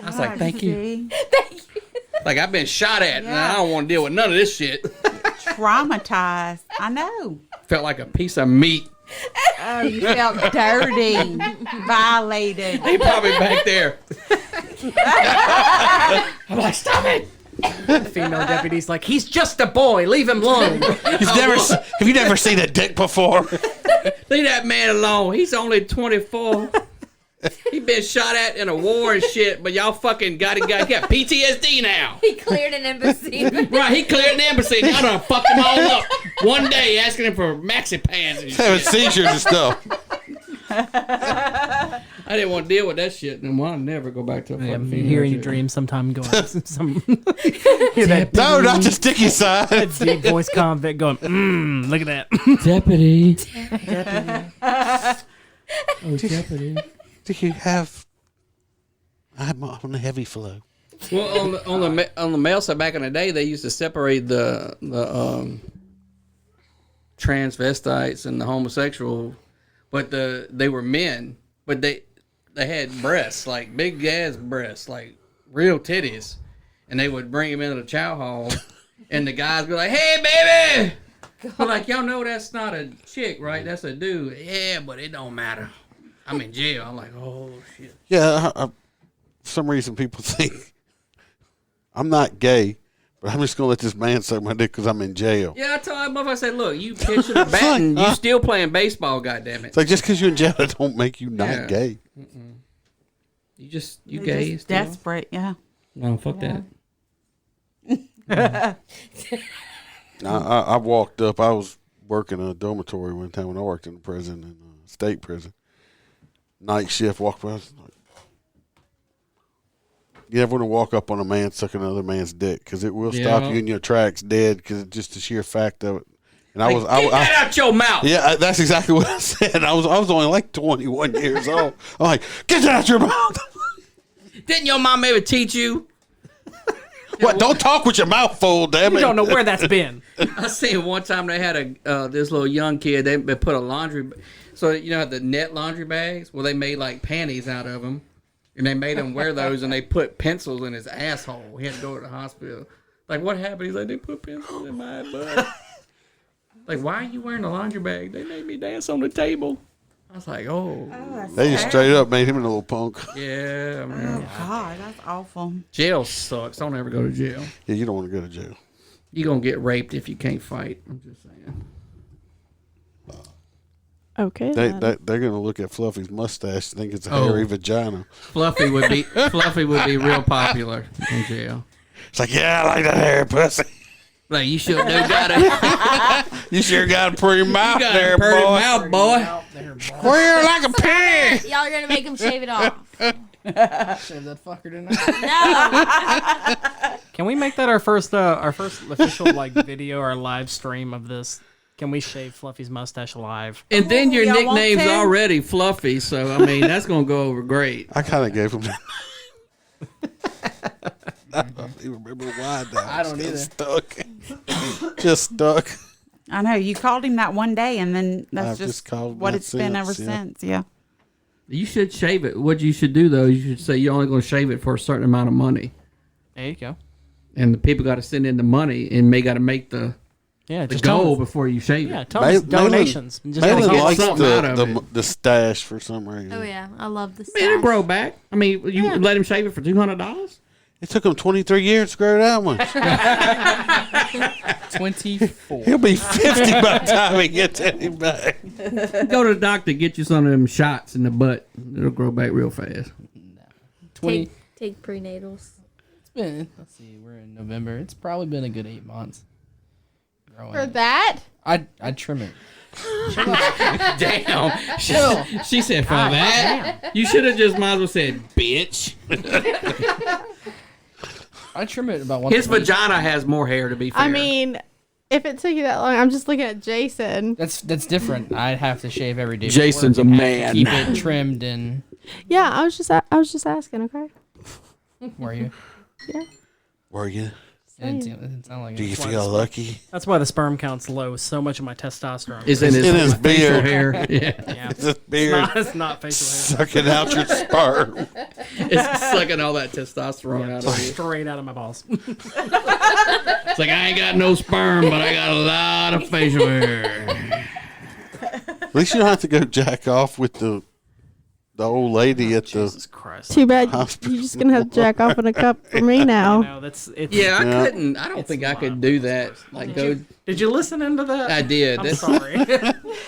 I was like, "Thank you." Like I've been shot at, and I don't want to deal with none of this shit. Traumatized. I know. Felt like a piece of meat. Oh, you felt dirty, violated. He probably back there. I'm like, stop it. The female deputy's like, he's just a boy. Leave him alone. Have you never seen a dick before? Leave that man alone. He's only 24. He been shot at in a war and shit, but y'all fucking got PTSD now. He cleared an embassy. Right, he cleared an embassy. Y'all done fucked them all up. One day asking him for maxi pants and Having shit. seizures and stuff. I didn't want to deal with that shit, and I'll never go back to a fucking I'm female hearing your shit. dreams sometime going. Some hear that No, not the sticky side. that deep voice convict going. Look at that. Deputy. Oh, deputy. Do you have? I'm on a heavy flow. Well, on the male side, back in the day, they used to separate the transvestites and the homosexual, but they were men, but they had breasts, like big ass breasts, like real titties, and they would bring them into the chow hall, and the guys be like, "Hey, baby, But like, y'all know that's not a chick, right? That's a dude. Yeah, but it don't matter. I'm in jail. I'm like, oh shit. Yeah, for some reason people think I'm not gay, but I'm just gonna let this man suck my dick because I'm in jail. Yeah, I told that motherfucker, I said, look, you pitching a bat and you still playing baseball, goddammit. It's like just because you're in jail, it don't make you not gay. You They're gay. just still? desperate, yeah. No, fuck that. I walked up. I was working in a dormitory one time when I worked in a prison, in a state prison. Night shift, walked by. I was like, you never want to walk up on a man sucking another man's dick because it will stop you in your tracks dead because it's just the sheer fact of it. And Like, get that out your mouth. Yeah, that's exactly what I said. I was only like 21 years old. I'm like, get that out your mouth. Didn't your mom ever teach you? What? Don't talk with your mouth full, damn it. You don't know where that's been. I seen one time they had this little young kid. They put a laundry, so you know the net laundry bags. Well, they made like panties out of them, and they made him wear those, and they put pencils in his asshole. He had to go to the hospital. Like, what happened? He's like, they put pencils in my butt. Like, why are you wearing a laundry bag? They made me dance on the table. I was like, oh. They just straight up made him a little punk. Yeah, man. Oh, God, that's awful. Jail sucks. Don't ever go to jail. Yeah, you don't want to go to jail. You're going to get raped if you can't fight. I'm just saying. Okay. They're going to look at Fluffy's mustache and think it's a hairy vagina. Fluffy would be real popular in jail. It's like, yeah, I like that hairy pussy. Like, you sure do got it. You sure got a pretty mouth there, a pretty boy. mouth, boy. Square like a pig. Y'all are gonna make him shave it off. Shave that fucker tonight. No. Can we make that our first official like video or live stream of this? Can we shave Fluffy's mustache live? And then your y'all want nickname's to? already Fluffy, so, I mean, that's going to go over great. I kind of gave him that. I don't even remember why now. I don't either. Just stuck. I know. You called him that one day, and then that's I've just called what that it's been ever since, yeah. since. Yeah. You should shave it. What you should do, though, you should say you're only going to shave it for a certain amount of money. There you go. And the people got to send in the money and got to make the just goal before you shave Yeah, it. tell us donations. Malin get likes something out of the stash for some reason. Oh yeah, I love this. Man, it'll grow back. I mean, you let him shave it for $200? It took him 23 years to grow that much. 24. He'll be 50 by the time he gets any back. Go to the doctor, get you some of them shots in the butt. It'll grow back real fast. 20. Take prenatals. It's been. Let's see. We're in November. It's probably been a good 8 months. Growing. For that? I'd trim it. Damn. She said for that. You should have just might as well said bitch. I trim it about once. His a week. vagina has more hair, to be fair. I mean, if it took you that long, I'm just looking at Jason. That's different. I'd have to shave every day. Jason's a man. Keep it trimmed and. Yeah, I was just asking. Okay. Were you? Yeah. Were you? It didn't sound like Do it. you feel lucky? That's why the sperm count's low. So much of my testosterone Is in his beard. facial hair. Yeah. It's his beard. It's not facial hair. Sucking out your sperm. It's sucking all that testosterone out of you. Straight out of my balls. It's like, I ain't got no sperm, but I got a lot of facial hair. At least you don't have to go jack off with the old lady at the Christ. Too bad hospital. you're just gonna have to jack off in a cup for me now. No, it's Yeah, I couldn't. I don't think I could do that. Like, Did you listen into that? I did. I'm sorry.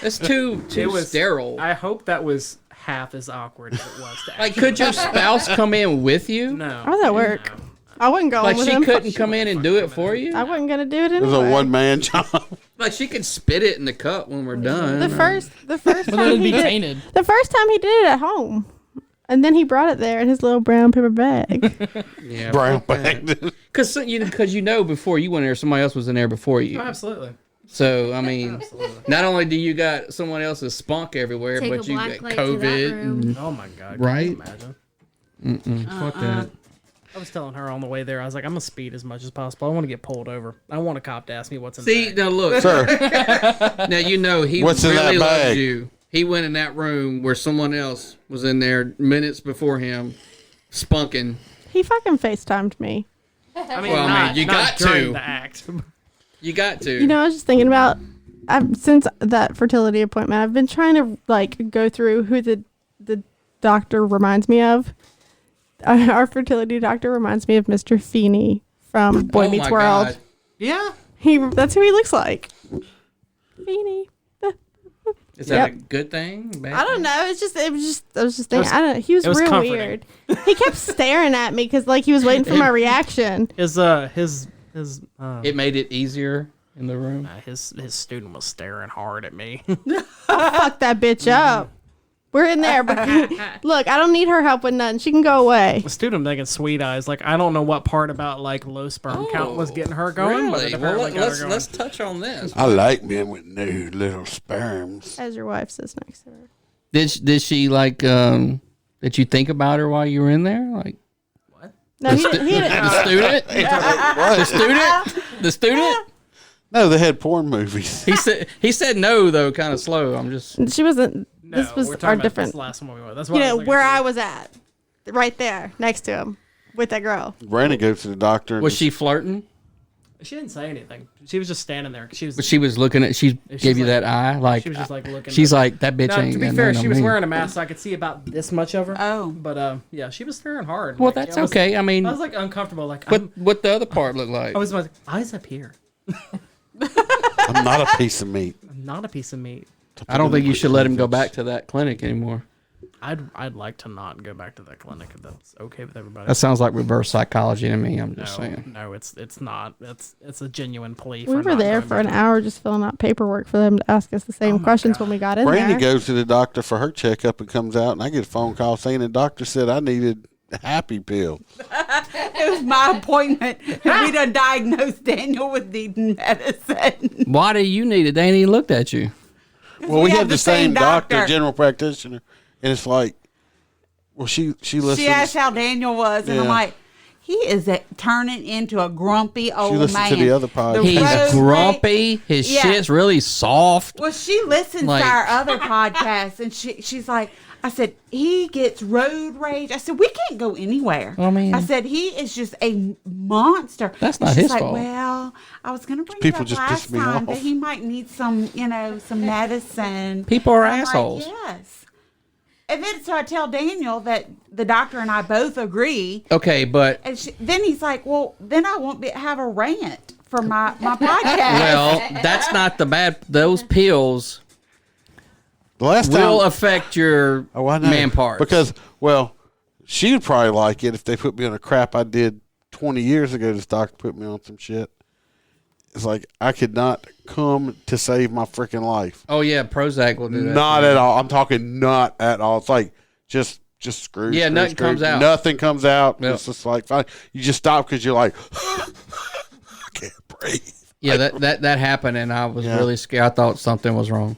That's too sterile. I hope that was half as awkward as it was to Like, could your spouse come in with you? No. How does that work? I wasn't going Like, with she him. couldn't come in and do it for you? I wasn't gonna do it It was anyway. a one-man job. Like, she could spit it in the cup when we're done. The first But time then it'd he be did, tainted. the first time he did it at home, and then he brought it there in his little brown paper bag. Yeah, Brown bag. Because you know before you went there, somebody else was in there before you. Oh, absolutely. So, I mean, not only do you got someone else's spunk everywhere, Take but a you black got light to that COVID. room. And, Oh my God. Right? Can you imagine? fuck that. I was telling her on the way there, I was like, I'm gonna speed as much as possible. I want to get pulled over. I want a cop to ask me what's in See, the bag. now look. Sir, Now, you know, he What's in really that loves bag? you. He went in that room where someone else was in there minutes before him, spunking. He fucking FaceTimed me. I mean, Well, I mean, you not got during to. the act. You got to. You know, I was just thinking about since that fertility appointment, I've been trying to like go through who the doctor reminds me of. Our fertility doctor reminds me of Mr. Feeney from Boy Meets World. God. Yeah. That's who he looks like. Feeney. Is that a good thing? I don't know. I was just thinking. I don't know. He was real comforting. weird. He kept staring at me because like he was waiting for my reaction. His It made it easier in the room. his student was staring hard at me. I'll fuck that bitch up. We're in there, but look, I don't need her help with nothing. She can go away. The student making sweet eyes. Like I don't know what part about like low sperm count was getting her going. But Really? it Well, apparently got her going. let's touch on this. I like men with new little sperms. As your wife sits next to her. Did she like did you think about her while you were in there? Like No, he didn't. the student? The student? The student? No, they had porn movies. He said no though, kind of slow. I'm just She wasn't. No, This was we're our talking about different. this last one we went. That's You why know was where I was at, right there next to him, with that girl. Brandon goes to the doctor. And was she flirting? She didn't say anything. She was just standing there. She was. But she was looking at. She gave you that eye, like she was just like looking. She's like that bitch Now, ain't. to be got fair, nothing she on was me. wearing a mask, so I could see about this much of her. Oh, but yeah, she was staring hard. Well, Like, that's I was- okay. I mean, I was like uncomfortable. Like, what the other part look like? I was like, eyes up here. I'm not a piece of meat. I'm not a piece of meat. I don't think you should let him go back to that clinic anymore. I'd like to not go back to that clinic if that's okay with everybody. That sounds like reverse psychology to me. I'm just saying. No, it's not. It's a genuine plea. We for were not there going for back an to- hour just filling out paperwork for them to ask us the same questions when we got in Brandy there. goes to the doctor for her checkup and comes out, and I get a phone call saying the doctor said I needed a happy pill. It was my appointment. And we done diagnosed Daniel with needing medicine. Why do you need it? They ain't even looked at you. Well, we have the same doctor, general practitioner, and it's like, well, she listens. She asked how Daniel was, and I'm Yeah. like, he is turning into a grumpy old listens man. to the other podcast. He's grumpy. His Yeah. shit's really soft. Well, she listens Like- to our other podcasts, and she's like, I said, he gets road rage. I said, we can't go anywhere. I mean- I said, he is just a monster. That's And not she's his like, fault. well, I was going to bring People it up just last piss me time that off. he might need some, some medicine. People are And I'm like, assholes. yes. And then so I tell Daniel that the doctor and I both agree. Okay, but And then he's like, well, then I won't have a rant for my podcast. well, that's not the bad. Those pills The last will time, affect your I know. man parts. Because, well, she would probably like it if they put me on a crap I did 20 years ago. This doctor put me on some shit. It's like I could not come to save my freaking life. Oh yeah, Prozac will do that. Not at all. I'm talking not at all. It's like just screw. Yeah, screw, nothing screw. comes out. Nothing comes out. Yep. It's just like fine. You just stop because you're like, I can't breathe. Yeah, that happened, and I was Yeah. really scared. I thought something was wrong.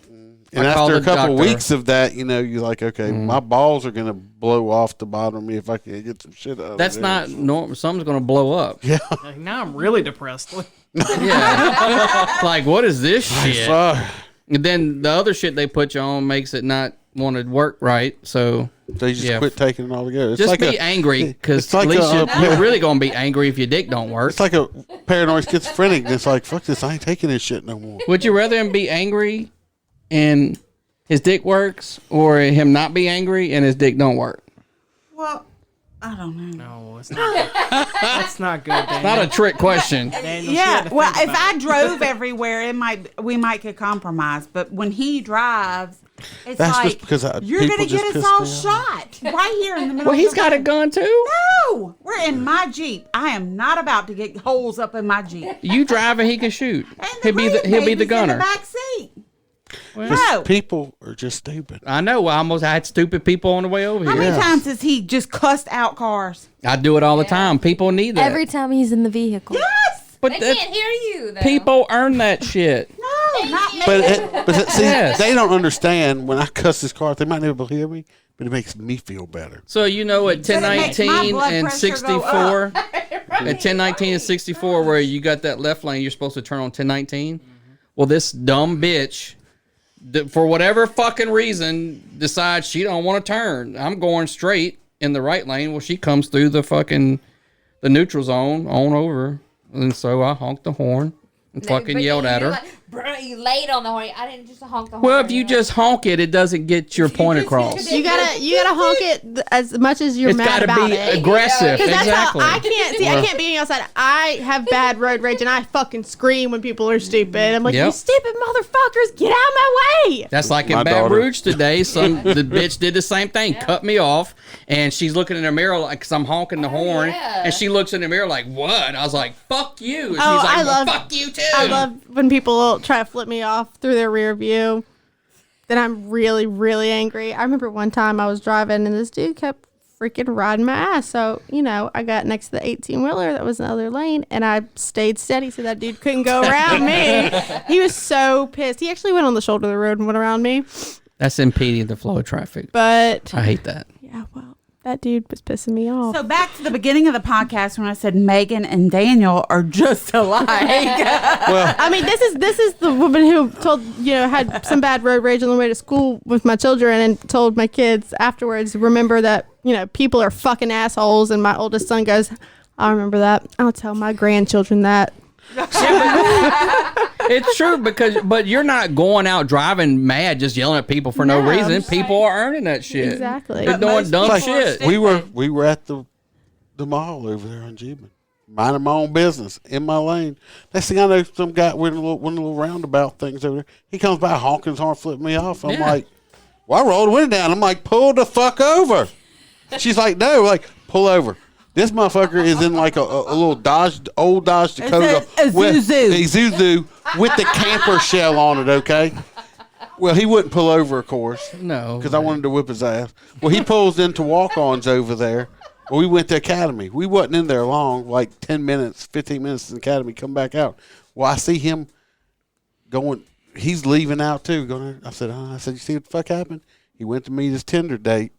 And I called after a the couple doctor. weeks of that, you're like, okay, my balls are gonna blow off the bottom of me if I can get some shit out. That's of there. not normal. Something's gonna blow up. Yeah. Like, now I'm really depressed. Yeah. Like, what is this shit? Fuck. And then the other shit they put you on makes it not want to work right. So They just quit taking it all together. It's Just like be angry, because it's like at least a- you're really gonna be angry if your dick don't work. It's like a paranoid schizophrenic. It's like, fuck this, I ain't taking this shit no more. Would you rather him be angry and his dick works, or him not be angry and his dick don't work? Well, I don't know. No, it's not. That's not good. It's not a trick question. Daniel, Yeah, well, if I I drove everywhere, we might could compromise. But when he drives, it's That's like just because you're people gonna just get us piss all me off. shot right here in the middle. Well, of he's the got a road. gun too. No, we're in my Jeep. I am not about to get holes up in my Jeep. You drive and he can shoot. And He'll be the baby's gunner. in the back seat. Just No. people are just stupid. I know. I almost had stupid people on the way over How here. many times has he just cussed out cars? I do it all the time. People need that. Every time he's in the vehicle. Yes. But They that- can't hear you, though. people earn that shit. No, not me. But see, Yes. they don't understand when I cuss this car. They might never hear me, but it makes me feel better. So you know at But it makes my 1019 blood and pressure 64, at 1019 and 64, where you got that left lane, you're supposed to turn on 1019. Well, this dumb bitch, for whatever fucking reason, decides she don't want to turn. I'm going straight in the right lane. Well, she comes through the neutral zone on over, and so I honked the horn and fucking But yelled at you're her. like, You laid on the horn. I didn't just honk the horn. Well, if you just honk it, it doesn't get your point across. You gotta honk it as much as you're It's mad gotta about be it. aggressive. Because that's Exactly. how I can't be outside. I have bad road rage and I fucking scream when people are stupid. I'm like, Yep. you stupid motherfuckers, get out of my way. That's like in My Baton daughter. Rouge today. The bitch did the same thing, cut me off, and she's looking in the mirror like, cause I'm honking the horn, and she looks in the mirror like, what? I was like, fuck you. And she's like, I love, fuck you too. I love when people try to flip me off through their rear view. Then I'm really, really angry. I remember one time I was driving and this dude kept freaking riding my ass. So, I got next to the 18-wheeler that was in the other lane and I stayed steady so that dude couldn't go around me. He was so pissed. He actually went on the shoulder of the road and went around me. That's impeding the flow of traffic. But I hate that. yeah, well, that dude was pissing me off. So back to the beginning of the podcast when I said Megan and Daniel are just alike. Well, I mean, this is the woman who had some bad road rage on the way to school with my children and told my kids afterwards, remember that, people are fucking assholes. And my oldest son goes, I remember that. I'll tell my grandchildren that. It's true but you're not going out driving mad just yelling at people for no reason. People are earning that shit. Exactly. They're doing dumb shit. We were at the mall over there on Gibbon, minding my own business in my lane. Next thing I know, some guy with one of the little roundabout things over there. He comes by honking his horn, flipping me off. I'm like, well, I rolled the window down. I'm like, pull the fuck over. She's like, no, like pull over. This motherfucker is in like a little old Dodge Dakota with a Isuzu with the camper shell on it, okay? Well, he wouldn't pull over, of course. No. Because I wanted to whip his ass. Well, he pulls into walk-ons over there. Well, we went to Academy. We wasn't in there long, like 10 minutes, 15 minutes in Academy, come back out. Well, I see him going, he's leaving out too. I said, you see what the fuck happened? He went to meet his Tinder date.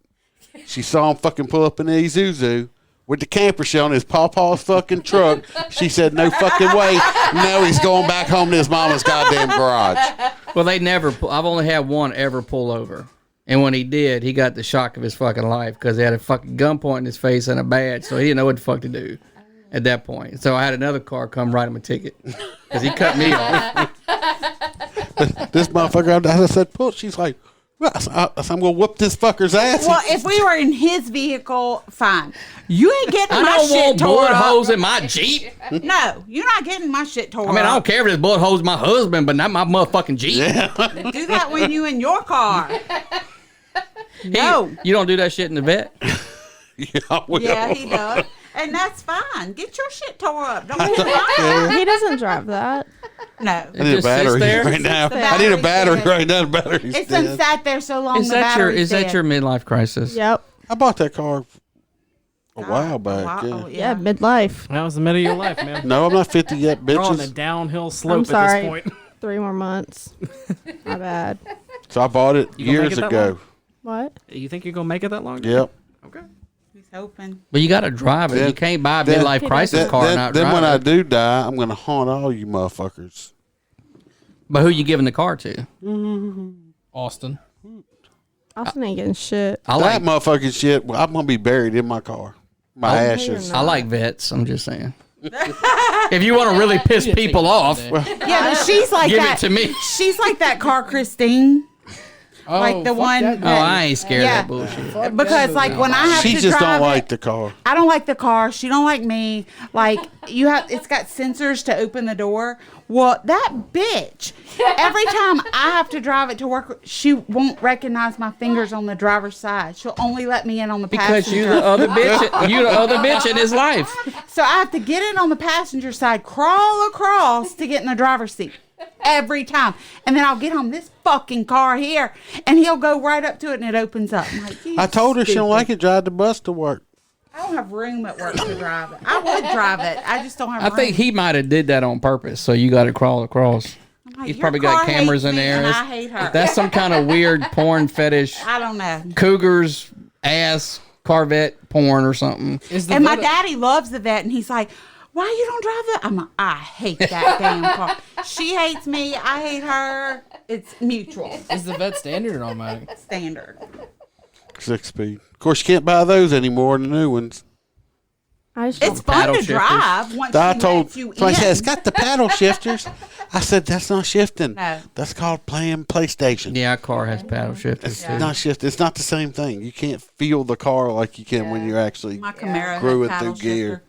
She saw him fucking pull up in the Isuzu with the camper shell in his pawpaw's fucking truck. She said, no fucking way. No, he's going back home to his mama's goddamn garage. Well, I've only had one ever pull over. And when he did, he got the shock of his fucking life because he had a fucking gunpoint in his face and a badge, so he didn't know what the fuck to do at that point. So I had another car come write him a ticket because he cut me off. This motherfucker, I said, pull. She's like, well, I'm going to whoop this fucker's ass. Well, if we were in his vehicle, fine. You ain't getting my shit I don't want tore bullet up. holes in my Jeep. No, you're not getting my shit tore up. I mean, I don't care if there's bullet holes in my husband, but not my motherfucking Jeep. Yeah. Do that when you in your car. No. You don't do that shit in the vet? Yeah, he does. And that's fine. Get your shit tore up. Don't get mine. He doesn't drive that. No. I need a battery right now. I need a battery right now. The battery's It's been dead. sat there so long. Is that your midlife crisis? Yep. I bought that car a while back. Yeah, midlife. That was the middle of your life, man. No, I'm not 50 yet, We're on the bitches. downhill slope I'm sorry. at this point. 3 more months. My bad. So I bought it You gonna make years it that ago. long? What? You think you're gonna make it that long? Yep. Okay. He's hoping. But you got to drive it. You can't buy a midlife crisis car and not then drive when I it. do die, I'm going to haunt all you motherfuckers. But who you giving the car to? Austin. Austin ain't getting shit. I like that motherfucking shit. Well, I'm going to be buried in my car. My ashes. I like vets. I'm just saying. If you want to really piss people off, Yeah, but she's like give that. it to me. She's like that car, Christine. Like the one. Oh, I ain't scared of that bullshit. Because like when I have She to just drive don't like it, the car. I don't like the car. She don't like me. Like it's got sensors to open the door. Well, that bitch. Every time I have to drive it to work, she won't recognize my fingers on the driver's side. She'll only let me in on the passenger. Because you the other bitch. You the other bitch in his life. So I have to get in on the passenger side, crawl across to get in the driver's seat. Every time. And then I'll get on this fucking car here and he'll go right up to it and it opens up. I'm like, I told her she don't like it. Drive the bus to work. I don't have room at work to drive it. I would drive it. I just don't have I room. think he might have did that on purpose, so you got to crawl across. like, He's your probably got car cameras hates in me there. and It's- I hate her. That's some kind of weird porn fetish. I don't know. Cougars, ass, Corvette porn or something. And my daddy loves the vet, and he's like, "Why you don't drive that?" I'm like, "I hate that damn car. She hates me. I hate her. It's mutual." Is the vet standard or automatic? Standard. 6-speed. Of course, you can't buy those anymore in the new ones. It's fun to drive once I she told lets you somebody in. said it's got the paddle shifters. I said that's not shifting. No. That's called playing PlayStation. Yeah, our car has paddle shifters. It's not shifting. It's not the same thing. You can't feel the car like you can when you're actually My Camaro screwing has through paddle gear. shifter.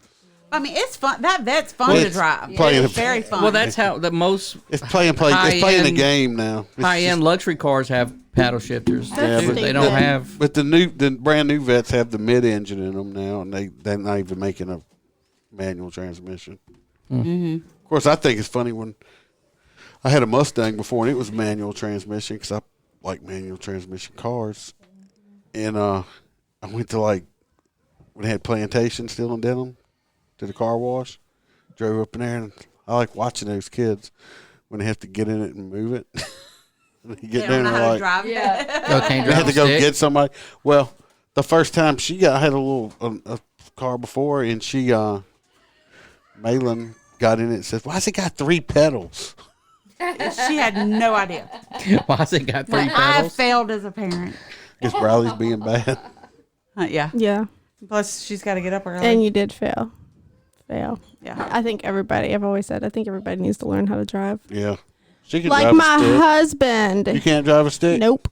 I mean, it's fun. That's fun to drive. Playing It's very fun. Well, that's how the most. It's playing the game now. It's High-end luxury cars have paddle shifters. Yeah, They don't have. But the brand new vets have the mid engine in them now, and they're not even making a manual transmission. Mm-hmm. Of course, I think it's funny when I had a Mustang before, and it was manual transmission because I like manual transmission cars. And I went to when they had Plantation still in Denham to the car wash. Drove up in there, and I like watching those kids when they have to get in it and move it. And they get there and they're like, Can't they had drive to a go stick? get somebody. Well, the first time I had a car before, and Malin got in it and said, "Why's it got 3 pedals?" She had no idea. Why's it got 3 I pedals? failed as a parent. Guess Riley's being bad. Yeah. Yeah. Plus, she's got to get up early. And you did fail. Yeah. I think everybody, I've always said, I think everybody needs to learn how to drive. Yeah. She can Like drive my a stick. husband. You can't drive a stick? Nope.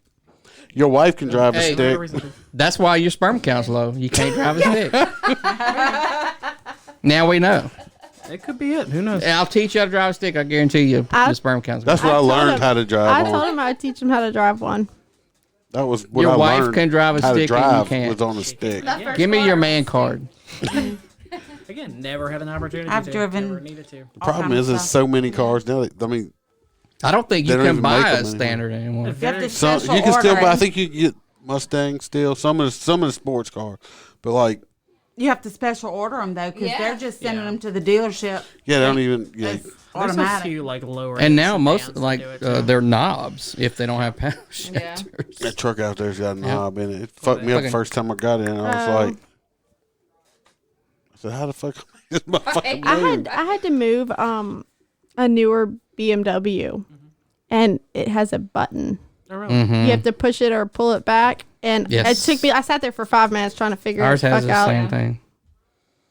Your wife can drive a Hey, stick. That's why your sperm count's low. You can't drive a stick. Now we know. It could be it. Who knows? I'll teach you how to drive a stick. I guarantee you, your sperm count's That's what I learned how to drive I on. told him I'd teach him how to drive one. That was what Your I wife learned can drive a how stick to and you drive can't. was on a stick. Give me your man card. Again, never had an opportunity I've to. driven Never needed to. The problem is there's so many cars now. I mean, I don't think they you don't can even buy make a them anymore. standard anymore. You have to So special you can still order buy. I it. think you can get Mustang still. Some of the sports car, but You have to special order them though, because they're just sending them to the dealership. yeah, they don't even. Yeah, It's There's a automatic. few lower. And now most they're knobs if they don't have paddle shifters. that truck out there's got a knob in it. It fucked me up the Okay. first time I got in. I was like, I said, how the fuck am I this motherfucker move? I had to move a newer BMW, and it has a button. Oh, really? Mhm. You have to push it or pull it back, and Yes. it took me. I sat there for 5 minutes trying to figure Ours it the has fuck the out. same thing.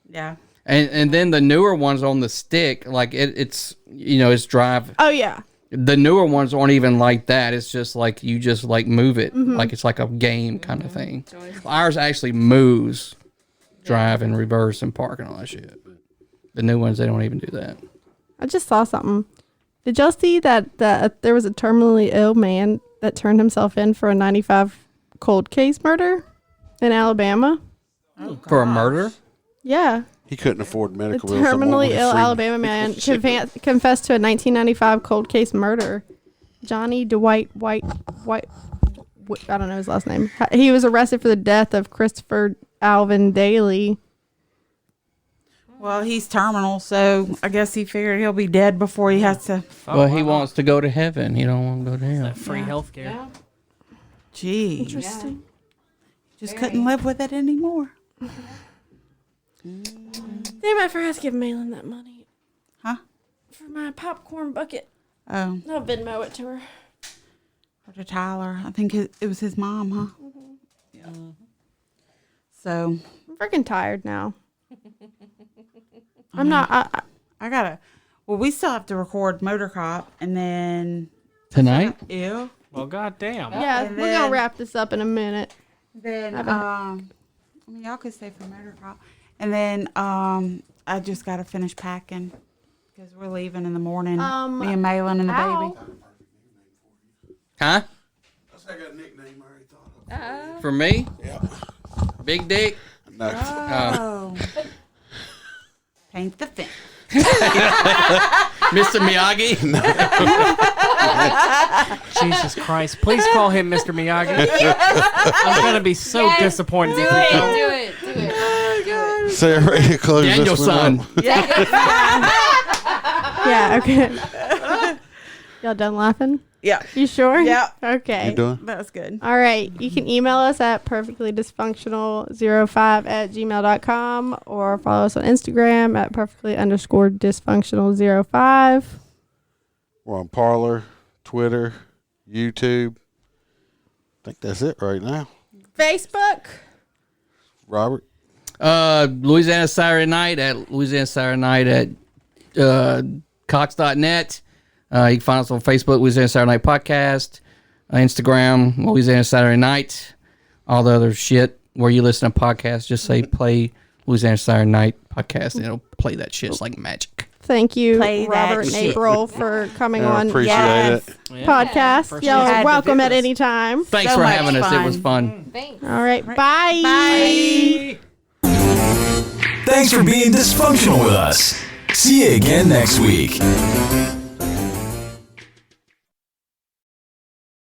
Yeah. And then the newer ones on the stick, like it's it's drive. Oh yeah. The newer ones aren't even like that. It's just like you just move it, Mhm. like it's like a game kind of thing. Ours actually moves, drive and reverse and park and all that shit. But the new ones they don't even do that. I just saw something. Did y'all see that there was a terminally ill man that turned himself in for a 95 cold case murder in Alabama? For a murder? Yeah. He couldn't afford The medical bills. Someone terminally would ill free Alabama man medical shit. confessed to a 1995 cold case murder. Johnny Dwight White, I don't know his last name. He was arrested for the death of Christopher Alvin Daly. Well, he's terminal, so I guess he figured he'll be dead before he has to. Well, he wants to go to heaven. He don't want to go to hell. Free healthcare. Gee. Interesting. Just couldn't live with it anymore. Damn, I forgot to give Malin that money. Huh? For my popcorn bucket. Oh. I'll Venmo it to her. Or to Tyler. I think it was his mom, huh? Yeah. So. I'm freaking tired now. I'm not. I gotta. Well, we still have to record Motor Cop, and then Tonight? Ew. Well, goddamn. Yeah, And we're then- gonna wrap this up in a minute. Then I mean, y'all could stay for Motor Cop, and then I just gotta finish packing because we're leaving in the morning. Me and Malin and the baby. Huh? I got a nickname I already thought of. For me? Yeah. Big Dick? No. Oh. Paint the fence. Mr. Miyagi? Jesus Christ. Please call him Mr. Miyagi. I'm going to be so disappointed if you don't. Do it. Oh, God. So you're ready to close Daniel's this one son. up? Yeah. Okay. Y'all done laughing? Yeah. You sure? Yeah. Okay. You doing? That was good. All right. You can email us at perfectlydysfunctional05@gmail.com or follow us on Instagram at perfectly_dysfunctional05. We're on Parler, Twitter, YouTube. I think that's it right now. Facebook. Robert? Louisiana Saturday Night at Louisiana Saturday Night at Cox.net. You can find us on Facebook, Louisiana Saturday Night Podcast, Instagram, Louisiana Saturday Night, all the other shit where you listen to podcasts. Just say play Louisiana Saturday Night Podcast, and it'll play that shit. It's like magic. Thank you, Play that Robert and shit. April, for coming on Appreciate it. podcast. Y'all are welcome at any time. Thanks So for much having us. It fun. was fun. Thanks. All right, bye. Thanks for being dysfunctional with us. See you again next week.